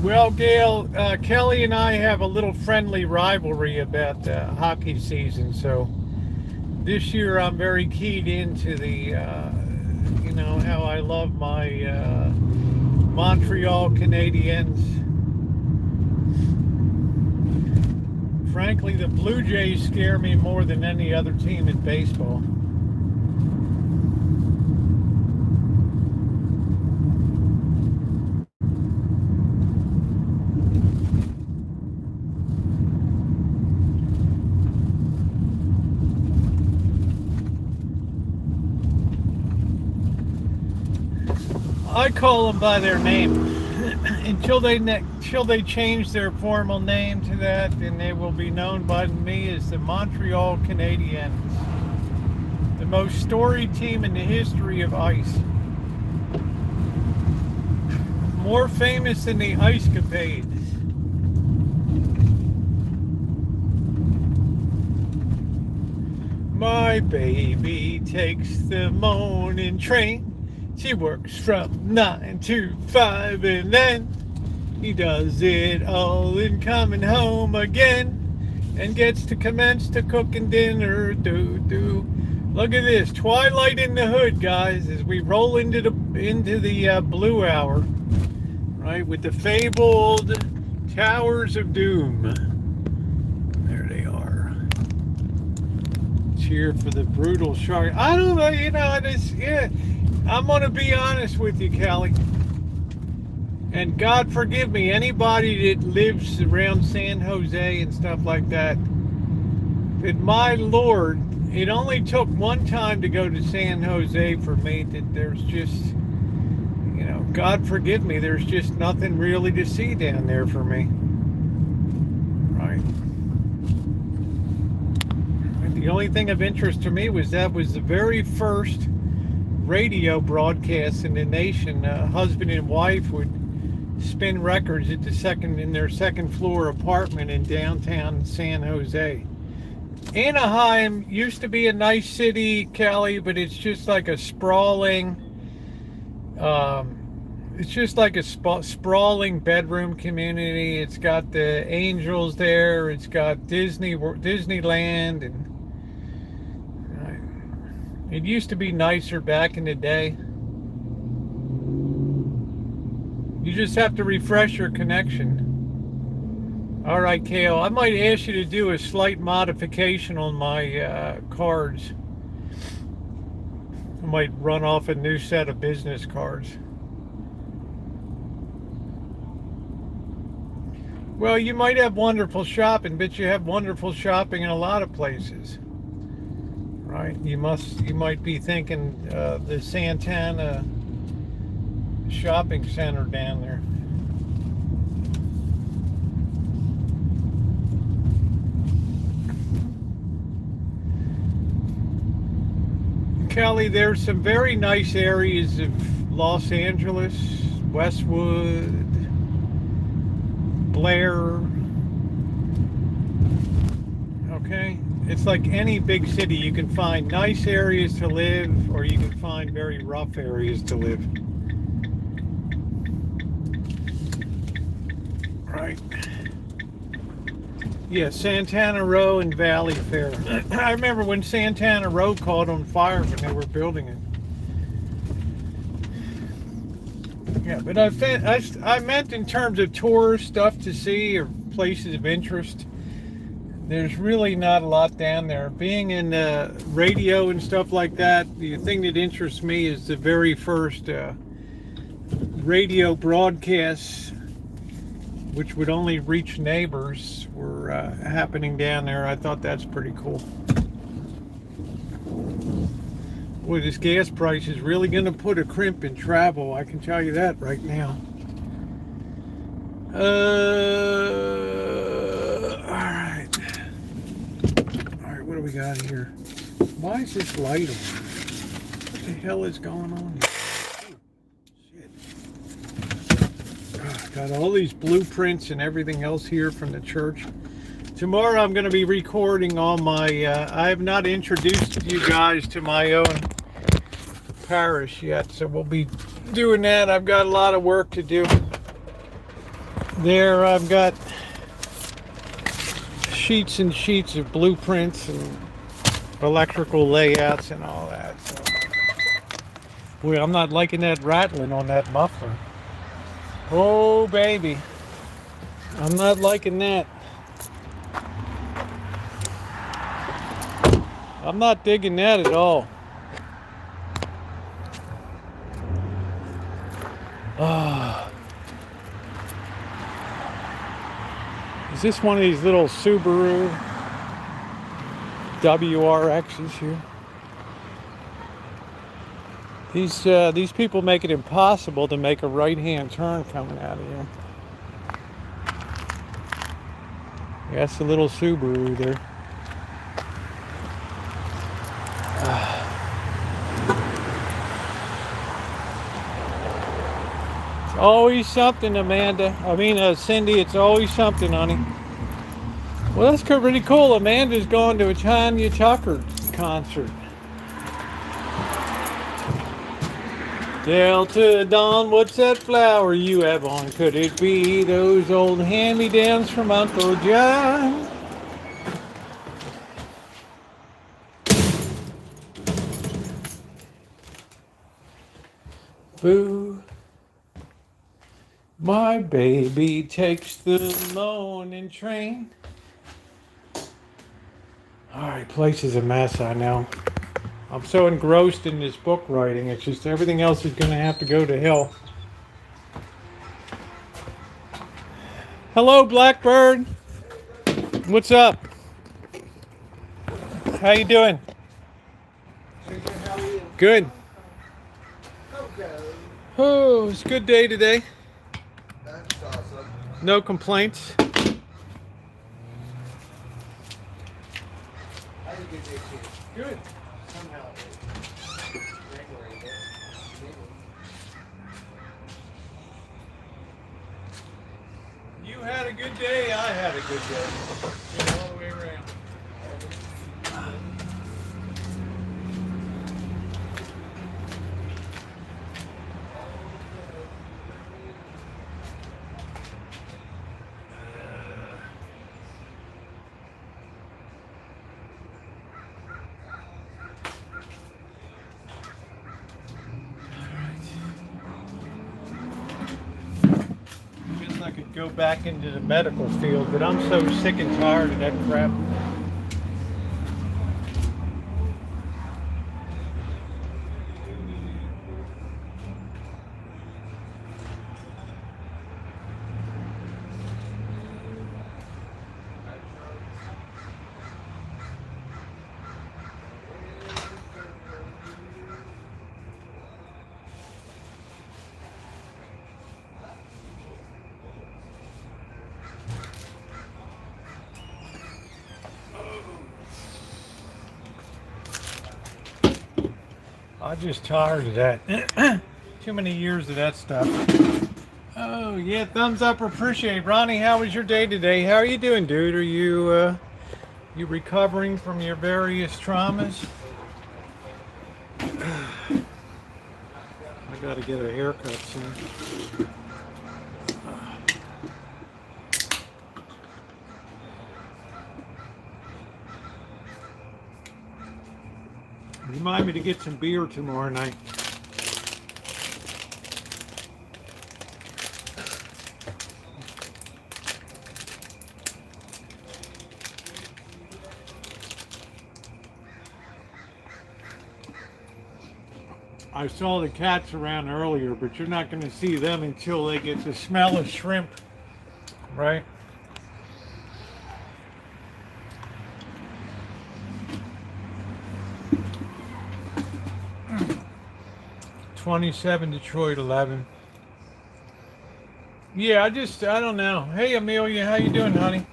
Well, Gail, Kelly and I have a little friendly rivalry about hockey season. So this year I'm very keyed into the, you know, how I love my Montreal Canadiens. Frankly, the Blue Jays scare me more than any other team in baseball. I call them by their name until they change their formal name to that, and they will be known by me as the Montreal Canadiens, the most storied team in the history of ice, more famous than the Ice Capades. My baby takes the morning train. She works from 9 to 5, and then he does it all in coming home again, and gets to commence to cooking dinner. Look at this, twilight in the hood, guys, as we roll into the blue hour, right, with the fabled Towers of Doom. There they are. Cheer for the brutal shark. I don't know, you know, it's, yeah. I'm going to be honest with you, Callie. And God forgive me, anybody that lives around San Jose and stuff like that. But my Lord, it only took one time to go to San Jose for me that there's just, you know, God forgive me, there's just nothing really to see down there for me. Right. The only thing of interest to me was that was the very first radio broadcast in the nation. Husband and wife would spin records at in their second floor apartment in downtown San Jose. Anaheim used to be a nice city, Callie, but it's just like a sprawling sprawling bedroom community. It's got the Angels there, it's got Disneyland, and it used to be nicer back in the day. You just have to refresh your connection. All right, Kale, I might ask you to do a slight modification on my cards. I might run off a new set of business cards. Well, you might have wonderful shopping, but you have wonderful shopping in a lot of places. Right, you might be thinking the Santana shopping center down there. Kelly, there's some very nice areas of Los Angeles, Westwood, Blair. Okay. It's like any big city. You can find nice areas to live, or you can find very rough areas to live. Right. Yeah, Santana Row and Valley Fair. I remember when Santana Row caught on fire when they were building it. Yeah, but I meant in terms of tourist stuff to see or places of interest. There's really not a lot down there. Being in radio and stuff like that, the thing that interests me is the very first radio broadcasts, which would only reach neighbors, were happening down there. I thought that's pretty cool. Boy, this gas price is really going to put a crimp in travel. I can tell you that right now. Alright, what do we got here? Why is this light on? What the hell is going on here? Got all these blueprints and everything else here from the church. Tomorrow I'm going to be recording all my, I have not introduced you guys to my own parish yet, so we'll be doing that. I've got a lot of work to do. There I've got sheets and sheets of blueprints and electrical layouts and all that. So, boy, I'm not liking that rattling on that muffler. Oh, baby. I'm not liking that. I'm not digging that at all. Ah. Is this one of these little Subaru WRXs here? These people make it impossible to make a right-hand turn coming out of here. That's the little Subaru there. It's always something, Amanda. Cindy, it's always something, honey. Well, that's pretty cool. Amanda's going to a Tanya Tucker concert. Delta Dawn, what's that flower you have on? Could it be those old hand-me-downs from Uncle John? Boo. My baby takes the morning train. Alright, place is a mess, I know. I'm so engrossed in this book writing, it's just everything else is going to have to go to hell. Hello, Blackbird. What's up? How you doing? Good. Oh, it's a good day today. That's awesome. No complaints. I had a good day too. Good. Somehow. January, but You had a good day, I had a good day. Get all the way around. I could go back into the medical field, but I'm so sick and tired of that crap. I'm just tired of that. Too many years of that stuff. Oh yeah, thumbs up, appreciate. Ronnie, how was your day today? How are you doing, dude? Are you recovering from your various traumas? I gotta get a haircut soon. Remind me to get some beer tomorrow night. I saw the cats around earlier, but you're not going to see them until they get the smell of shrimp, right? '27 Detroit 11. Yeah, I don't know. Hey Amelia, how you doing, honey?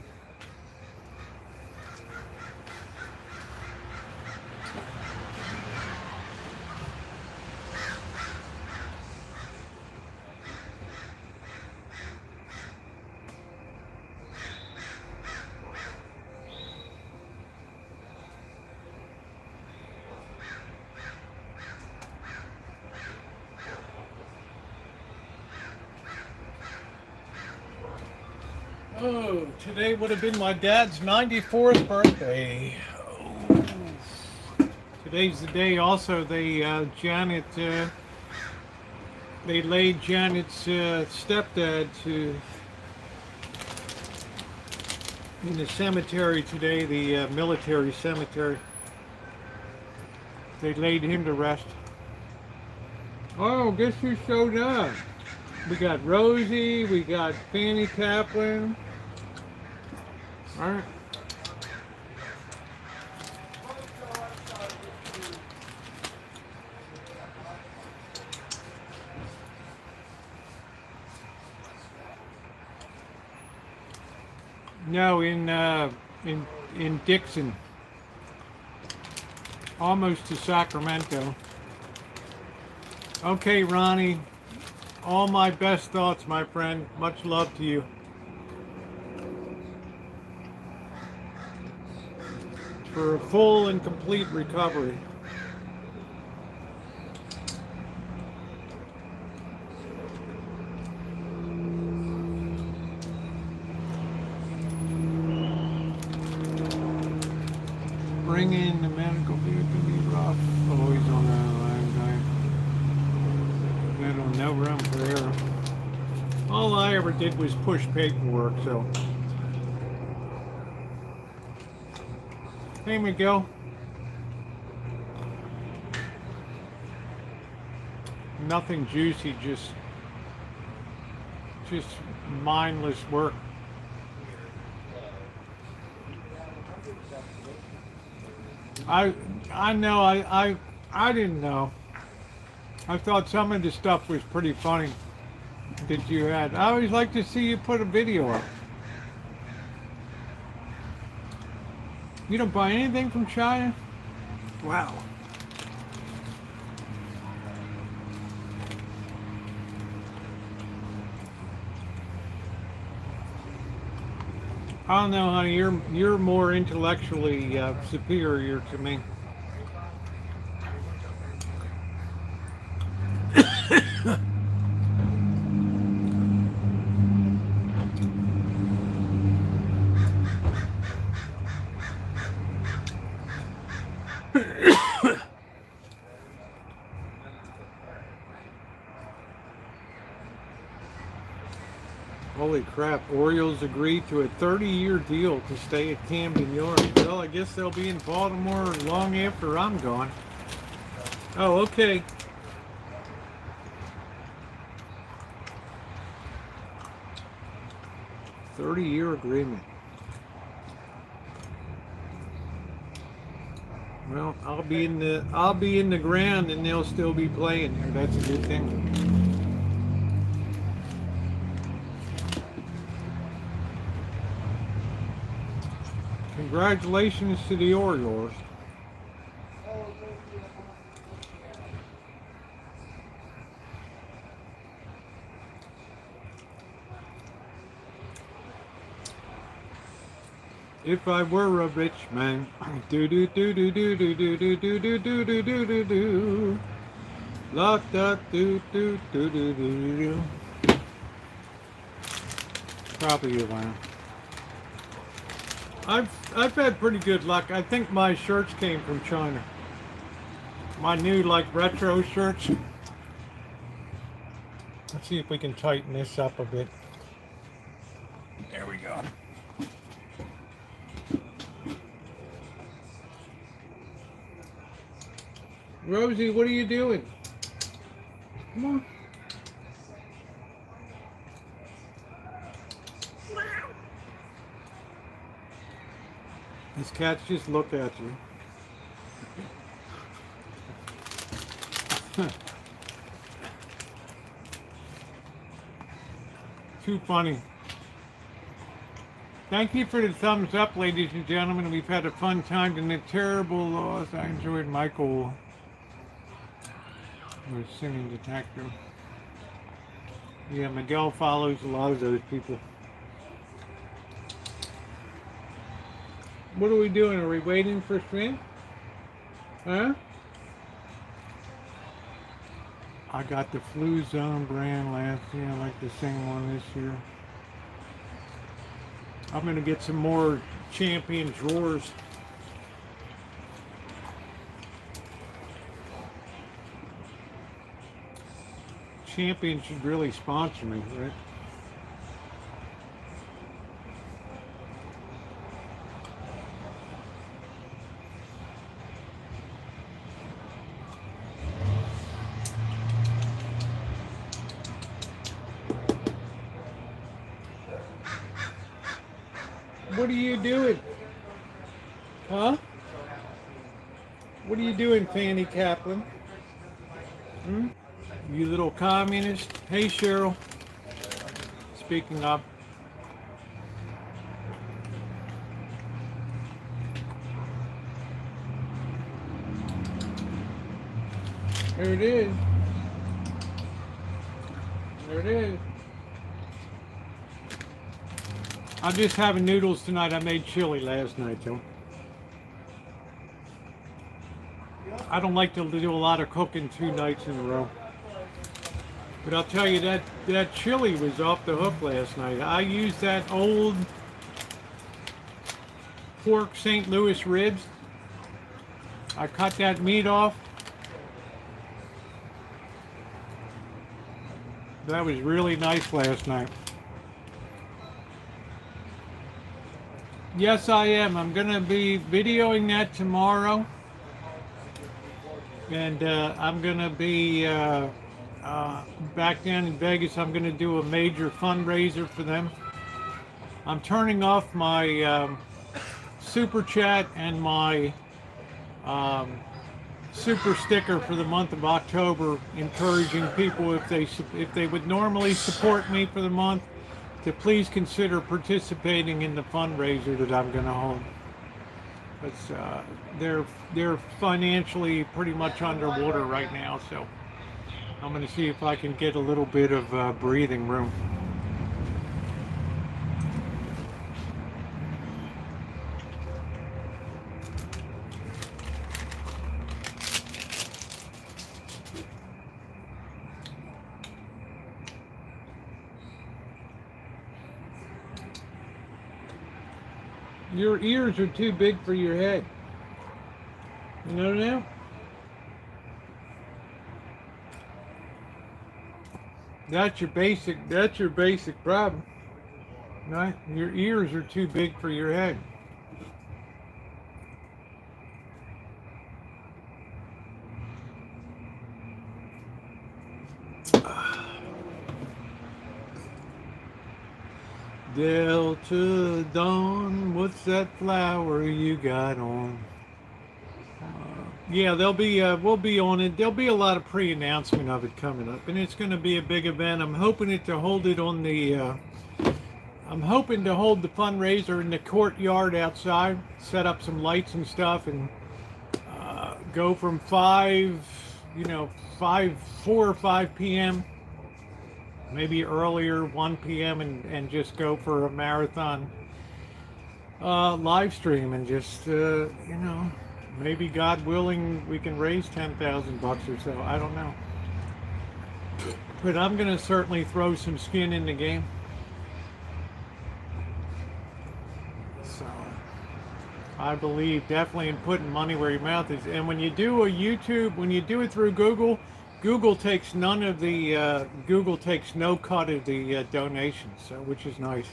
Today would have been my dad's 94th birthday. Oh. Today's the day also they laid Janet's stepdad to in the cemetery today, the military cemetery. They laid him to rest. Oh, guess who showed up? We got Rosie, we got Fanny Kaplan. All right. No, in Dixon, almost to Sacramento. Okay, Ronnie, all my best thoughts, my friend. Much love to you. For a full and complete recovery. Bring in the medical vehicle, be rough. Oh, he's on that line, guy. No room for error. All I ever did was push paperwork, so. Hey, Miguel. Nothing juicy, just mindless work. I know I didn't know. I thought some of the stuff was pretty funny that you had. I always like to see you put a video up. You don't buy anything from China? Wow. I don't know, honey. You're more intellectually superior to me. Holy crap, Orioles agreed to a 30-year deal to stay at Camden Yards. Well, I guess they'll be in Baltimore long after I'm gone. Oh, okay. $30-year agreement. Well, I'll be in the ground and they'll still be playing there. That's a good thing. Congratulations to the Orioles. If I were a rich man, do do do do do do do do do do do do do do do, la da do do do do do do. Probably Atlanta. I've had pretty good luck. I think my shirts came from China. My new like retro shirts. Let's see if we can tighten this up a bit. There we go. Rosie, what are you doing? Come on. These cats just look at you. Too funny. Thank you for the thumbs up, ladies and gentlemen. We've had a fun time in the terrible loss. I enjoyed Michael. We're singing detector. Yeah, Miguel follows a lot of those people. What are we doing? Are we waiting for stream? Huh? I got the Flu Zone brand last year. I like the same one this year. I'm going to get some more champion drawers. Champion should really sponsor me, right? What are you doing? Huh? What are you doing, Fanny Kaplan? Hmm? You little communist. Hey, Cheryl. Speaking of. There it is. There it is. I'm just having noodles tonight. I made chili last night, though. I don't like to do a lot of cooking 2 nights in a row. But I'll tell you that chili was off the hook last night. I used that old pork St. Louis ribs. I cut that meat off. That was really nice last night. Yes, I am. I'm going to be videoing that tomorrow. And I'm going to be back down in Vegas. I'm going to do a major fundraiser for them. I'm turning off my super chat and my super sticker for the month of October, encouraging people if they would normally support me for the month to please consider participating in the fundraiser that I'm going to hold. It's, they're financially pretty much underwater right now, so I'm going to see if I can get a little bit of breathing room. Your ears are too big for your head. You know now? That's your basic problem. Right? Your ears are too big for your head. Delta Dawn, what's that flower you got on? Yeah, we'll be on it. There'll be a lot of pre-announcement of it coming up, and it's going to be a big event. I'm hoping to hold it on the. I'm hoping to hold the fundraiser in the courtyard outside, set up some lights and stuff, and go from 4 or 5 p.m. maybe earlier, 1 p.m. and just go for a marathon live stream and just maybe God willing we can raise $10,000 or so. I don't know, but I'm gonna certainly throw some skin in the game. So I believe definitely in putting money where your mouth is. And when you do a YouTube, when you do it through Google, Google takes no cut of the donations, so which is nice.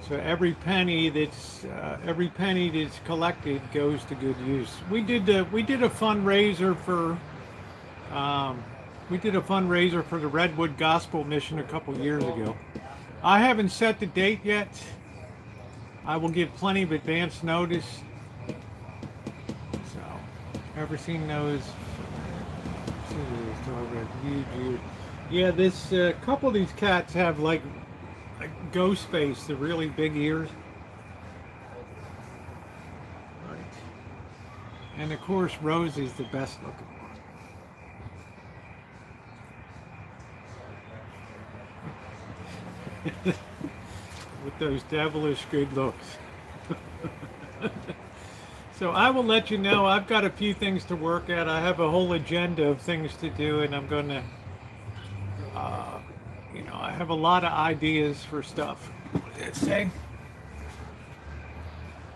So every penny that's collected goes to good use. We did a fundraiser for the Redwood Gospel Mission a couple years ago. I haven't set the date yet. I will give plenty of advance notice. So, ever seen those? Yeah, this couple of these cats have like ghost face, the really big ears. Right. And of course, Rosie's the best looking one. With those devilish good looks. So I will let you know. I've got a few things to work at. I have a whole agenda of things to do, and I'm going to, I have a lot of ideas for stuff. What did it say?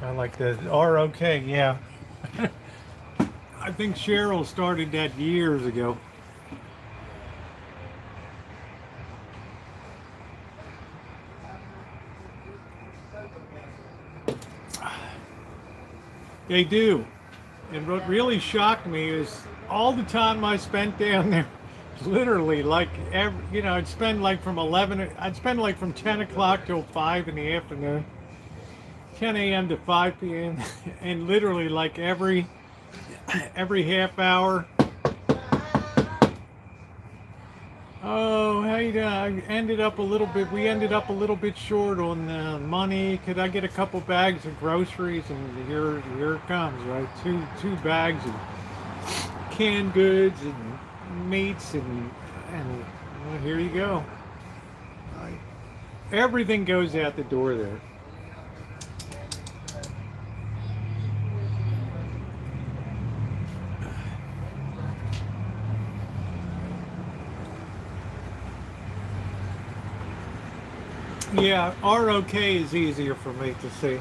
I like the ROK, yeah. I think Cheryl started that years ago. They do. And what really shocked me is all the time I spent down there, literally like every, I'd spend like from 11, I'd spend like from 10 o'clock till 5 in the afternoon, 10 a.m. to 5 p.m. and literally like every half hour. Oh, hey, we ended up a little bit short on money. Could I get a couple bags of groceries? And here it comes, right? Two bags of canned goods and meats and well, here you go. Right. Everything goes out the door there. Yeah, ROK is easier for me to see.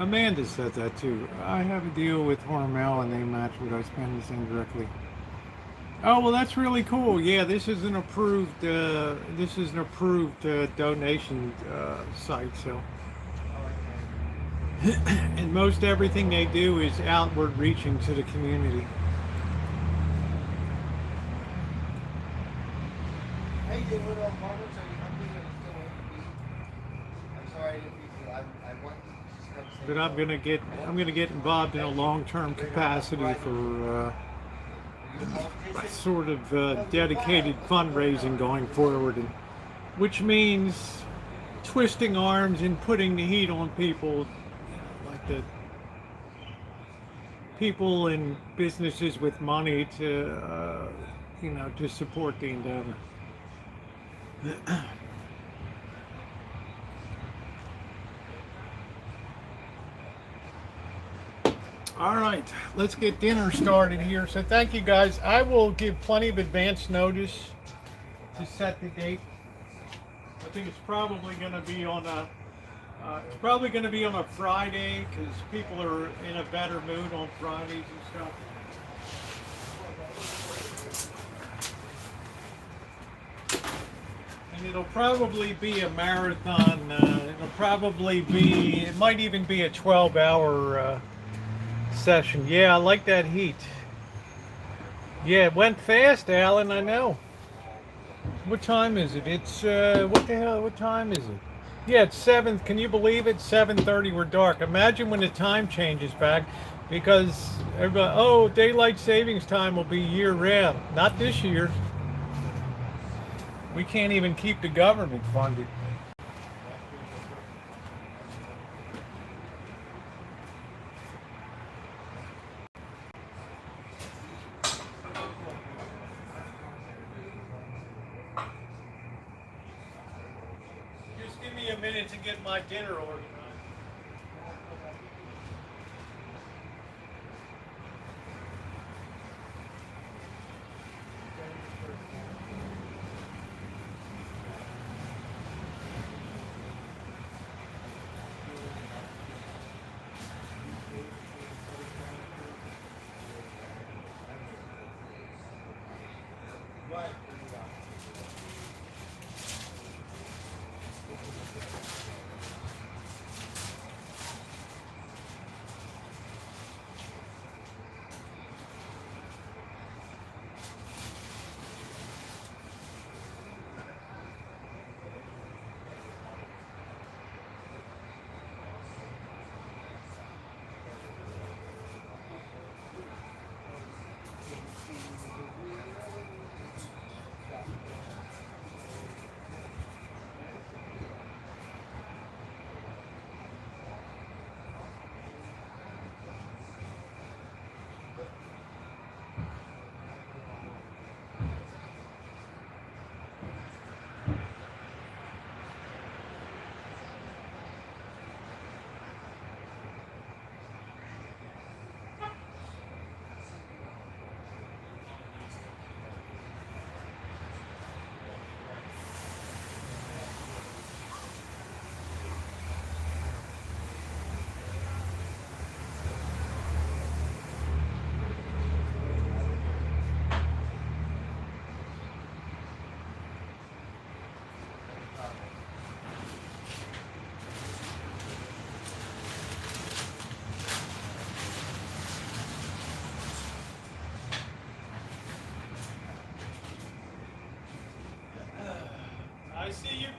Amanda said that too. I have a deal with Hormel and they match what I spend the same directly. Oh, well, that's really cool. Yeah, this is an approved donation site. So, and most everything they do is outward reaching to the community. Hey, you did little moments, are you hungry or you still want to eat? I'm sorry I didn't beat you. I want to just come say But I'm gonna get involved in a long-term capacity for sort of dedicated fundraising going forward, and which means twisting arms and putting the heat on people, like the people and businesses with money to to support the endeavor. All right, let's get dinner started here. So thank you guys. I will give plenty of advance notice to set the date. I think it's probably going to be on a Friday because people are in a better mood on Fridays and stuff. And it'll probably be a marathon. It might even be a 12-hour session. Yeah, I like that heat. Yeah, it went fast, Alan, I know. What time is it? It's, what the hell, what time is it? Yeah, it's 7, can you believe it? 7:30, we're dark. Imagine when the time changes back, because everybody, oh, daylight savings time will be year round. Not this year. We can't even keep the government funded. Just give me a minute to get my dinner organized.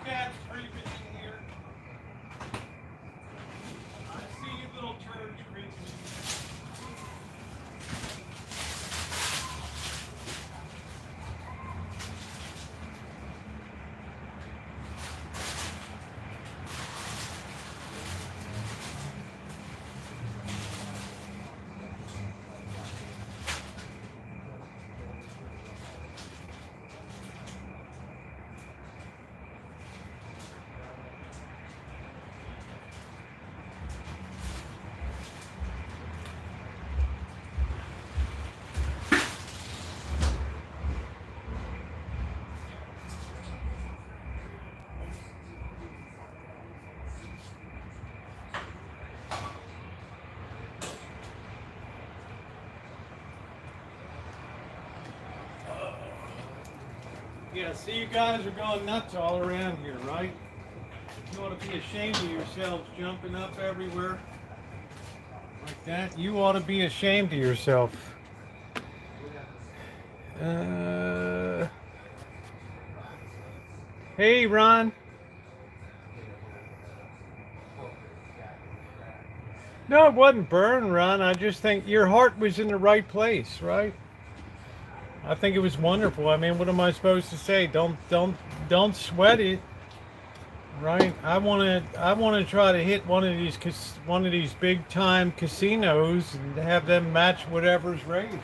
cats creeping in here. I see you little turds creeping in here. Yeah, see, you guys are going nuts all around here, right? You ought to be ashamed of yourselves jumping up everywhere like that. You ought to be ashamed of yourself. Hey, Ron. No, it wasn't burn, Ron. I just think your heart was in the right place, right? I think it was wonderful. I mean, what am I supposed to say? Don't sweat it, right? I want to try to hit one of these big time casinos and have them match whatever's raised.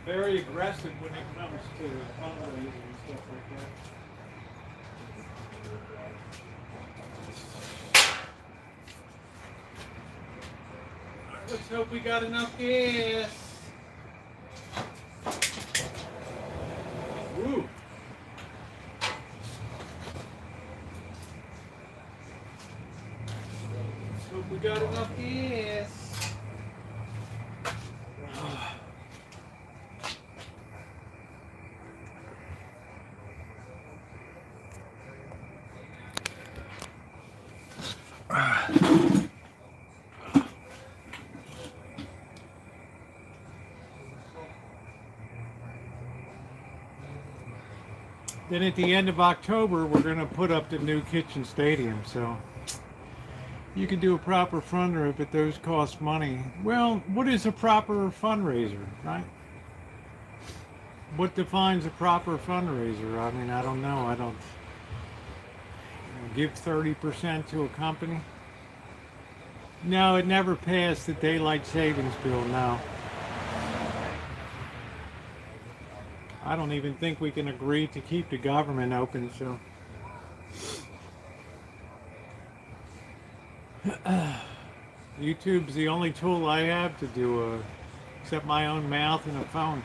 Very aggressive when it comes to fundraising and stuff like that. Let's hope we got enough gas. Woo. Let's hope we got enough gas. Then at the end of October, we're going to put up the new kitchen stadium. So you can do a proper fundraiser, but those cost money. Well, what is a proper fundraiser, right? What defines a proper fundraiser? I mean, I don't know. I don't give 30% to a company. No, it never passed the daylight savings bill. No. I don't even think we can agree to keep the government open, so. YouTube's the only tool I have to do, except my own mouth and a phone.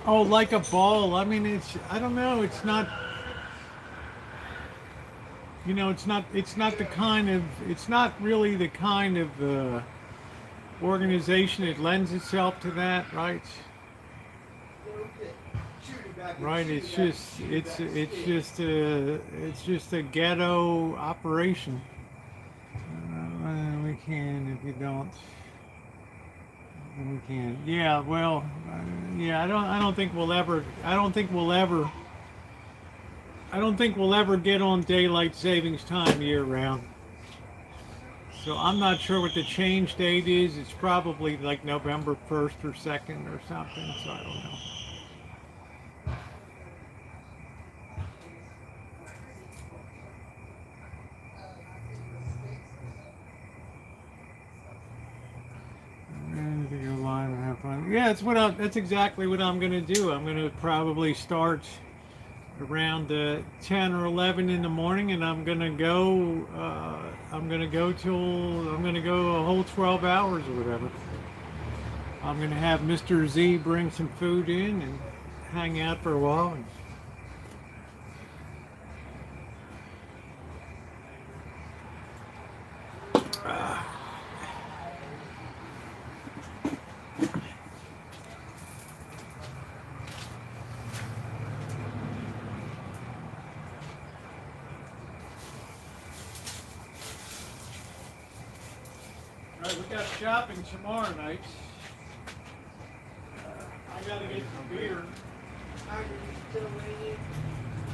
Oh, like a ball. I mean, I don't know, it's not, you know, it's not really the kind of, organization that lends itself to that, right? Right. It's just a ghetto operation. We can, if you don't. We can. Yeah. Well. Yeah. I don't think we'll ever get on daylight savings time year round. So I'm not sure what the change date is. It's probably like November 1st or 2nd or something, so I don't know. Yeah, that's exactly what I'm going to do. I'm going to probably start around 10 or 11 in the morning, and I'm gonna go a whole 12 hours or whatever. I'm gonna have Mr. Z bring some food in and hang out for a while. shopping tomorrow night. I gotta get some beer.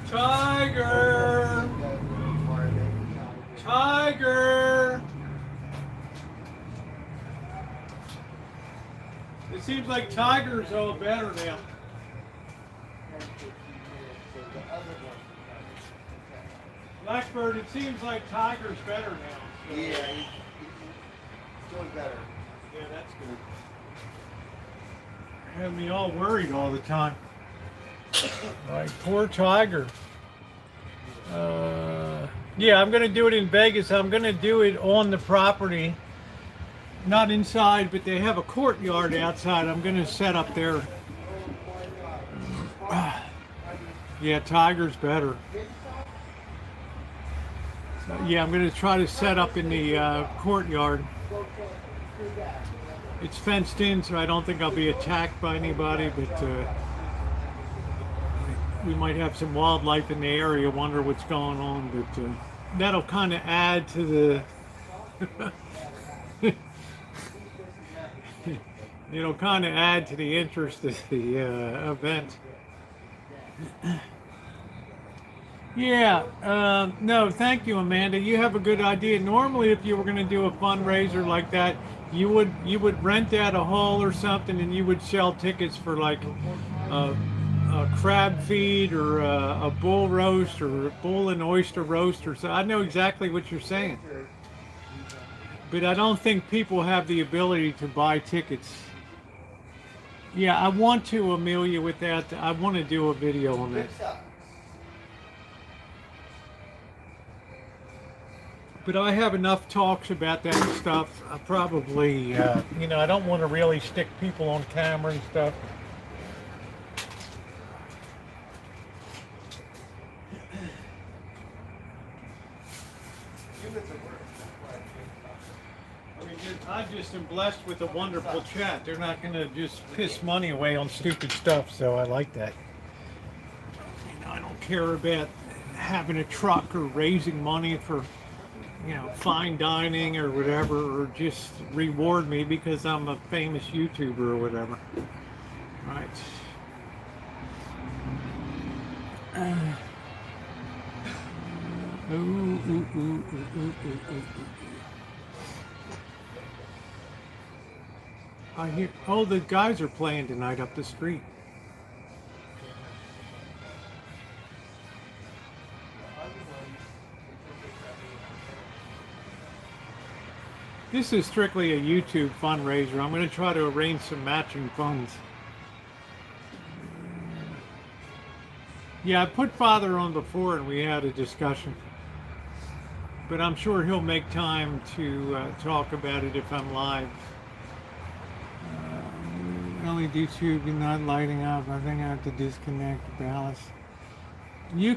Tiger! Tiger! It seems like Tiger's all better now. Blackbird, it seems like Tiger's better now. So. Yeah, he's doing better. Yeah, that's good. Had me all worried all the time. Right, poor Tiger. Yeah, I'm gonna do it in Vegas. I'm gonna do it on the property, not inside, but they have a courtyard outside. I'm gonna set up there. Yeah, Tiger's better. So, yeah, I'm gonna try to set up in the courtyard. It's fenced in, so I don't think I'll be attacked by anybody, but we might have some wildlife in the area, wonder what's going on, but that'll kind of add to the it'll kind of add to the interest of the event. Yeah, no, thank you, Amanda. You have a good idea. Normally, if you were going to do a fundraiser like that, you would rent out a hall or something, and you would sell tickets for like a crab feed or a bull roast or a bull and oyster roast or so. I know exactly what you're saying, but I don't think people have the ability to buy tickets. Yeah, I want to, Amelia, with that. I want to do a video on that. But I have enough talks about that stuff. I probably, you know, I don't want to really stick people on camera and stuff. I mean, I just am blessed with a wonderful chat. They're not going to just piss money away on stupid stuff, so I like that. You know, I don't care about having a truck or raising money for, you know, fine dining or whatever, or just reward me because I'm a famous YouTuber or whatever. Right. I hear, oh, the guys are playing tonight up the street. This is strictly a YouTube fundraiser. I'm going to try to arrange some matching funds. Yeah, I put Father on before and we had a discussion. But I'm sure he'll make time to talk about it if I'm live. LED tube not lighting up. I think I have to disconnect the ballast. You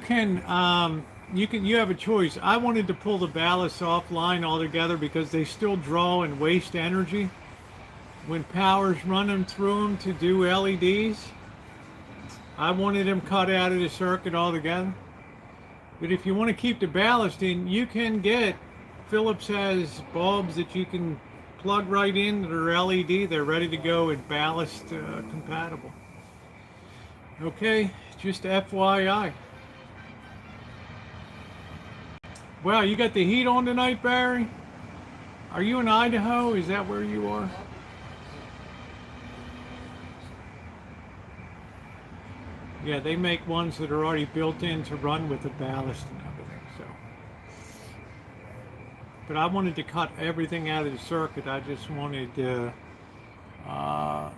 have a choice. I wanted to pull the ballast offline altogether because they still draw and waste energy when power's running through them to do LEDs. I wanted them cut out of the circuit altogether. But if you want to keep the ballast in, you can get, Philips has bulbs that you can plug right in that are LED. They're ready to go and ballast compatible. Okay, just FYI. Wow, you got the heat on tonight, Barry? Are you in Idaho? Is that where you are? Yeah, they make ones that are already built in to run with the ballast and everything, so. But I wanted to cut everything out of the circuit. I just wanted, right.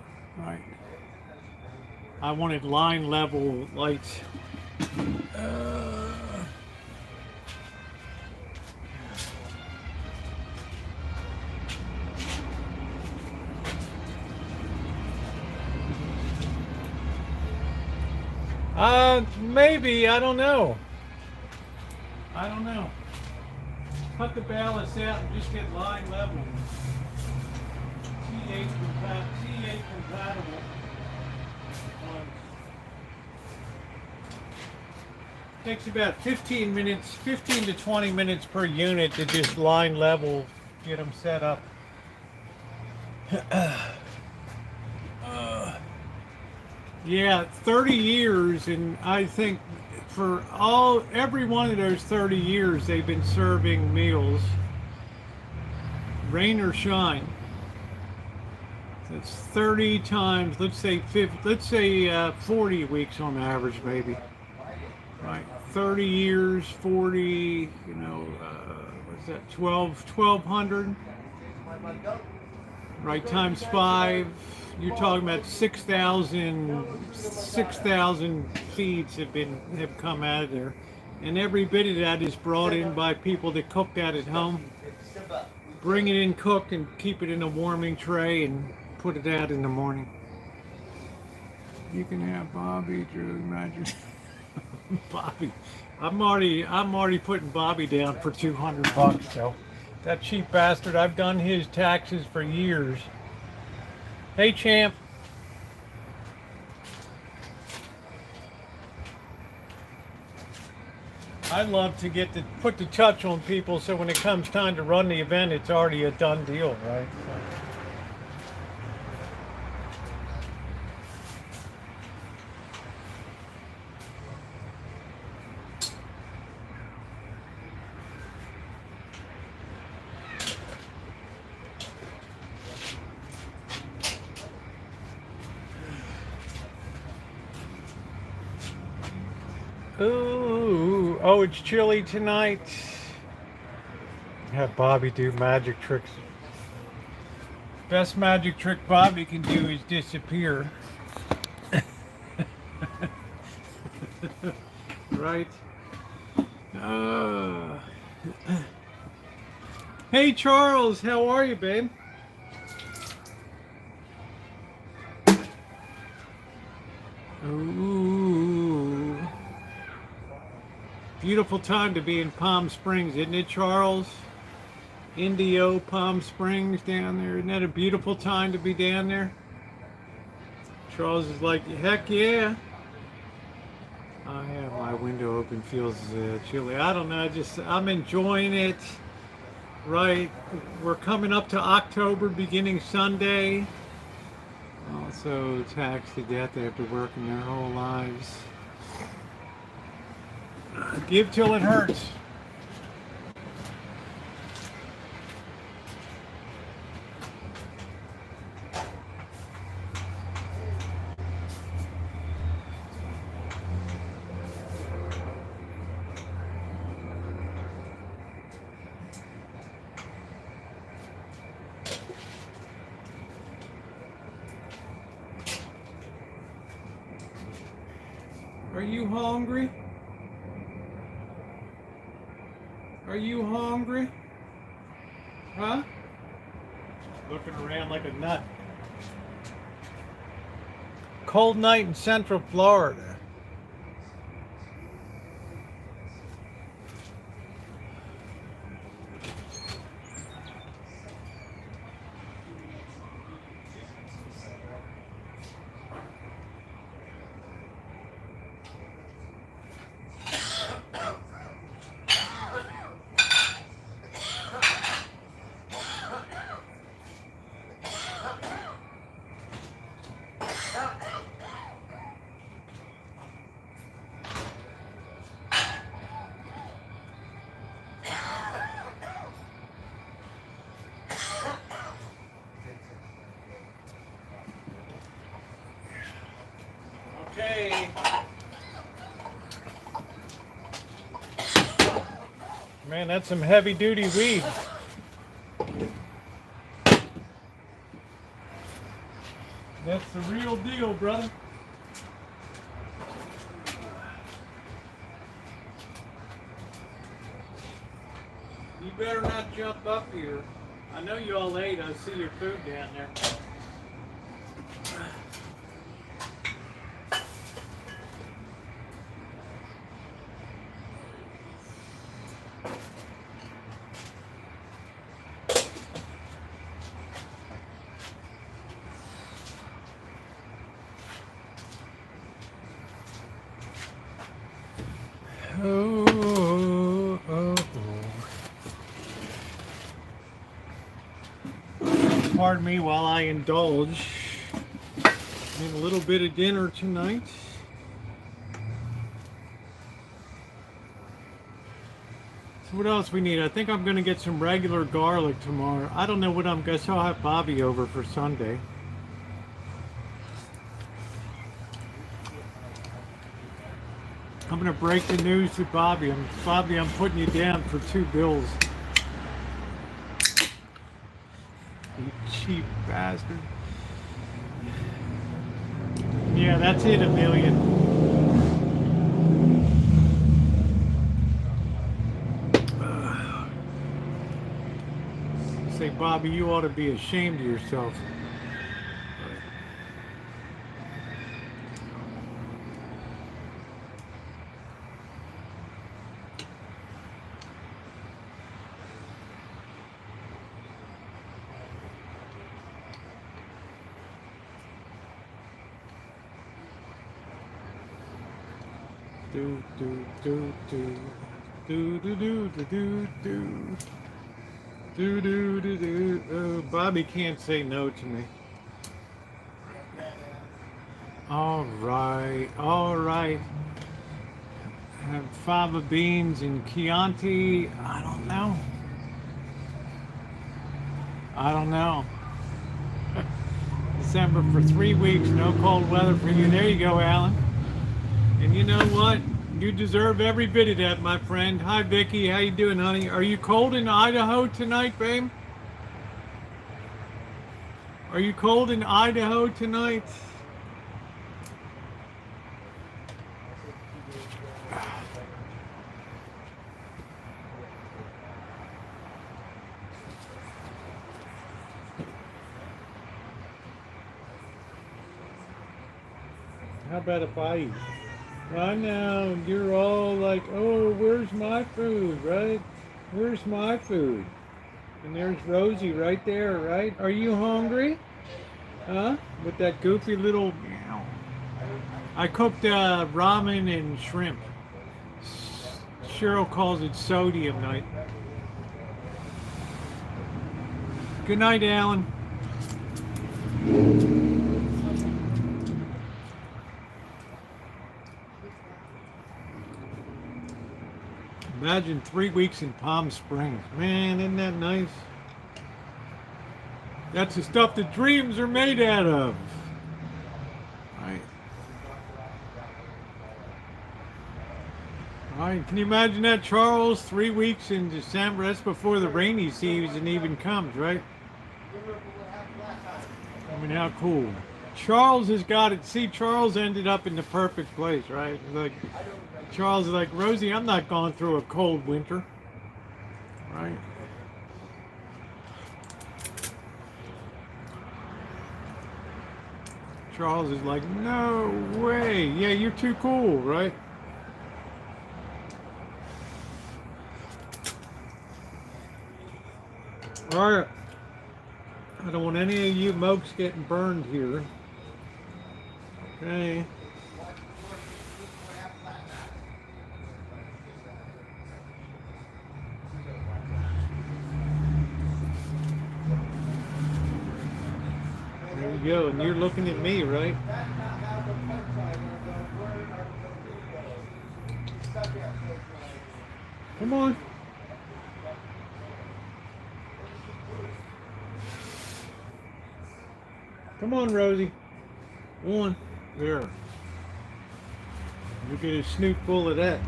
I wanted line level lights. Maybe, I don't know. I don't know. Cut the ballast out and just get line level. T8 compatible. Takes about 15 minutes, 15 to 20 minutes per unit to just line level, get them set up. Yeah, 30 years, and I think for every one of those 30 years, they've been serving meals, rain or shine. That's 30 times, let's say 50, let's say 40 weeks on average, maybe. Right, 30 years, 40, what's that, 1200? Right, times 5, you're talking about 6,000 feeds have come out of there. And every bit of that is brought in by people that cook that at home. Bring it in cooked and keep it in a warming tray and put it out in the morning. You can have Bobby, Drew, imagine. Bobby. I'm already putting Bobby down for $200, so that cheap bastard, I've done his taxes for years. Hey champ. I love to get to put the touch on people so when it comes time to run the event it's already a done deal, right? Ooh, oh, it's chilly tonight. Have Bobby do magic tricks. Best magic trick Bobby can do is disappear. Right? Hey Charles, how are you, babe? Ooh. Beautiful time to be in Palm Springs, isn't it, Charles? Indio, Palm Springs down there. Isn't that a beautiful time to be down there? Charles is like, heck yeah. I have my window open, feels chilly. I don't know, I'm enjoying it. Right, we're coming up to October, beginning Sunday. Also taxed to death after working their whole lives. Give till it hurts. Are you hungry? Are you hungry? Huh? Looking around like a nut. Cold night in Central Florida. Okay. Man, that's some heavy duty weed. That's the real deal, brother. You better not jump up here. I know you all ate. I see your food down there. pardon me while I indulge in a little bit of dinner tonight. So what else we need? I think I'm going to get some regular garlic tomorrow. I don't know what I'm, guess I'll have Bobby over for Sunday. I'm going to break the news to Bobby. Bobby, I'm putting you down for 2 bills. You cheap bastard. Yeah, that's it, Amelia. Say, Bobby, you ought to be ashamed of yourself. Do do do do do do do do do do do do do do. Bobby can't say no to me. All right, all right. Have fava beans and Chianti. I don't know. I don't know. December for 3 weeks, no cold weather for you. There you go, Alan. And you know what? You deserve every bit of that, my friend. Hi, Vicky. How you doing, honey? Are you cold in Idaho tonight, babe? Are you cold in Idaho tonight? How about if I eat? I know, you're all like, oh, where's my food, right? Where's my food? And there's Rosie right there, right? Are you hungry? Huh? With that goofy little meow. I cooked ramen and shrimp. Cheryl calls it sodium night. Good night, Alan. Imagine 3 weeks in Palm Springs. Man, isn't that nice? That's the stuff that dreams are made out of. Right. Right. Can you imagine that, Charles? 3 weeks in December. That's before the rainy season even comes, right? I mean, how cool. Charles has got it. See, Charles ended up in the perfect place, right? Like, Charles is like, Rosie, I'm not going through a cold winter, right? Charles is like, no way. Yeah, you're too cool, right? All right. I don't want any of you mokes getting burned here. Okay. There you go, and you're looking at me, right? Come on. Come on, Rosie. One. There. You get a snoot full of that.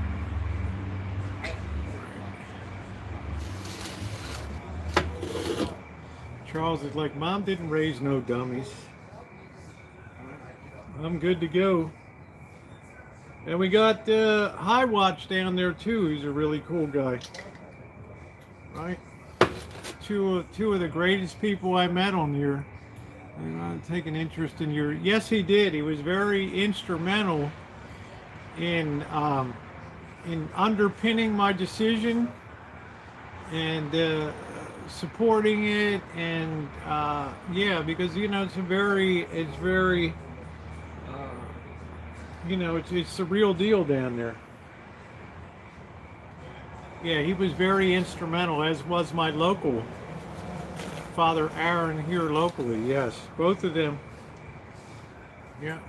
Charles is like, Mom didn't raise no dummies. I'm good to go. And we got High Watch down there too. He's a really cool guy. Right? Two of the greatest people I met on here. Take an interest in your... Yes, he did. He was very instrumental in underpinning my decision and supporting it, and yeah, because it's very it's the real deal down there. Yeah, he was very instrumental, as was my local Father Aaron here locally. Yes, both of them. Yeah.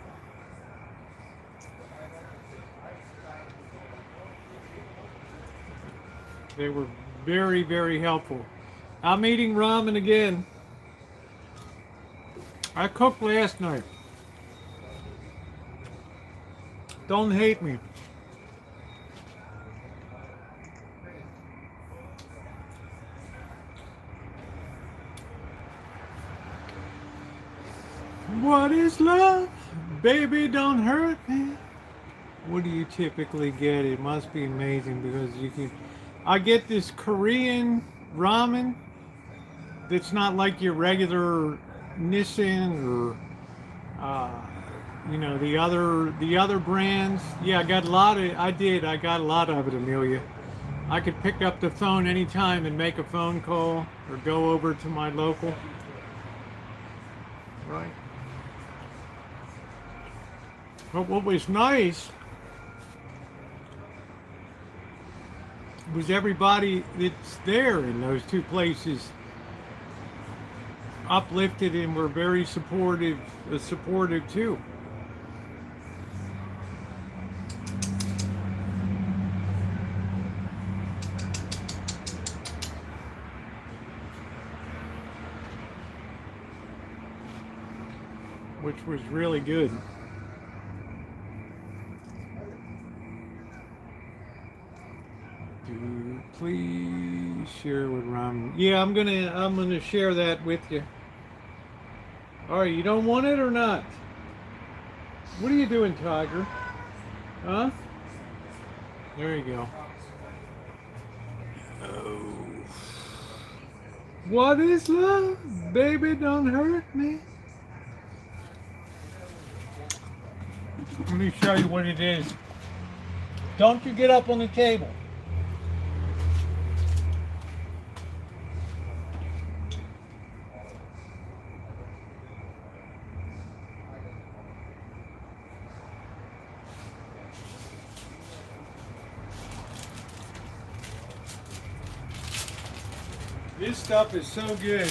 They were very, very helpful. I'm eating ramen again. I cooked last night. Don't hate me. What is love? Baby, don't hurt me. What do you typically get? It must be amazing because you can. I get this Korean ramen that's not like your regular Nissan or the other brands. Yeah, I got a lot of. I got a lot of it, Amelia. I could pick up the phone anytime and make a phone call or go over to my local. Right. But what was nice was everybody that's there in those two places uplifted and were very supportive too. Which was really good. Please share with Ram. Yeah, I'm gonna share that with you. All right, you don't want it or not? What are you doing, Tiger? Huh? There you go. Oh. What is love? Baby, don't hurt me. Let me show you what it is. Don't you get up on the table. This stuff is so good.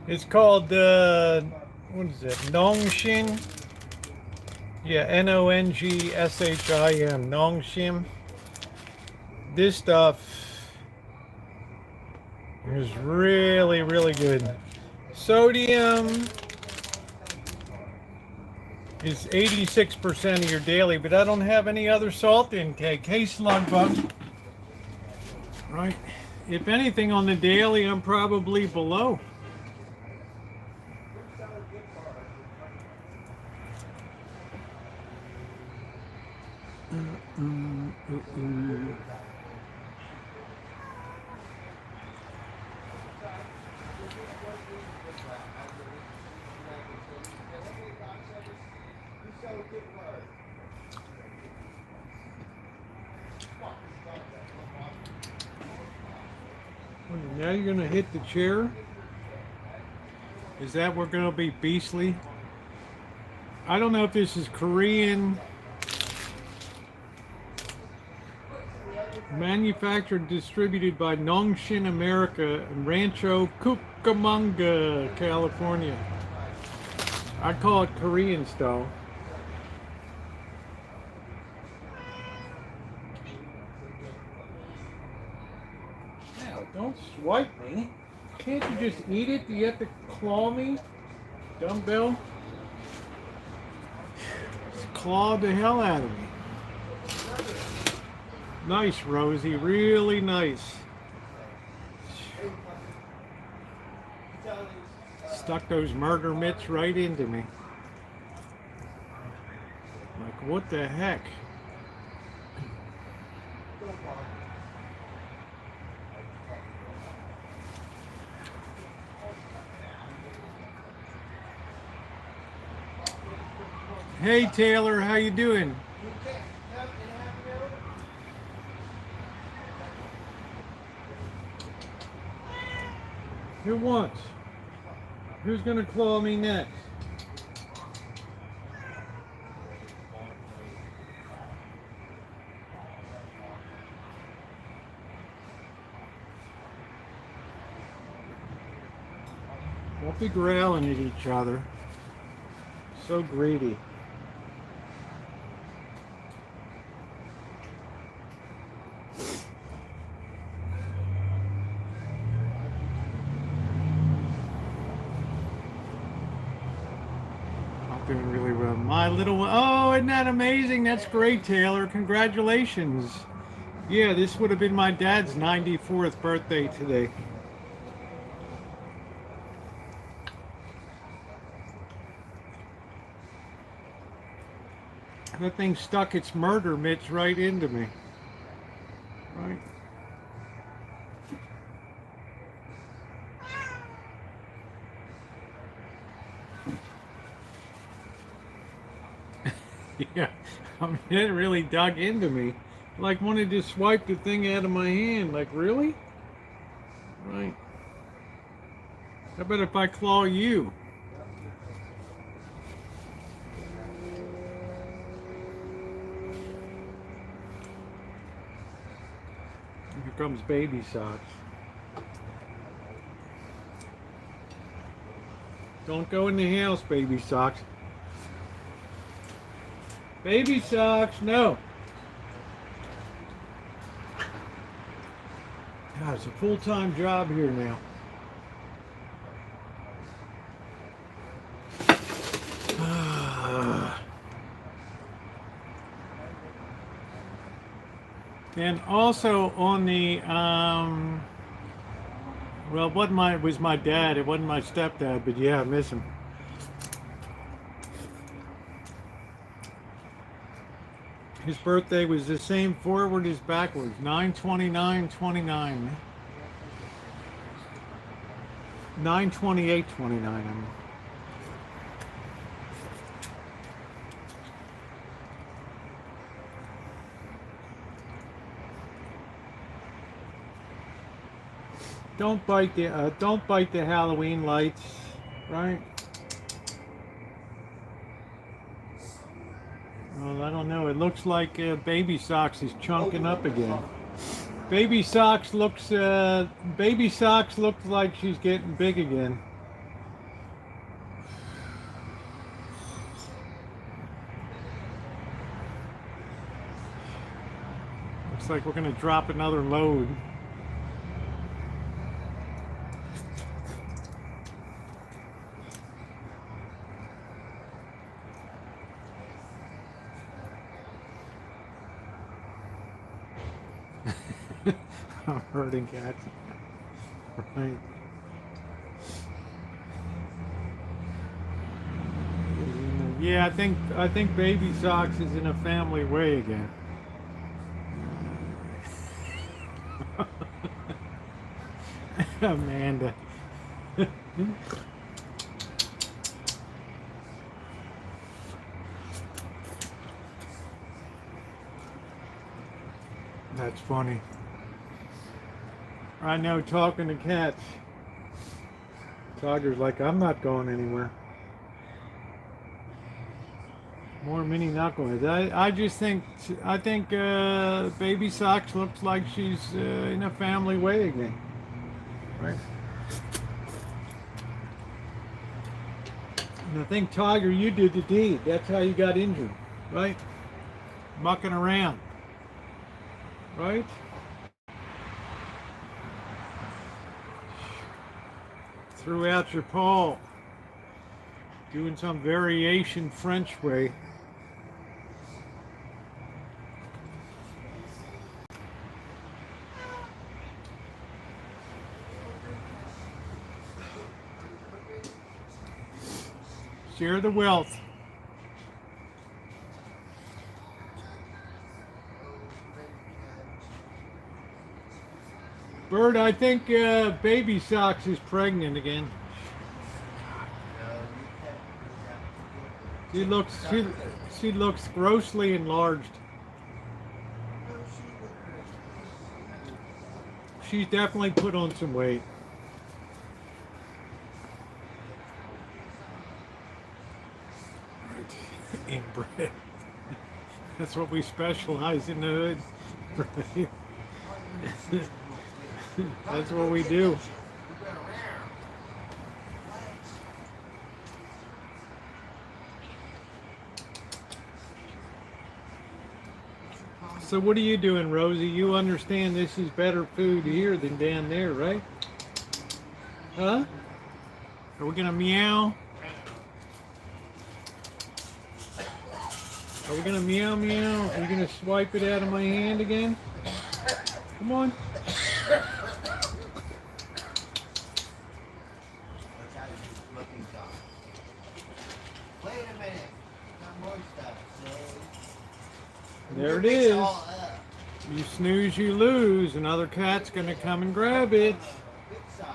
It's called what is it? Nongshim. Yeah, Nongshim. Nongshim. This stuff is really, really good. Sodium is 86% of your daily, but I don't have any other salt intake. Hey, slug bug. Right. If anything on the daily, I'm probably below. Now you're gonna hit the chair? Is that we're gonna be beastly? I don't know if this is Korean. Manufactured and distributed by Nongshim America in Rancho, Cucamonga, California. I call it Korean style. Now, don't swipe me. Can't you just eat it? Do you have to claw me? Dumbbell? Clawed the hell out of me. Nice, Rosie. Really nice. Stuck those murder mitts right into me. Like, what the heck? Hey, Taylor, how you doing? Who wants? Who's gonna claw me next? Don't be growling at each other. So greedy. I'm doing really well. My little one. Oh, isn't that amazing? That's great, Taylor. Congratulations. Yeah, this would have been my dad's 94th birthday today. That thing stuck its murder mitts right into me. Right. Yeah, I mean, it really dug into me. Like wanted to swipe the thing out of my hand. Like, really? Right. How about if I claw you? Here comes baby socks. Don't go in the house, baby socks. Baby socks, no. God, it's a full-time job here now. And also on the well, it was my dad. It wasn't my stepdad, but yeah, I miss him. His birthday was the same forward as backwards. 9/29/29. 9/28/29. I mean. Don't bite the Halloween lights, right? Well, I don't know. It looks like Baby Socks is chunking up again. Baby Socks looks like she's getting big again. Looks like we're gonna drop another load. I'm hurting cats. Right. Yeah, I think Baby Socks is in a family way again. Amanda. That's funny. I know, talking to cats. Tiger's like, I'm not going anywhere. More mini knuckleheads. I think Baby Socks looks like she's in a family way again. Right? And I think, Tiger, you did the deed. That's how you got injured. Right? Mucking around. Right? Threw out your paw. Doing some variation French way. Share the wealth. Bird, I think Baby Socks is pregnant again. She looks grossly enlarged. She's definitely put on some weight. Inbred. That's what we specialize in the hood. Right? That's what we do. So what are you doing, Rosie? You understand this is better food here than down there, right? Huh? Are we gonna meow? Are we gonna meow meow? Are you gonna swipe it out of my hand again? Come on. Look out, you looking dog. Wait a minute. Got more stuff. See? There it Mix is. all up. You snooze, you lose. Another cat's gonna come and grab it, Good size.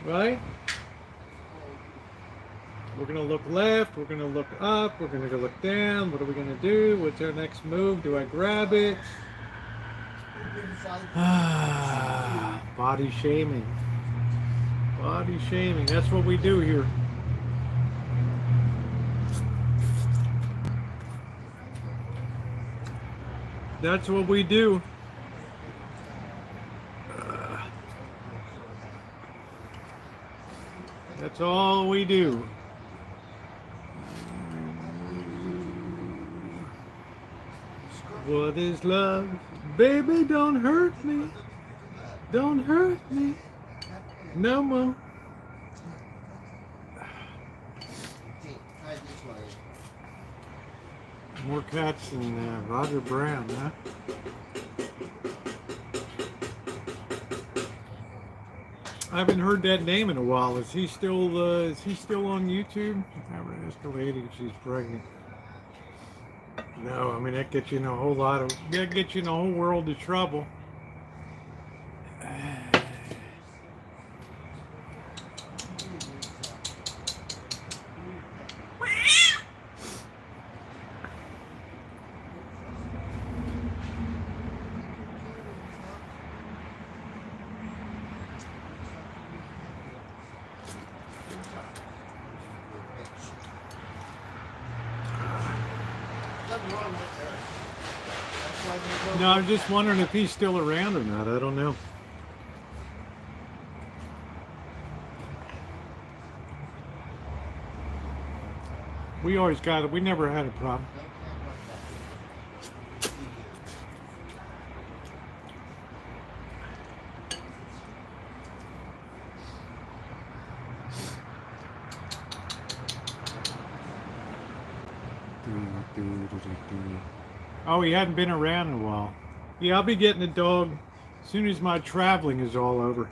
right? We're gonna look left, we're gonna look up, we're gonna go look down. What are we gonna do? What's our next move? Do I grab it? Body shaming. Body shaming. That's what we do here. That's what we do. That's all we do. What is love? Baby, don't hurt me. Don't hurt me. No more. Try this way. More cats than Roger Brown, huh? I haven't heard that name in a while. Is he still on YouTube? I would ask a lady if she's pregnant. No, I mean that gets you in a whole lot of gets you in a whole world of trouble. Nothing wrong with her. That's why they go. No, I'm just wondering if he's still around or not. I don't know. We always got it. We never had a problem. Oh, he hadn't been around in a while. Yeah, I'll be getting a dog as soon as my traveling is all over.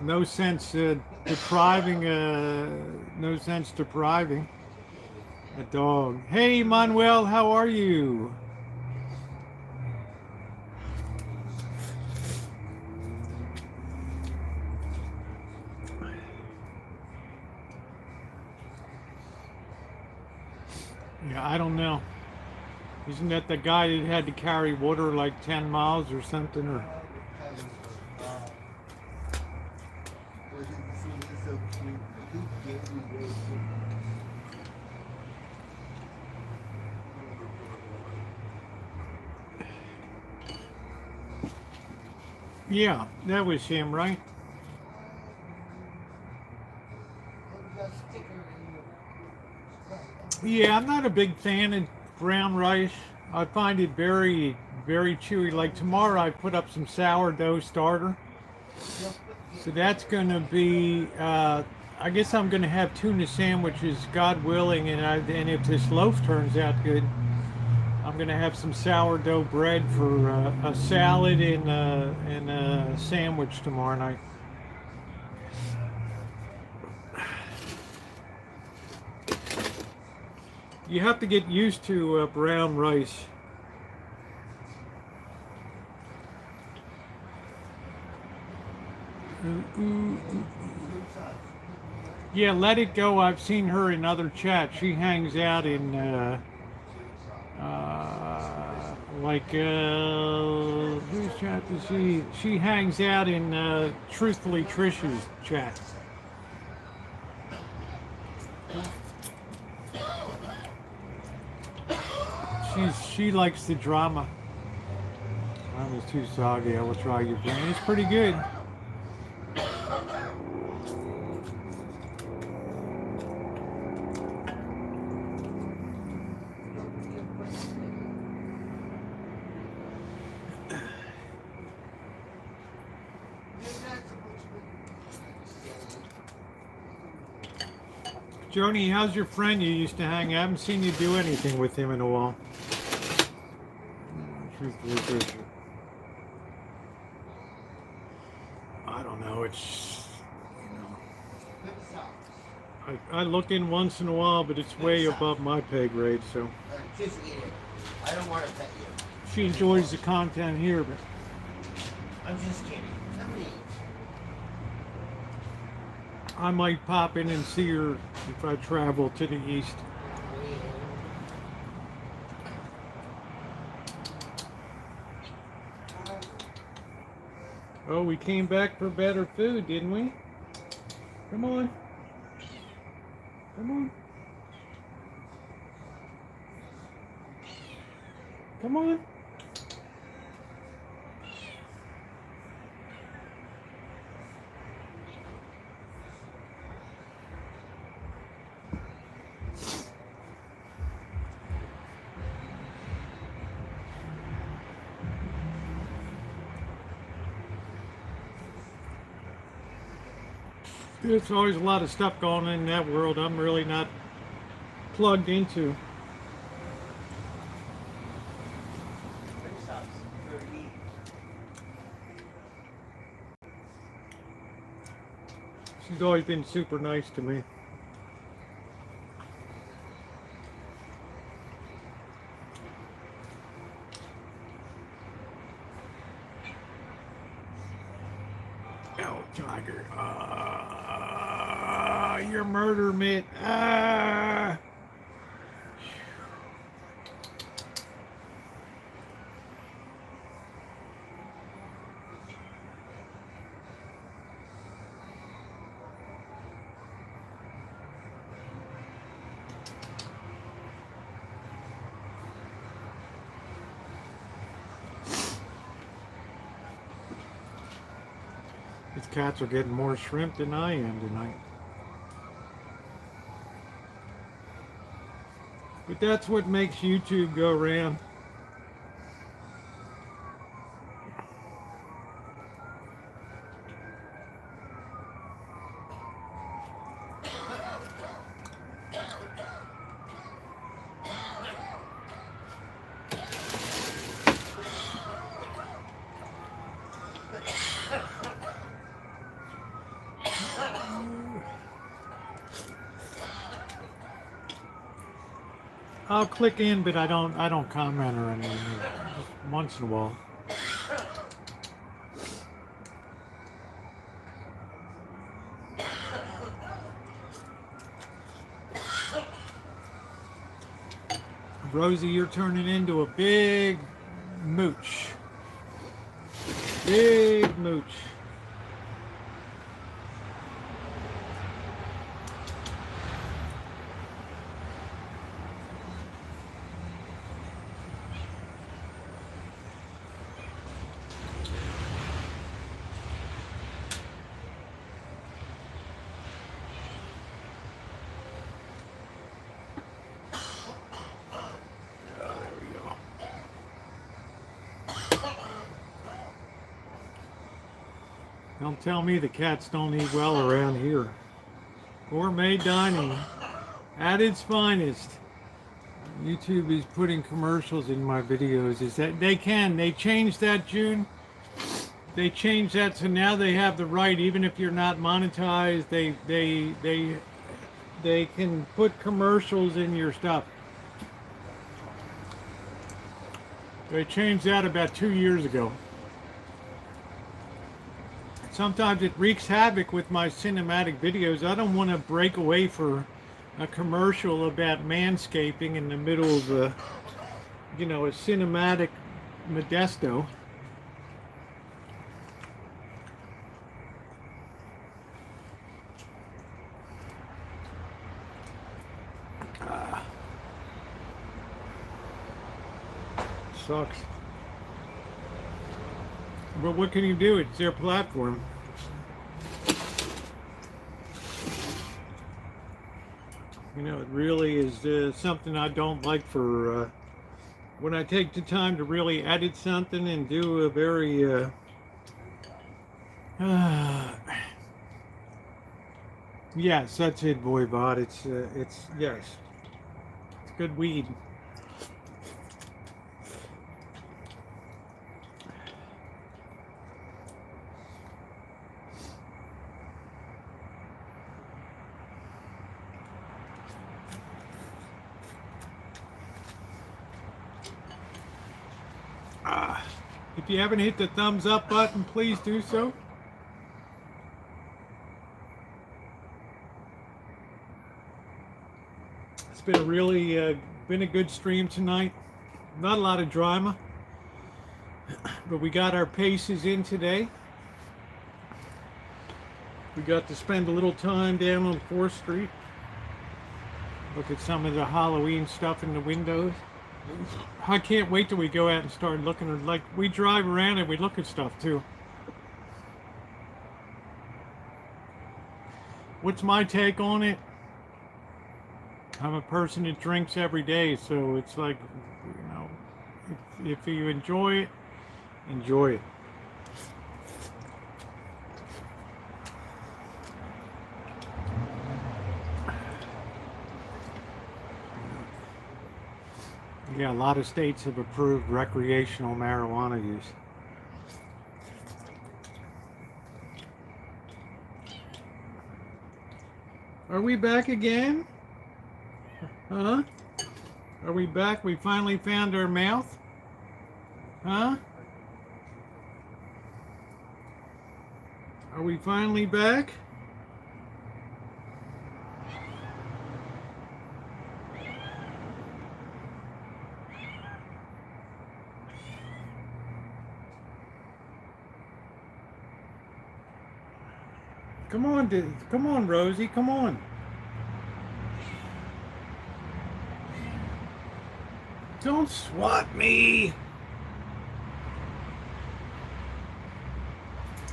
No sense depriving a dog. Hey, Manuel, how are you? Yeah, I don't know. Isn't that the guy that had to carry water like 10 miles or something? Or yeah, that was him, right? Yeah, I'm not a big fan of brown rice. I find it very, very chewy. Like tomorrow I put up some sourdough starter. So that's going to be, I guess I'm going to have tuna sandwiches, God willing, and if this loaf turns out good, I'm going to have some sourdough bread for a salad and a sandwich tomorrow night. You have to get used to brown rice. Yeah, let it go. I've seen her in other chats. She hangs out in whose chat is she? She hangs out in Truthfully Trish's chat. She likes the drama. That was too soggy. I will try your brain. It's pretty good. Joni, how's your friend you used to hang out? I haven't seen you do anything with him in a while. I don't know, it's, you know, I look in once in a while, but it's way above my pay grade, so. Just eat it. I don't want to pet you. She enjoys the content here, but I'm just kidding. Come and eat. I might pop in and see her if I travel to the east. Oh, we came back for better food, didn't we? Come on. Come on. Come on. There's always a lot of stuff going on in that world I'm really not plugged into. She's always been super nice to me. Oh, tiger. Your murder mitt. These cats are getting more shrimp than I am tonight. But that's what makes YouTube go round. I'll click in, but I don't comment or anything. Just once in a while. Rosie, you're turning into a big mooch. Big mooch. Don't tell me the cats don't eat well around here. Gourmet dining at its finest. YouTube is putting commercials in my videos. Is that they changed that, June? They changed that, so now they have the right, even if you're not monetized, they can put commercials in your stuff. They changed that about 2 years ago. Sometimes it wreaks havoc with my cinematic videos. I don't want to break away for a commercial about manscaping in the middle of a, you know, a cinematic Modesto. Sucks. But what can you do? It's their platform. You know, it really is something I don't like for when I take the time to really edit something and do a very Yes, that's it, boy bot. It's yes, it's good weed. If you haven't hit the thumbs up button, please do so. It's been a really been a good stream tonight. Not a lot of drama, but we got our paces in today. We got to spend a little time down on 4th Street. Look at some of the Halloween stuff in the windows. I can't wait till we go out and start looking at, like, we drive around and we look at stuff too. What's my take on it? I'm a person that drinks every day, so it's like, you know, if you enjoy it, enjoy it. Yeah, a lot of states have approved recreational marijuana use. Are we back again? Huh? Are we back? We finally found our mouth? Huh? Are we finally back? Come on, come on, Rosie, come on. Don't swat me.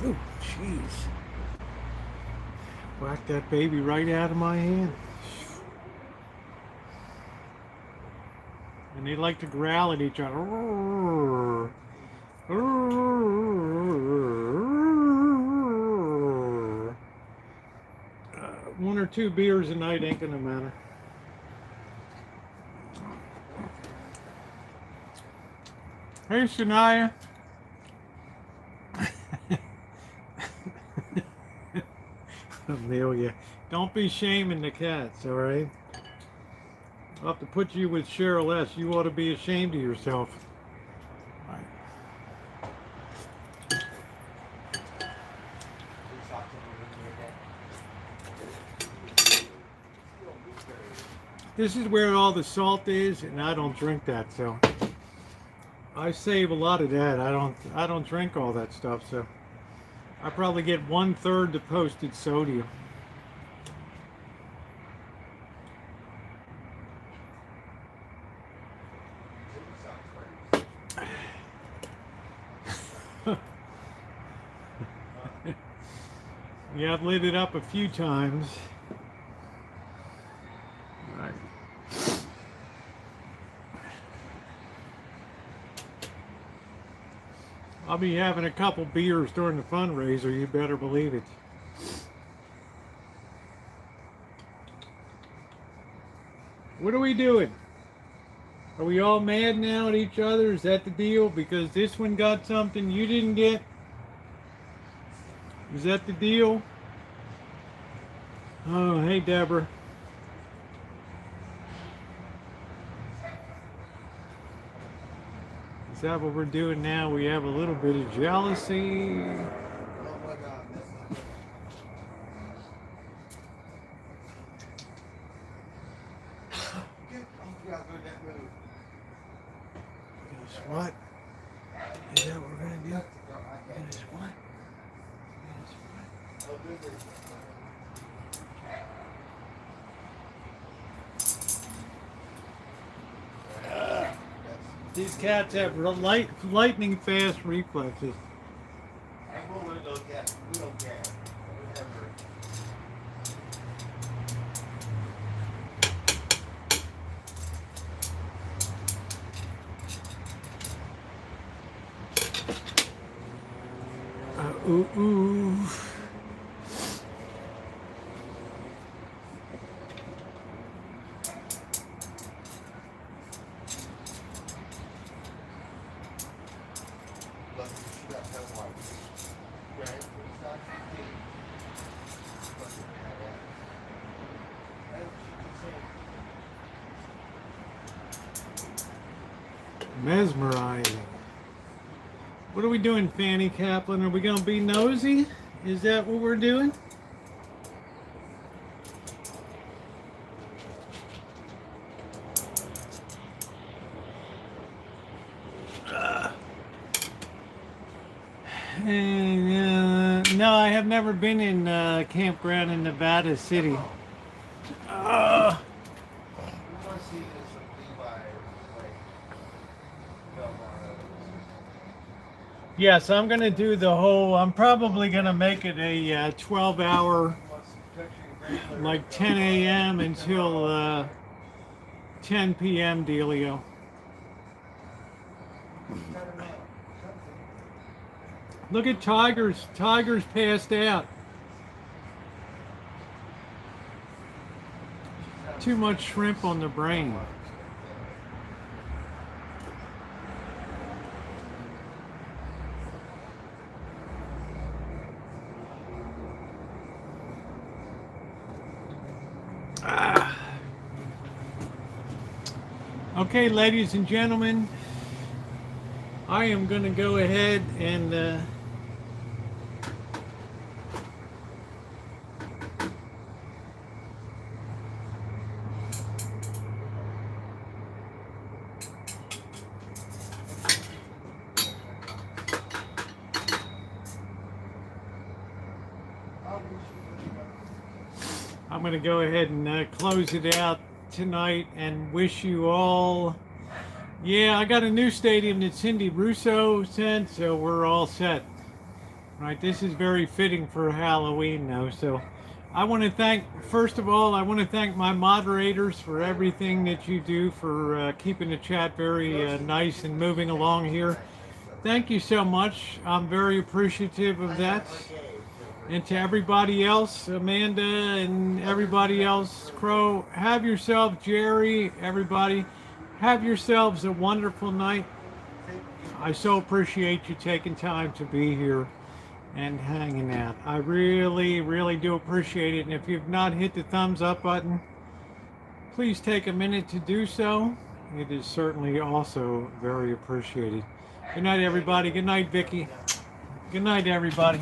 Oh, jeez. Whacked that baby right out of my hand. And they like to growl at each other. One or two beers a night ain't gonna matter. Hey, Shania. Amelia, don't be shaming the cats, all right? I'll have to put you with Cheryl S. You ought to be ashamed of yourself. All right. This is where all the salt is, and I don't drink that, so I save a lot of that. I don't drink all that stuff, so I probably get 1/3 the posted sodium. Yeah, I've lit it up a few times. All right. I'll be having a couple beers during the fundraiser, you better believe it. What are we doing? Are we all mad now at each other? Is that the deal? Because this one got something you didn't get? Is that the deal? Oh, hey, Deborah. Is that what we're doing now? We have a little bit of jealousy. Guess what? Is that what we're gonna do? Guess what? These cats have lightning fast reflexes. We don't care. Ooh. Mesmerizing. What are we doing, Fanny Kaplan? Are we going to be nosy? Is that what we're doing? No, I have never been in campground in Nevada City. We want to see this with Levi, like, Yes, I'm going to do the whole, I'm probably going to make it a 12-hour, like 10 a.m. until 10 p.m. dealio. Look at Tigers. Tigers passed out. Too much shrimp on the brain. Okay, ladies and gentlemen, I am going to go ahead and I'm going to go ahead and close it out tonight and wish you all. Yeah, I got a new stadium that Cindy Russo sent, so we're all set. Right, this is very fitting for Halloween now. So I want to thank, first of all, I want to thank my moderators for everything that you do for keeping the chat very nice and moving along here. Thank you so much. I'm very appreciative of that. And to everybody else, Amanda and everybody else, Crow, have yourself, Jerry, everybody, have yourselves a wonderful night. I so appreciate you taking time to be here and hanging out. I really, really do appreciate it. And if you've not hit the thumbs up button, please take a minute to do so. It is certainly also very appreciated. Good night, everybody. Good night, Vicky. Good night, everybody.